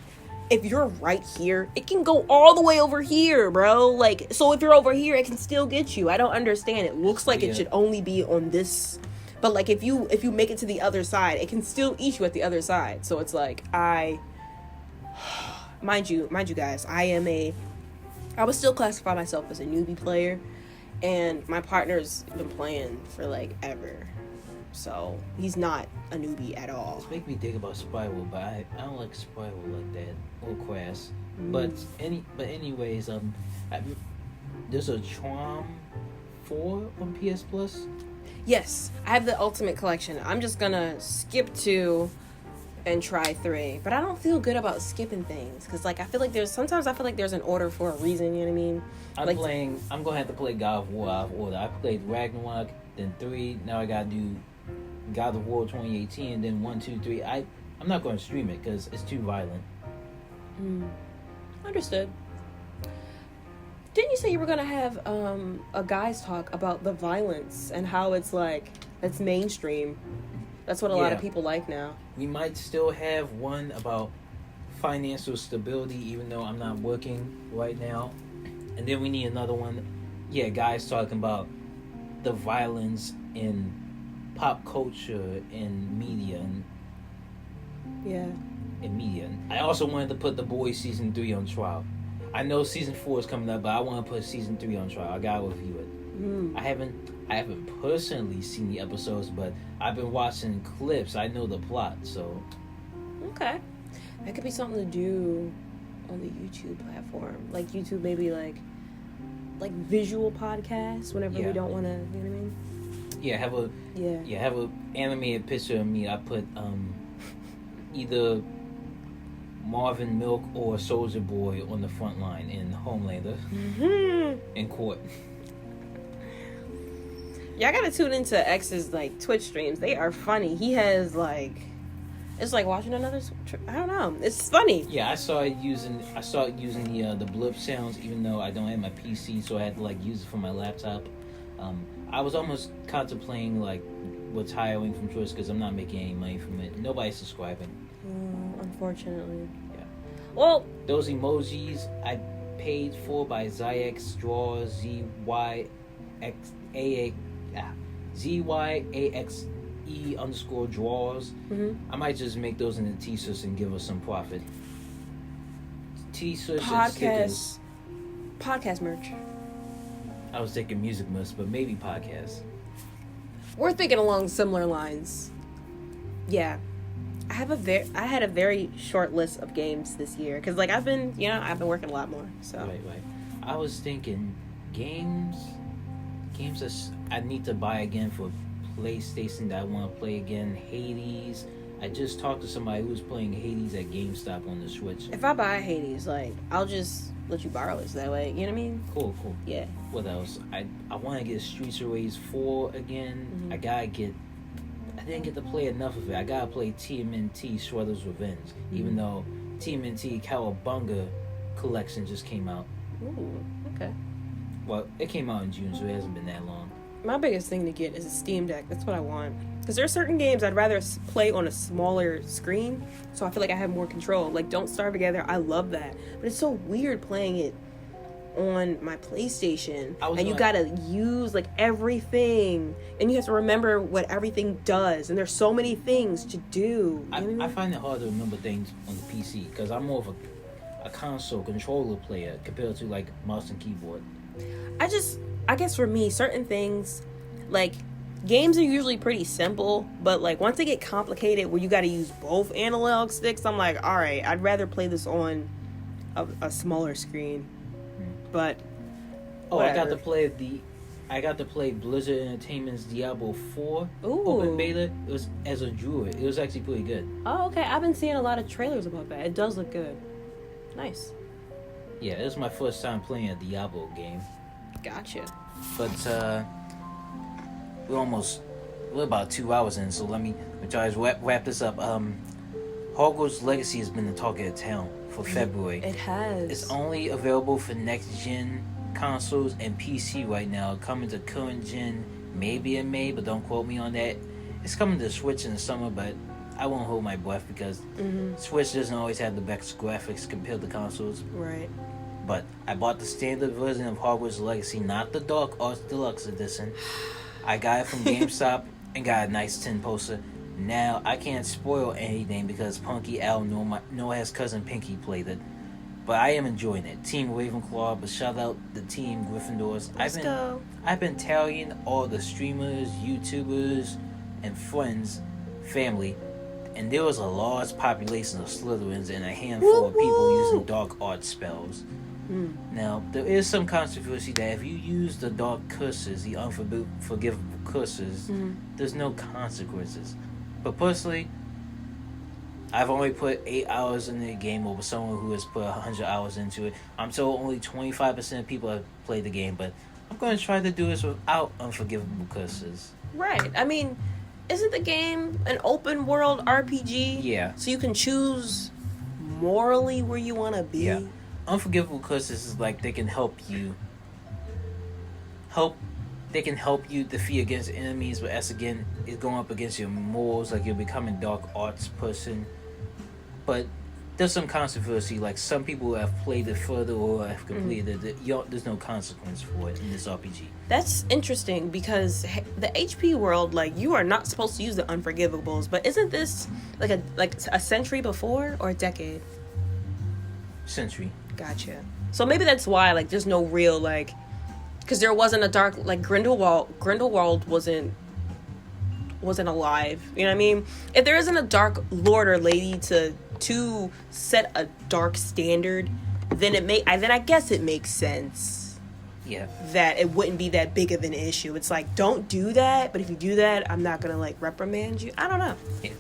if you're right here, it can go all the way over here, bro. Like, so if you're over here, it can still get you. I don't understand. It looks like it should only be on this, but like if you make it to the other side, it can still eat you at the other side. So it's like mind you guys, I would still classify myself as a newbie player, and my partner's been playing for like ever. So he's not a newbie at all. It's making me think about Spiral, but I don't like Spiral like that or Crash. But anyways, there's a Tron 4 on PS Plus. Yes, I have the Ultimate Collection. I'm just gonna skip 2 and try 3. But I don't feel good about skipping things. Because, like, I feel like there's an order for a reason, you know what I mean? I'm going to have to play God of War out of order. I played Ragnarök, then 3. Now I got to do God of War 2018, and then 1, 2, 3. I'm not going to stream it because it's too violent. Understood. Didn't you say you were going to have a guys talk about the violence and how it's mainstream? That's what a lot of people like now. We might still have one about financial stability, even though I'm not working right now. And then we need another one. Yeah, guys talking about the violence in pop culture and media. In media. I also wanted to put The Boys Season 3 on trial. I know Season 4 is coming up, but I want to put Season 3 on trial. I gotta review it. I haven't personally seen the episodes, but I've been watching clips. I know the plot, so... Okay. That could be something to do on the YouTube platform. Like YouTube, maybe like visual podcasts whenever we don't want to, you know what I mean? Yeah, have a animated picture of me. I put either Marvin Milk or Soldier Boy on the front line in Homelander in court. Yeah, I gotta tune into X's Twitch streams. They are funny. He has it's like watching another. I don't know. It's funny. Yeah, I started using the blip sounds, even though I don't have my PC, so I had to use it for my laptop. I was almost contemplating retiring from Twitch because I'm not making any money from it. Nobody's subscribing. Unfortunately. Yeah. Well, those emojis I paid for by Zyx Draw ZYAXE_draws. I might just make those into t-shirts and give us some profit. T-shirts and stickers. Podcast merch. I was thinking music merch, but maybe podcast. We're thinking along similar lines. Yeah. I had a very short list of games this year because I've been working a lot more. So right. I was thinking games that I need to buy again for PlayStation that I want to play again. Hades. I just talked to somebody who was playing Hades at GameStop on the Switch. If I buy Hades, I'll just let you borrow it that way. You know what I mean? Cool. Yeah. What else? I want to get Streets of Rage 4 again. I didn't get to play enough of it. I gotta play TMNT Shredder's Revenge, even though TMNT Cowabunga collection just came out. Ooh, okay. Well, it came out in June, so it hasn't been that long. My biggest thing to get is a Steam Deck. That's what I want. Because there are certain games I'd rather play on a smaller screen, so I feel like I have more control. Don't Starve Together, I love that. But it's so weird playing it on my PlayStation. And you gotta use everything. And you have to remember what everything does. And there's so many things to do. I find it hard to remember things on the PC because I'm more of a console controller player compared to mouse and keyboard. I guess for me, certain things, games are usually pretty simple, but once they get complicated where you got to use both analog sticks, I'm all right, I'd rather play this on a smaller screen. But whatever. I got to play Blizzard Entertainment's Diablo 4 Ooh. open beta. It was as a druid. It was actually pretty good. Oh, okay. I've been seeing a lot of trailers about that. It does look good. Nice. Yeah, it was my first time playing a Diablo game. Gotcha. But we're about 2 hours in, so let me try to wrap this up. Hogwarts Legacy has been the talk of the town for February. It has. It's only available for next gen consoles and PC right now. Coming to current gen maybe in May, but don't quote me on that. It's coming to Switch in the summer, but I won't hold my breath because Switch doesn't always have the best graphics compared to consoles. Right. But I bought the standard version of Hogwarts Legacy, not the Dark Arts Deluxe Edition. I got it from GameStop and got a nice tin poster. Now, I can't spoil anything because Punky, Al, nor his cousin Pinky played it. But I am enjoying it. Team Ravenclaw, but shout out the Team Gryffindors. I've been tallying all the streamers, YouTubers, and friends, family, and there was a large population of Slytherins and a handful of people using dark art spells. Now, there is some controversy that if you use the dark curses, the unforgivable curses, there's no consequences. But personally, I've only put 8 hours in the game over someone who has put 100 hours into it. I'm told only 25% of people have played the game, but I'm going to try to do this without unforgivable curses. Right. I mean, isn't the game an open world RPG? Yeah. So you can choose morally where you want to be? Yeah. Unforgivable curses is like they can help you defeat against enemies, but as again, it's going up against your morals, like you're becoming dark arts person. But there's some controversy, like some people have played it further or have completed it. There's no consequence for it in this RPG. That's interesting because the HP world, like, you are not supposed to use the unforgivables, but isn't this like a century before or a decade? Century. Gotcha. So maybe that's why, like, there's no real, like, because there wasn't a dark, like, Grindelwald wasn't alive. You know what I mean? If there isn't a dark lord or lady to set a dark standard, then I guess it makes sense. Yeah. That it wouldn't be that big of an issue. It's like, don't do that, but if you do that, I'm not gonna, like, reprimand you. I don't know. Yeah.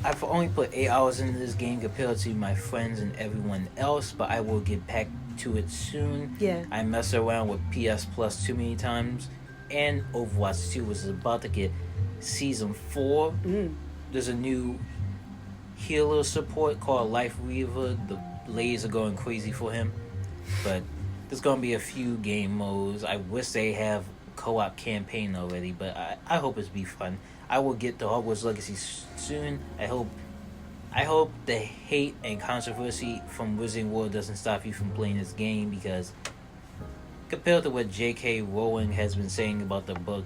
I've only put 8 hours into this game compared to my friends and everyone else, but I will get back to it soon. Yeah. I messed around with PS Plus too many times, and Overwatch 2 was about to get Season 4. There's a new healer support called Life Weaver. The blades are going crazy for him, but there's going to be a few game modes. I wish they have co-op campaign already, but I hope it's be fun. I will get the Hogwarts Legacy soon. I hope the hate and controversy from Wizarding World doesn't stop you from playing this game, because compared to what J.K. Rowling has been saying about the book,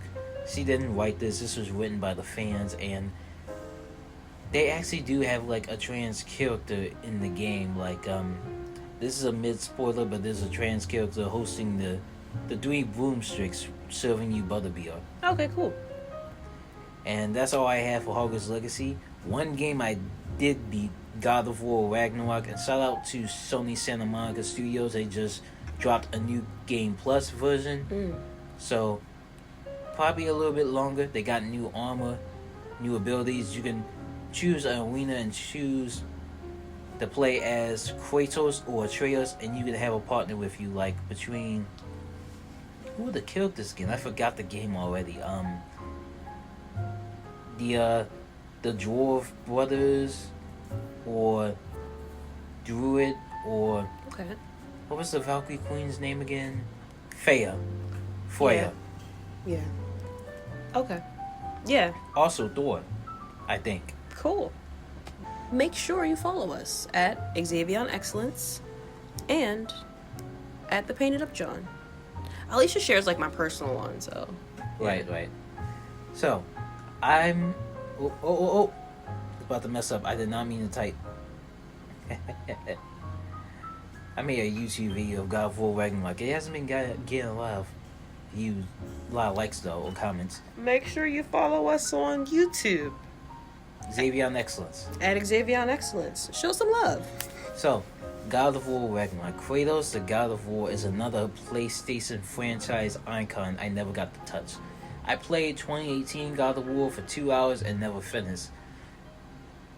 she didn't write this. This was written by the fans, and they actually do have, like, a trans character in the game. Like, this is a mid-spoiler, but there's a trans character hosting the 3 broomsticks serving you butterbeer. Okay, cool. And that's all I have for Hogwarts Legacy. One game I did beat, God of War Ragnarök, and shout out to Sony Santa Monica Studios. They just dropped a new Game Plus version. So, probably a little bit longer. They got new armor, new abilities. You can choose an arena and choose to play as Kratos or Atreus, and you can have a partner with you, like, between... Who are the characters again? I forgot the game already. The Dwarf Brothers, or Druid, or... Okay. What was the Valkyrie Queen's name again? Freya. Yeah. Okay. Yeah. Also Thor, I think. Cool. Make sure you follow us at Xavier on Excellence and at The Painted Up John. Alicia shares, like, my personal one, so... Yeah. Right. So, I'm... Oh. About to mess up. I did not mean to type. I made a YouTube video of God of War Ragnarök. It hasn't been getting a lot of views, a lot of likes, though, or comments. Make sure you follow us on YouTube. Xavier on Excellence. At Xavier on Excellence. Show some love. So, God of War Ragnarök. Kratos, the God of War, is another PlayStation franchise icon I never got to touch. I played 2018 God of War for 2 hours and never finished.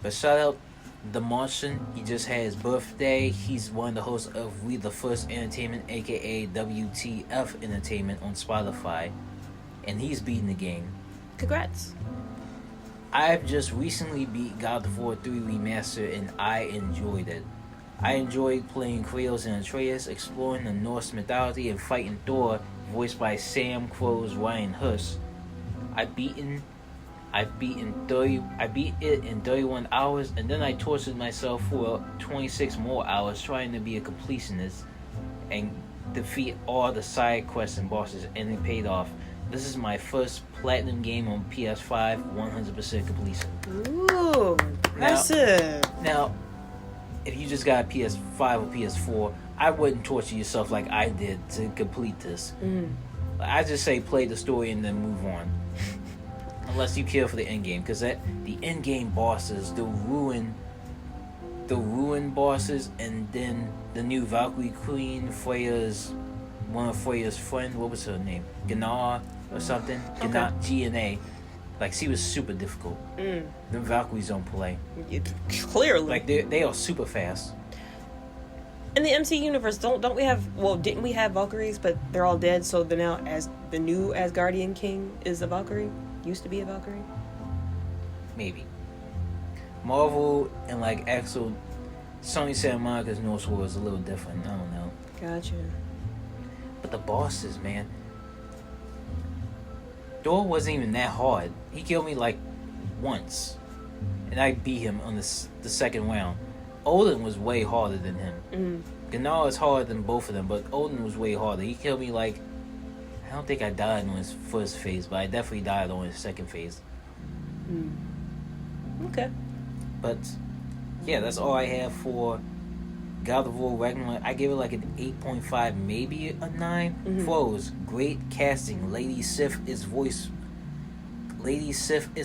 But shout out The Martian. He just had his birthday. He's one of the hosts of We the First Entertainment, aka WTF Entertainment, on Spotify. And he's beating the game. Congrats. I've just recently beat God of War 3 Remastered, and I enjoyed it. I enjoyed playing Kratos and Atreus, exploring the Norse mythology, and fighting Thor, voiced by Sam Crow's Ryan Huss. I beat it in 31 hours, and then I tortured myself for 26 more hours trying to be a completionist and defeat all the side quests and bosses, and it paid off. This is my first platinum game on PS5, 100% completion. Ooh, impressive. Now, if you just got a PS5 or PS4, I wouldn't torture yourself like I did to complete this. I just say play the story and then move on. Unless you care for the end game, because the end game bosses, they'll ruin the Ruin bosses, and then the new Valkyrie Queen, one of Freya's friend. What was her name? Gnar or something. Gnar, G-N-A. Like, she was super difficult. The Valkyries don't play. Clearly. Like, they are super fast. In the MC universe, don't we have... Well, didn't we have Valkyries, but they're all dead, so they're now as the new Asgardian king is a Valkyrie? Used to be a Valkyrie? Maybe. Marvel and, like, actual... Sony Santa Monica's North War is a little different. I don't know. Gotcha. But the bosses, man. Thor wasn't even that hard. He killed me, like, once. And I beat him on the second round. Odin was way harder than him. Gnar is harder than both of them, but Odin was way harder. He killed me, like... I don't think I died on his first phase, but I definitely died on his second phase. Okay. But, yeah, that's all I have for God of War Ragnarök. I give it like an 8.5, maybe a 9. Pros, great casting. Lady Sif is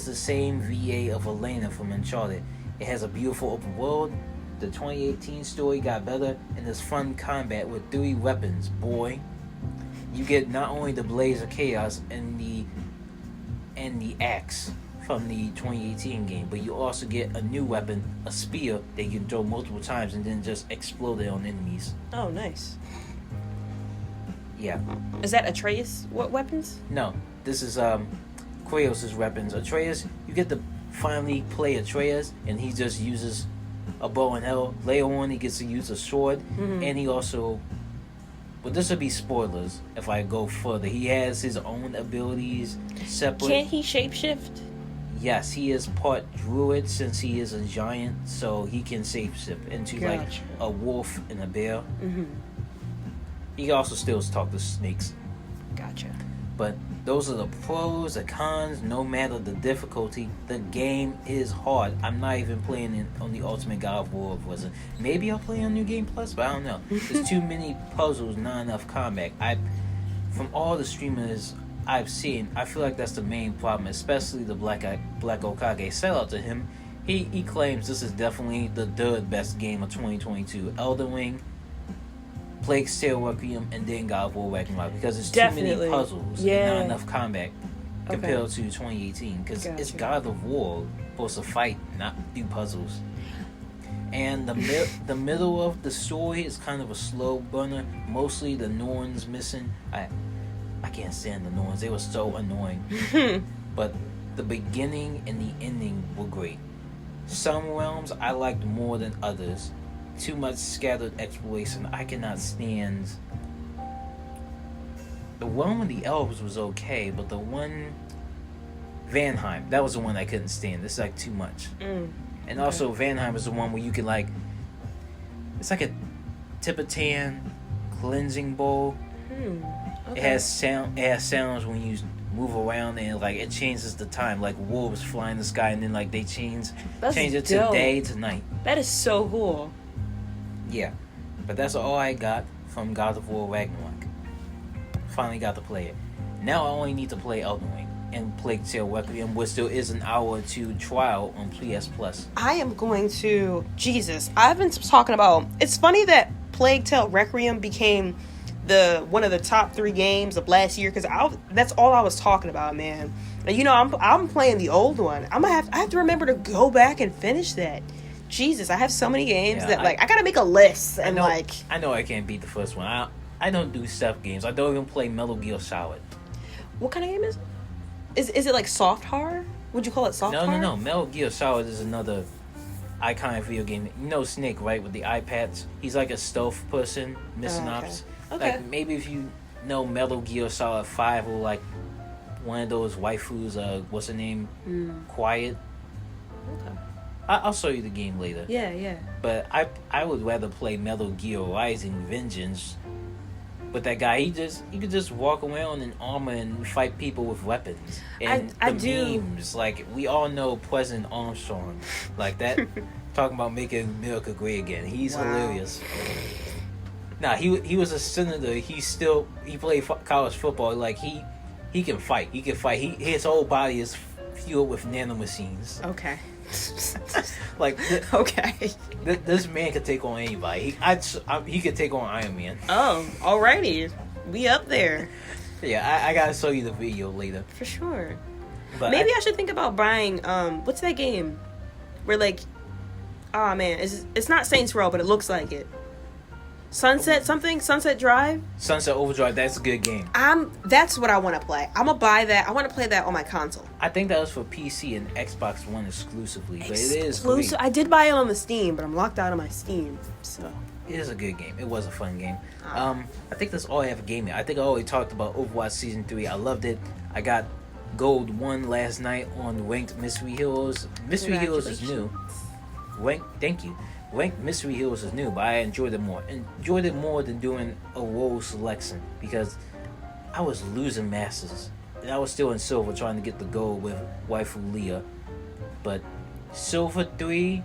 the same VA of Elena from Uncharted. It has a beautiful open world. The 2018 story got better, and there's fun combat with 3 weapons. Boy, you get not only the Blaze of Chaos and the axe from the 2018 game, but you also get a new weapon, a spear that you can throw multiple times and then just explode it on enemies. Oh, nice. Yeah. Is that Atreus? What weapons? No, this is Kratos' weapons. Atreus, you get to finally play Atreus, and he just uses a bow and arrow. Later on, he gets to use a sword, and he also... Well, this would be spoilers if I go further. He has his own abilities separate. Can't he shapeshift? Yes, he is part druid since he is a giant, so he can shapeshift into like a wolf and a bear. He also still talk to snakes. Gotcha. But those are the pros, the cons. No matter the difficulty, the game is hard. I'm not even playing it on the Ultimate God of War. Maybe I'll play on New Game Plus, but I don't know. There's too many puzzles, not enough combat. From all the streamers I've seen, I feel like that's the main problem, especially the Black Okage. Shout out to him. He claims this is definitely the third best game of 2022. Elden Ring, Plague's Tale Requiem, and then God of War Ragnarök, because it's too many puzzles and not enough combat compared to 2018, because it's God of War supposed to fight, not do puzzles. And the middle of the story is kind of a slow burner. Mostly the Norns missing. I can't stand the Norns. They were so annoying. But the beginning and the ending were great. Some realms I liked more than others. Too much scattered exploration. I cannot stand. The one with the elves was okay, but the one Vanheim, that was the one I couldn't stand. It's like too much. And also Vanheim is the one where you can like, it's like a Tibetan cleansing bowl. It has sounds when you move around, and like it changes the time, like wolves fly in the sky, and then like they change it to day to night. That is so cool. Yeah, but that's all I got from God of War Ragnarök. Finally got to play it. Now I only need to play Elden Ring and Plague Tale Requiem, which still is an hour or two trial on PS Plus. I am going to... Jesus, I've been talking about... It's funny that Plague Tale Requiem became one of the top 3 games of last year, because that's all I was talking about, man. And you know, I'm playing the old one. I have to remember to go back and finish that. Jesus, I have so many games I gotta make a list. And I know I can't beat the first one. I don't do stealth games. I don't even play Metal Gear Solid. What kind of game is it? Is it like soft horror? Would you call it soft horror? No. Metal Gear Solid is another iconic video game. You know Snake, right? With the iPads. He's like a stealth person, missing ops. Okay. Like maybe if you know Metal Gear Solid 5 or like one of those waifus, what's her name? Quiet. Okay. I'll show you the game later. Yeah. But I would rather play Metal Gear Rising Vengeance with that guy. He could just walk around in armor and fight people with weapons. And memes, like we all know President Armstrong, like that, talking about making America great again. He's hilarious. Nah, he was a senator. He played college football. Like he can fight. His whole body is fueled with nanomachines. Okay. Like, Okay. this man could take on anybody. He could take on Iron Man. Oh, alrighty. We up there. Yeah, I gotta show you the video later. For sure. But Maybe I should think about buying, what's that game? Where, like, oh man, it's not Saints Row, but it looks like it. Sunset Drive? Sunset Overdrive, that's a good game. That's what I want to play. I'm gonna buy that. I want to play that on my console. I think that was for PC and Xbox One exclusively, but it is great. I did buy it on the Steam, but I'm locked out of my Steam, so. It is a good game. It was a fun game. I think that's all I have for gaming. I think I already talked about Overwatch Season 3. I loved it. I got Gold 1 last night on Ranked Mystery Heroes. Mystery Heroes is new. Thank you. Ranked Mystery Heroes is new, but I enjoyed it more. Enjoyed it more than doing a role selection because I was losing masters. And I was still in Silver trying to get the gold with Waifu Leah. But Silver 3,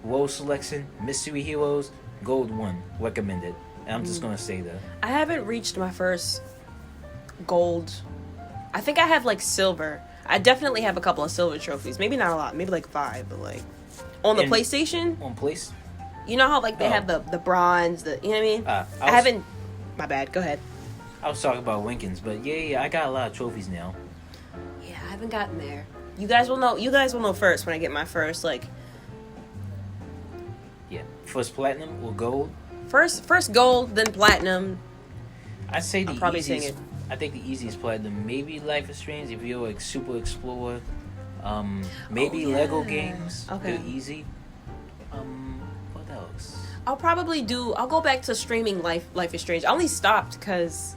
role selection, Mystery Heroes, Gold 1, recommended. And I'm just going to say that. I haven't reached my first gold. I think I have like silver. I definitely have a couple of silver trophies. Maybe not a lot. Maybe like 5, but like on the PlayStation. On place? You know how like they have the bronze, you know what I mean? I haven't. My bad. Go ahead. I was talking about Winkins, but yeah, I got a lot of trophies now. Yeah, I haven't gotten there. You guys will know first when I get my first like. Yeah, first platinum or gold. First gold, then platinum. I'd say the probably easiest. I think the easiest platinum, maybe Life is Strange if you're like super explorer. Maybe Lego games. Okay. They're easy. What else? I'll go back to streaming Life is Strange. I only stopped because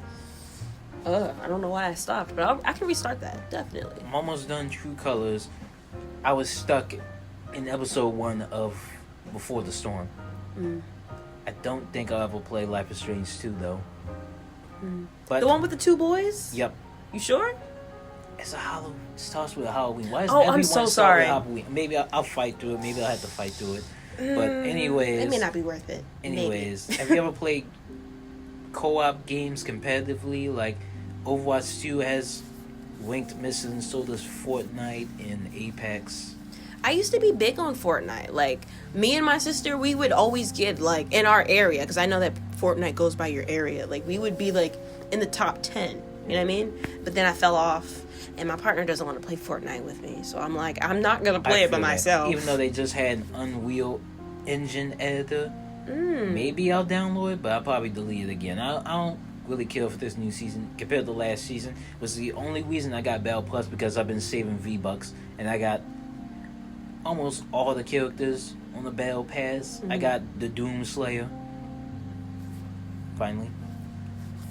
I don't know why I stopped, but I can restart that, definitely. I'm almost done True Colors. I was stuck in episode 1 of Before the Storm. I don't think I'll ever play Life is Strange 2 though. But the one with the 2 boys? Yep. You sure? It starts with Halloween. Why is I'm so sorry. Halloween? Maybe I'll fight through it. Maybe I'll have to fight through it. But anyways, it may not be worth it. Anyways, have you ever played co-op games competitively? Like Overwatch 2 has ranked missions, so does Fortnite and Apex. I used to be big on Fortnite. Like, me and my sister, we would always get, like, in our area, because I know that Fortnite goes by your area. Like, we would be, like, in the top 10. You know what I mean? But then I fell off, and my partner doesn't want to play Fortnite with me. So I'm like, I'm not going to play it by myself. Even though they just had an Unreal Engine editor, maybe I'll download it, but I'll probably delete it again. I don't really care for this new season compared to last season. It was the only reason I got Battle Plus because I've been saving V-Bucks, and I got almost all the characters on the Battle Pass. I got the Doom Slayer. Finally.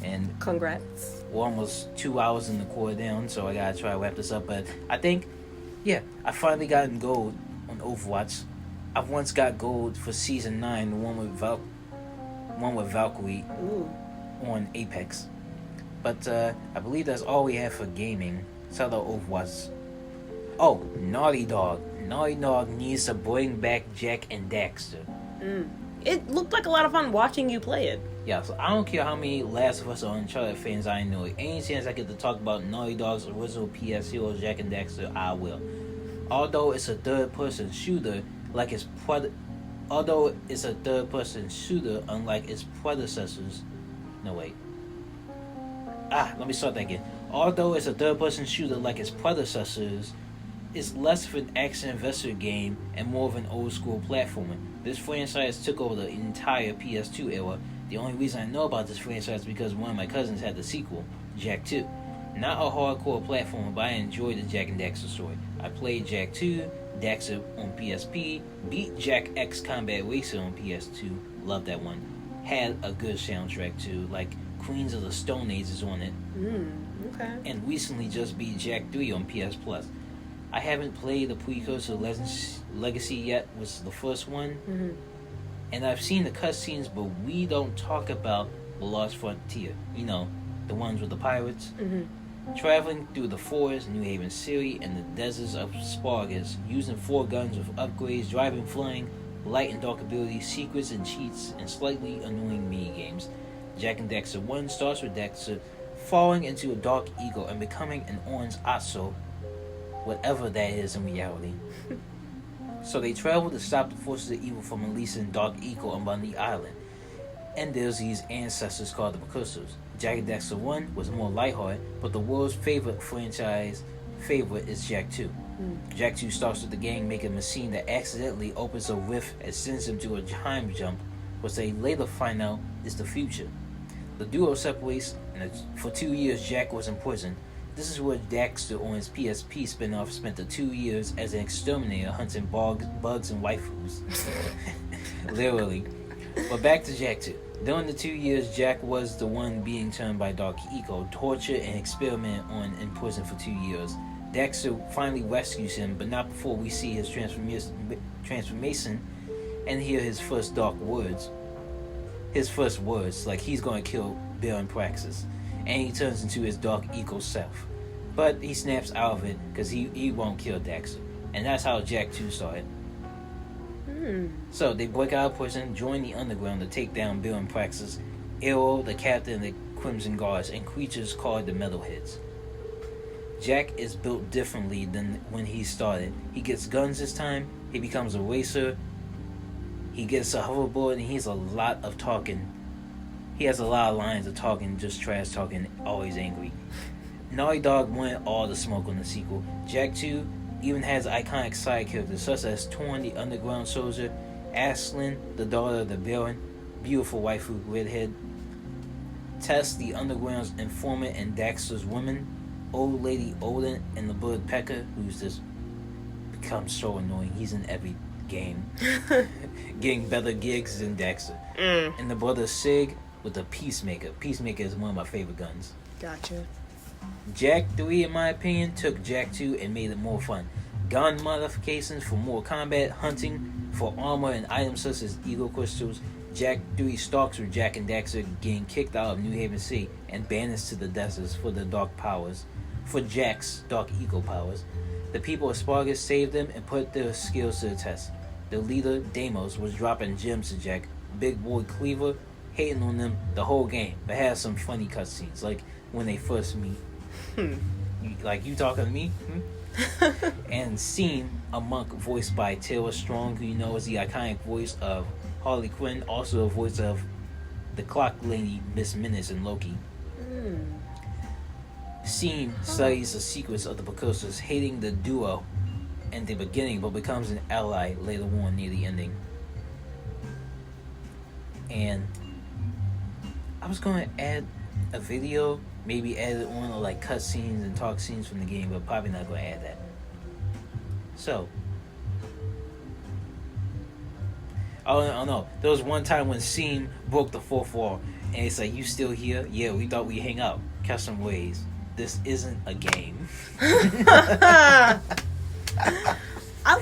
And congrats. We're almost 2 hours in the core down, so I gotta try to wrap this up. But I think, I finally gotten gold on Overwatch. I've once got gold for Season 9, the one with Valkyrie on Apex. But I believe that's all we have for gaming. So the Overwatch. Oh, Naughty Dog. Naughty Dog needs to bring back Jack and Daxter. It looked like a lot of fun watching you play it. Yeah, so I don't care how many Last of Us or Uncharted fans I know. Any chance I get to talk about Naughty Dog's original PS heroes, Jack and Daxter, I will. Although it's a third-person shooter, unlike its predecessors. No, wait. Let me start that again. Although it's a third-person shooter like its predecessors, it's less of an action investor game and more of an old-school platformer. This franchise took over the entire PS2 era. The only reason I know about this franchise is because one of my cousins had the sequel, Jak 2. Not a hardcore platformer, but I enjoyed the Jak and Daxter story. I played Jak 2, Daxter on PSP, beat Jak X Combat Racer on PS2, loved that one. Had a good soundtrack too, like Queens of the Stone Age is on it. Okay. And recently just beat Jak 3 on PS Plus. I haven't played the precursor Legacy yet, which is the first one. And I've seen the cutscenes, but we don't talk about the Lost Frontier. You know, the ones with the pirates. Traveling through the forest, New Haven City, and the deserts of Spargus, using 4 guns with upgrades, driving, flying, light and dark abilities, secrets and cheats, and slightly annoying mini-games. Jak and Daxter 1 starts with Daxter falling into a dark ego and becoming an orange Atso, whatever that is in reality. So they travel to stop the forces of evil from unleashing Dark Eco on the island. And there's these ancestors called the Precursors. Jak and Daxter 1 was more lighthearted, but the world's favorite franchise favorite is Jak 2. Jak 2 starts with the gang making a machine that accidentally opens a rift and sends them to a time jump, which they later find out is the future. The duo separates, and for 2 years Jak was in prison. This is where Daxter on his PSP spin-off spent the 2 years as an exterminator hunting bugs and waifus. Literally. But back to Jak 2. During the 2 years, Jak was the one being turned by Dark Eco, tortured and experimented on in prison for 2 years. Daxter finally rescues him, but not before we see his transformation and hear his first dark words. His first words, like he's going to kill Baron Praxis. And he turns into his Dark Eco self. But he snaps out of it because he won't kill Daxter. And that's how Jak 2 started. So they break out of prison, join the underground to take down Baron Praxis, Arrow, the captain of the Crimson Guards, and creatures called the Metalheads. Jak is built differently than when he started. He gets guns this time, he becomes a racer, he gets a hoverboard, and he has a lot of talking. He has a lot of lines of talking, just trash talking, always angry. Naughty Dog wanted all the smoke on the sequel. Jak 2 even has iconic side characters such as Torn the Underground Soldier, Ashlyn, the daughter of the Baron, beautiful waifu redhead, Tess, the Underground's informant and Daxter's woman, Old Lady Odin, and the bird Pekka, who's just become so annoying. He's in every game, getting better gigs than Daxter. And the brother Sig with the Peacemaker. Peacemaker is one of my favorite guns. Gotcha. Jak 3, in my opinion, took Jak 2 and made it more fun. Gun modifications for more combat, hunting for armor and items such as ego crystals. Jak 3 stalks with Jak and Daxter getting kicked out of New Haven City and banished to the deserts for their dark powers. For Jak's Dark Eco powers. The people of Spargus saved them and put their skills to the test. Their leader, Deimos, was dropping gems to Jak. Big boy Cleaver hating on them the whole game, but has some funny cutscenes, like when they first meet. You talking to me? And Seam, a monk voiced by Taylor Strong, who you know is the iconic voice of Harley Quinn, also a voice of the clock lady Miss Minutes in Loki. Seam studies the secrets of the Precursors, hating the duo in the beginning, but becomes an ally later on near the ending. And I was going to add a video, maybe add it on, or like cutscenes and talk scenes from the game, but probably not going to add that. So, oh no, there was one time when Seam broke the fourth wall, and it's like, "You still here? Yeah, we thought we'd hang out. Catch some waves. This isn't a game." I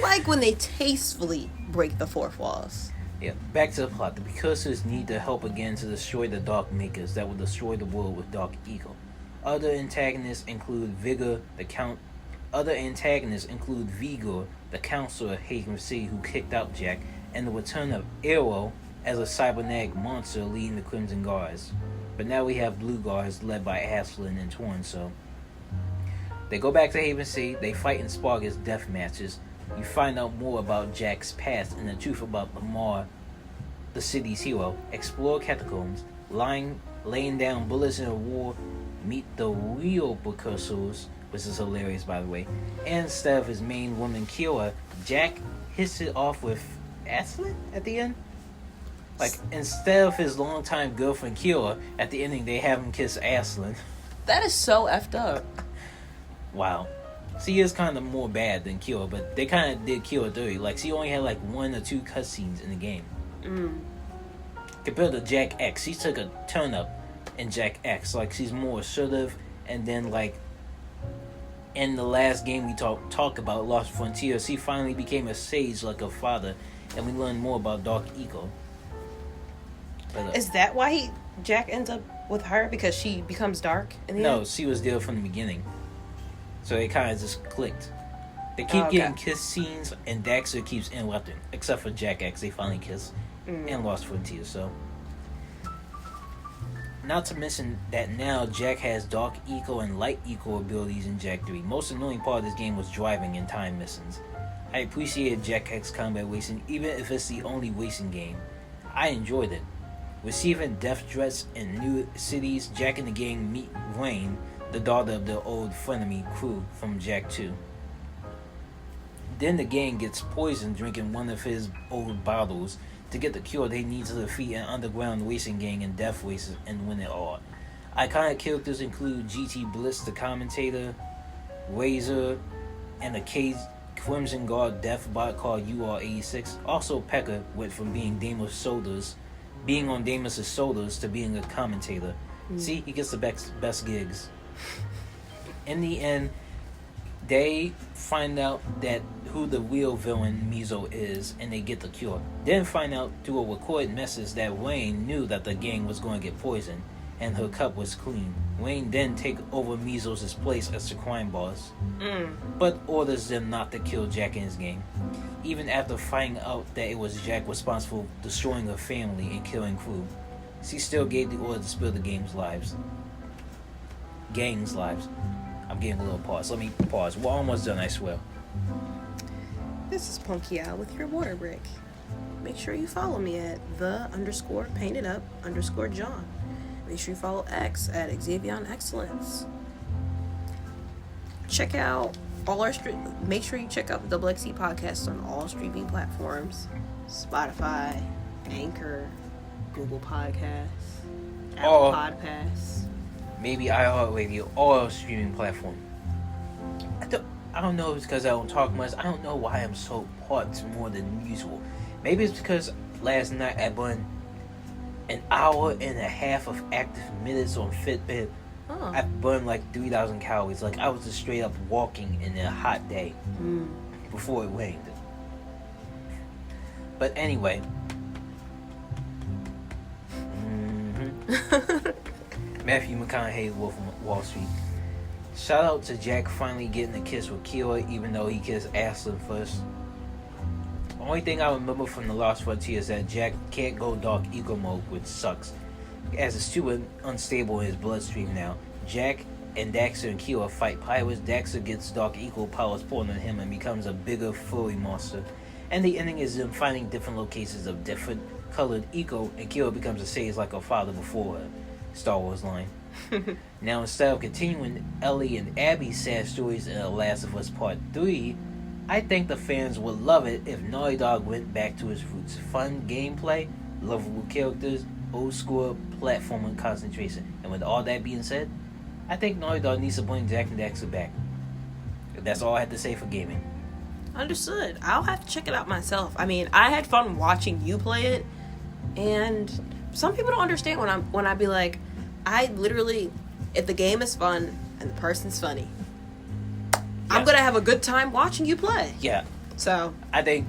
like when they tastefully break the fourth walls. Yeah, back to the plot. The Precursors need their help again to destroy the Dark Makers that will destroy the world with Dark Eco. Other antagonists include Vigor, the counselor of Haven City who kicked out Jak, and the return of Arrow as a cybernetic monster leading the Crimson Guards. But now we have Blue Guards led by Ashlyn and Torn, so they go back to Haven City, they fight in Spargus death matches. You find out more about Jak's past and the truth about Lamar, the city's hero. Explore catacombs, laying down bullets in a war, meet the real Precursors, which is hilarious by the way. And instead of his main woman Kira, Jak hits it off with Ashlyn at the end. Like, instead of his longtime girlfriend Kira, at the ending they have him kiss Ashlyn. That is so effed up. Wow. She is kind of more bad than Kira, but they kind of did Kira dirty. Like, she only had like 1 or 2 cutscenes in the game. Compared to Jak X, she took a turn up in Jak X. Like, she's more assertive, and then like in the last game we talk about Lost Frontier, she finally became a sage like her father, and we learned more about Dark Eco. But, is that why Jak ends up with her? Because she becomes dark in the end? No, she was there from the beginning. So it kind of just clicked. They keep getting kiss scenes, and Daxter keeps interrupting. Except for Jak X, they finally kiss and Lost Frontier. So, not to mention that now Jak has Dark Eco and Light Eco abilities in Jak 3. Most annoying part of this game was driving and time missions. I appreciated Jak X Combat Racing, even if it's the only racing game. I enjoyed it. Receiving death threats in new cities, Jak and the gang meet Wayne, the daughter of the old frenemy crew from Jak 2. Then the gang gets poisoned drinking one of his old bottles to get the cure they need to defeat an underground racing gang in death races and win it all. Iconic characters include GT Bliss, the commentator, Razor, and a Crimson Guard death bot called UR86. Also, Pekka went from being on Damas's shoulders to being a commentator. See, he gets the best gigs. In the end, they find out that who the real villain Mizo is, and they get the cure. Then find out through a recorded message that Wayne knew that the gang was going to get poisoned, and her cup was clean. Wayne then take over Mizo's place as the crime boss, but orders them not to kill Jak and his gang, even after finding out that it was Jak responsible for destroying her family and killing crew. She still gave the order to spill the gang's lives. I'm getting a little pause. Let me pause. We're almost done, I swear. This is Punky Al with your water break. Make sure you follow me at _paintedup_John. Make sure you follow X at Xavion Excellence. Check out make sure you check out the XXE podcast on all streaming platforms: Spotify, Anchor, Google Podcasts, Apple Podcasts, maybe iHeartRadio, all streaming platform. I don't know if it's because I don't talk much. I don't know why I'm so parked more than usual. Maybe it's because last night I burned an hour and a half of active minutes on Fitbit. I burned like 3,000 calories. Like I was just straight up walking in a hot day before it rained. But anyway. Matthew McConaughey, Wolf of Wall Street. Shout out to Jak finally getting a kiss with Kira, even though he kissed Ashley first. The only thing I remember from The Lost Frontier is that Jak can't go dark eco mode, which sucks, as it's too unstable in his bloodstream now. Jak and Daxter and Kira fight pirates. Daxter gets dark eco powers poured on him and becomes a bigger furry monster. And the ending is them finding different locations of different colored eco, and Kira becomes a sage like her father before her. Star Wars line. Now, instead of continuing Ellie and Abby's sad stories in The Last of Us Part 3, I think the fans would love it if Naughty Dog went back to its roots. Fun gameplay, lovable characters, old school platforming concentration. And with all that being said, I think Naughty Dog needs to bring Jak and Daxter back. That's all I have to say for gaming. Understood. I'll have to check it out myself. I mean, I had fun watching you play it, and some people don't understand when I be like, I literally, if the game is fun and the person's funny, I'm gonna have a good time watching you play. Yeah. So I think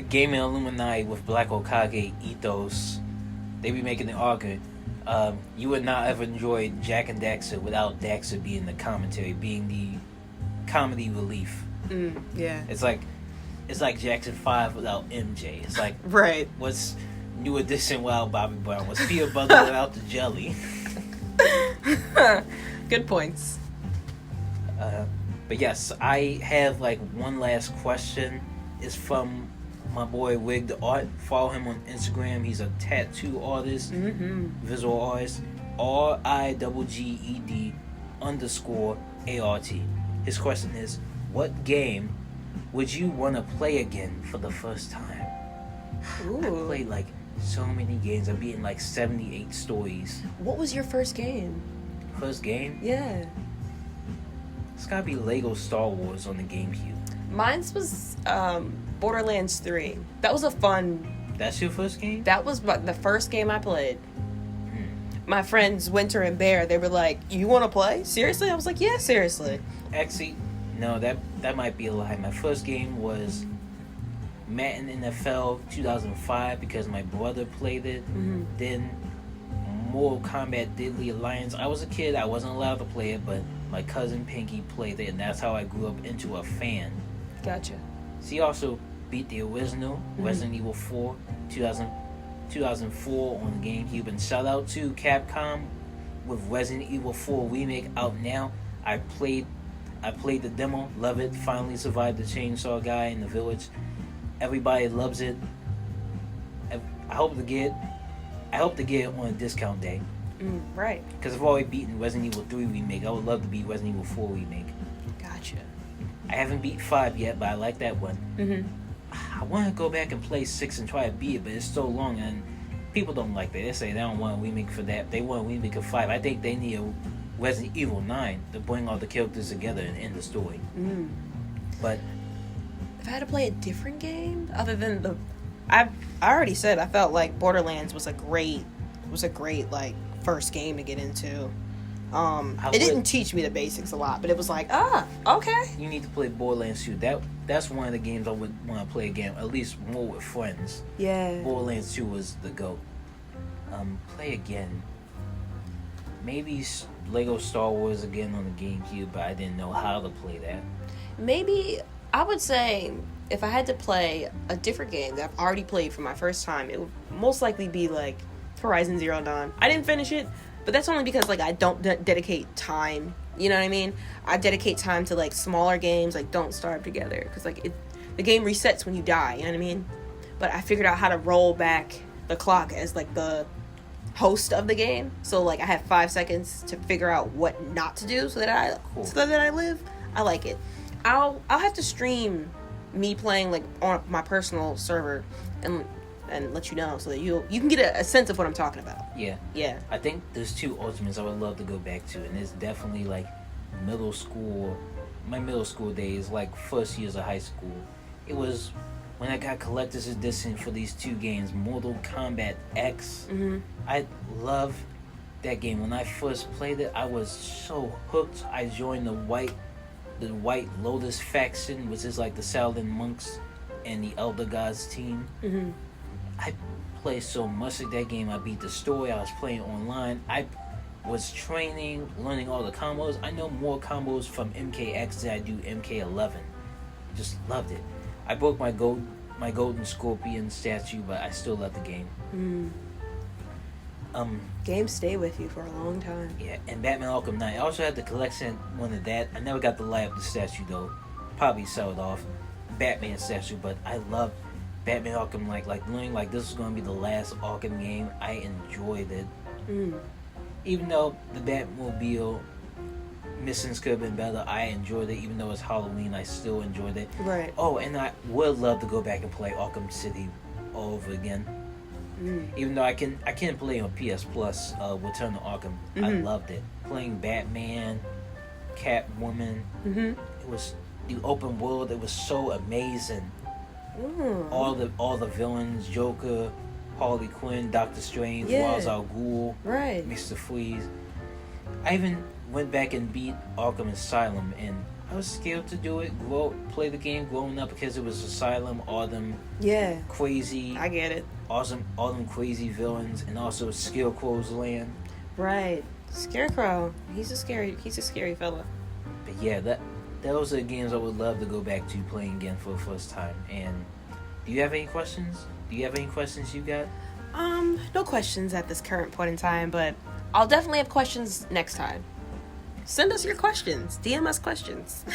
Gaming Illuminati with Black Okage ethos, they be making the argument. You would not ever enjoy Jak and Daxter without Daxter being the commentary, being the comedy relief. Yeah. It's like Jackson 5 without MJ. It's like, right. What's New Edition without Bobby Brown? What's peanut butter without the jelly? Good points. But yes, I have like one last question. It's from my boy Wigged Art. Follow him on Instagram. He's a tattoo artist, visual artist. RIGGED_ART. His question is, what game would you want to play again for the first time? Ooh. I played like so many games. I'm beating like 78 stories. What was your first game? First game? Yeah. It's gotta be Lego Star Wars on the GameCube. Mine was Borderlands 3. That was a fun... That's your first game? That was the first game I played. My friends Winter and Bear, they were like, you want to play? Seriously? I was like, yeah, seriously. Actually, no, that might be a lie. My first game was Madden NFL 2005 because my brother played it. Then Mortal Kombat Deadly Alliance. I was a kid, I wasn't allowed to play it, but my cousin Punky played it, and that's how I grew up into a fan. Gotcha. She also beat the original Resident Evil 4 2004 on the GameCube. And shout out to Capcom with Resident Evil 4 Remake out now. I played I played the demo, love it. Finally survived the chainsaw guy in the village. Everybody loves it. I hope to get it on a discount day. Right. Because I've already beaten Resident Evil 3 remake. I would love to beat Resident Evil 4 remake. Gotcha. I haven't beat 5 yet, but I like that one. I want to go back and play 6 and try to beat it, but it's so long, and people don't like that. They say they don't want a remake for that. They want a remake of 5. I think they need a Resident Evil 9 to bring all the characters together and end the story. But if I had to play a different game other than I already said I felt like Borderlands was a great like first game to get into. It didn't teach me the basics a lot, but it was like, okay. You need to play Borderlands 2. That's one of the games I would want to play again, at least more with friends. Yeah. Borderlands 2 was the GOAT. Play again. Maybe Lego Star Wars again on the GameCube, but I didn't know how to play that. Maybe, I would say, if I had to play a different game that I've already played for my first time, it would most likely be like Horizon Zero Dawn. I didn't finish it, but that's only because like I don't dedicate time. You know what I mean? I dedicate time to like smaller games, like Don't Starve Together, because like the game resets when you die. You know what I mean? But I figured out how to roll back the clock as like the host of the game, so like I have 5 seconds to figure out what not to do so that I live. I like it. I'll have to stream me playing like on my personal server and let you know so that you can get a sense of what I'm talking about. Yeah. I think there's 2 Ultimates I would love to go back to, and it's definitely like middle school. My middle school days, like first years of high school. It was when I got collector's edition for these 2 games, Mortal Kombat X. I love that game. When I first played it, I was so hooked. I joined the White Lotus faction, which is like the Saladin monks and the Elder Gods team. I played so much of that game. I beat the story. I was playing online. I was training, learning all the combos. I know more combos from MKX than I do MK11. Just loved it. I broke my golden scorpion statue, but I still love the game. Games stay with you for a long time. Yeah, and Batman Arkham Knight. I also had the collection one of that. I never got to light up the statue though. Probably sell it off. Batman statue, but I love Batman Arkham Knight. Like knowing like this was gonna be the last Arkham game, I enjoyed it. Even though the Batmobile missions could have been better, I enjoyed it. Even though it's Halloween, I still enjoyed it. Right. Oh, and I would love to go back and play Arkham City all over again. Even though I can't play on PS Plus, Return to Arkham. I loved it. Playing Batman, Catwoman. It was the open world. It was so amazing. All the villains, Joker, Harley Quinn, Doctor Strange, Ra's al Ghul, Mr. Freeze. I even went back and beat Arkham Asylum, and I was scared to do it. Play the game growing up because it was Asylum, all them crazy. I get it. Awesome, all them crazy villains, and also Scarecrow's land. Right, Scarecrow. He's a scary fella. But yeah, those are the games I would love to go back to playing again for the first time. And do you have any questions? Do you have any questions you got? No questions at this current point in time, but I'll definitely have questions next time. Send us your questions. DM us questions.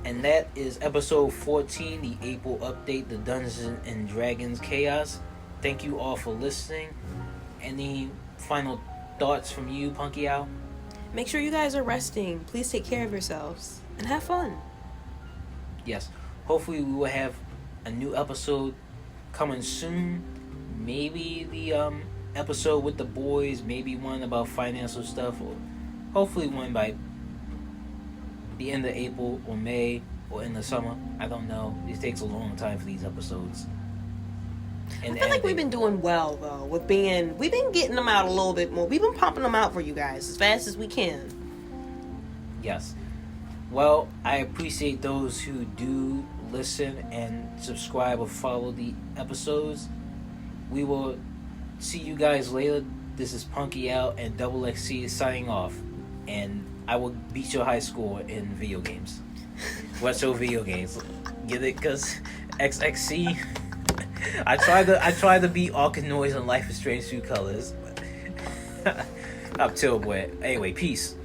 And that is episode 14, the April update, the Dungeons and Dragons Chaos. Thank you all for listening. Any final thoughts from you, Punky Al? Make sure you guys are resting. Please take care of yourselves and have fun. Yes. Hopefully we will have a new episode coming soon. Maybe the episode with the boys, maybe one about financial stuff, or hopefully one by the end of April or May or in the summer. I don't know. It takes a long time for these episodes. And I feel like we've been doing well though we've been getting them out a little bit more. We've been pumping them out for you guys as fast as we can. Yes. Well, I appreciate those who do listen and subscribe or follow the episodes. We will see you guys later. This is Punky out and Double XC signing off. And I will beat your high score in video games. Retro video games. Get it? Because XXC. I tried to beat Arkanoids and Life is Strange 2 Colors. I'm terrible at. Anyway, peace.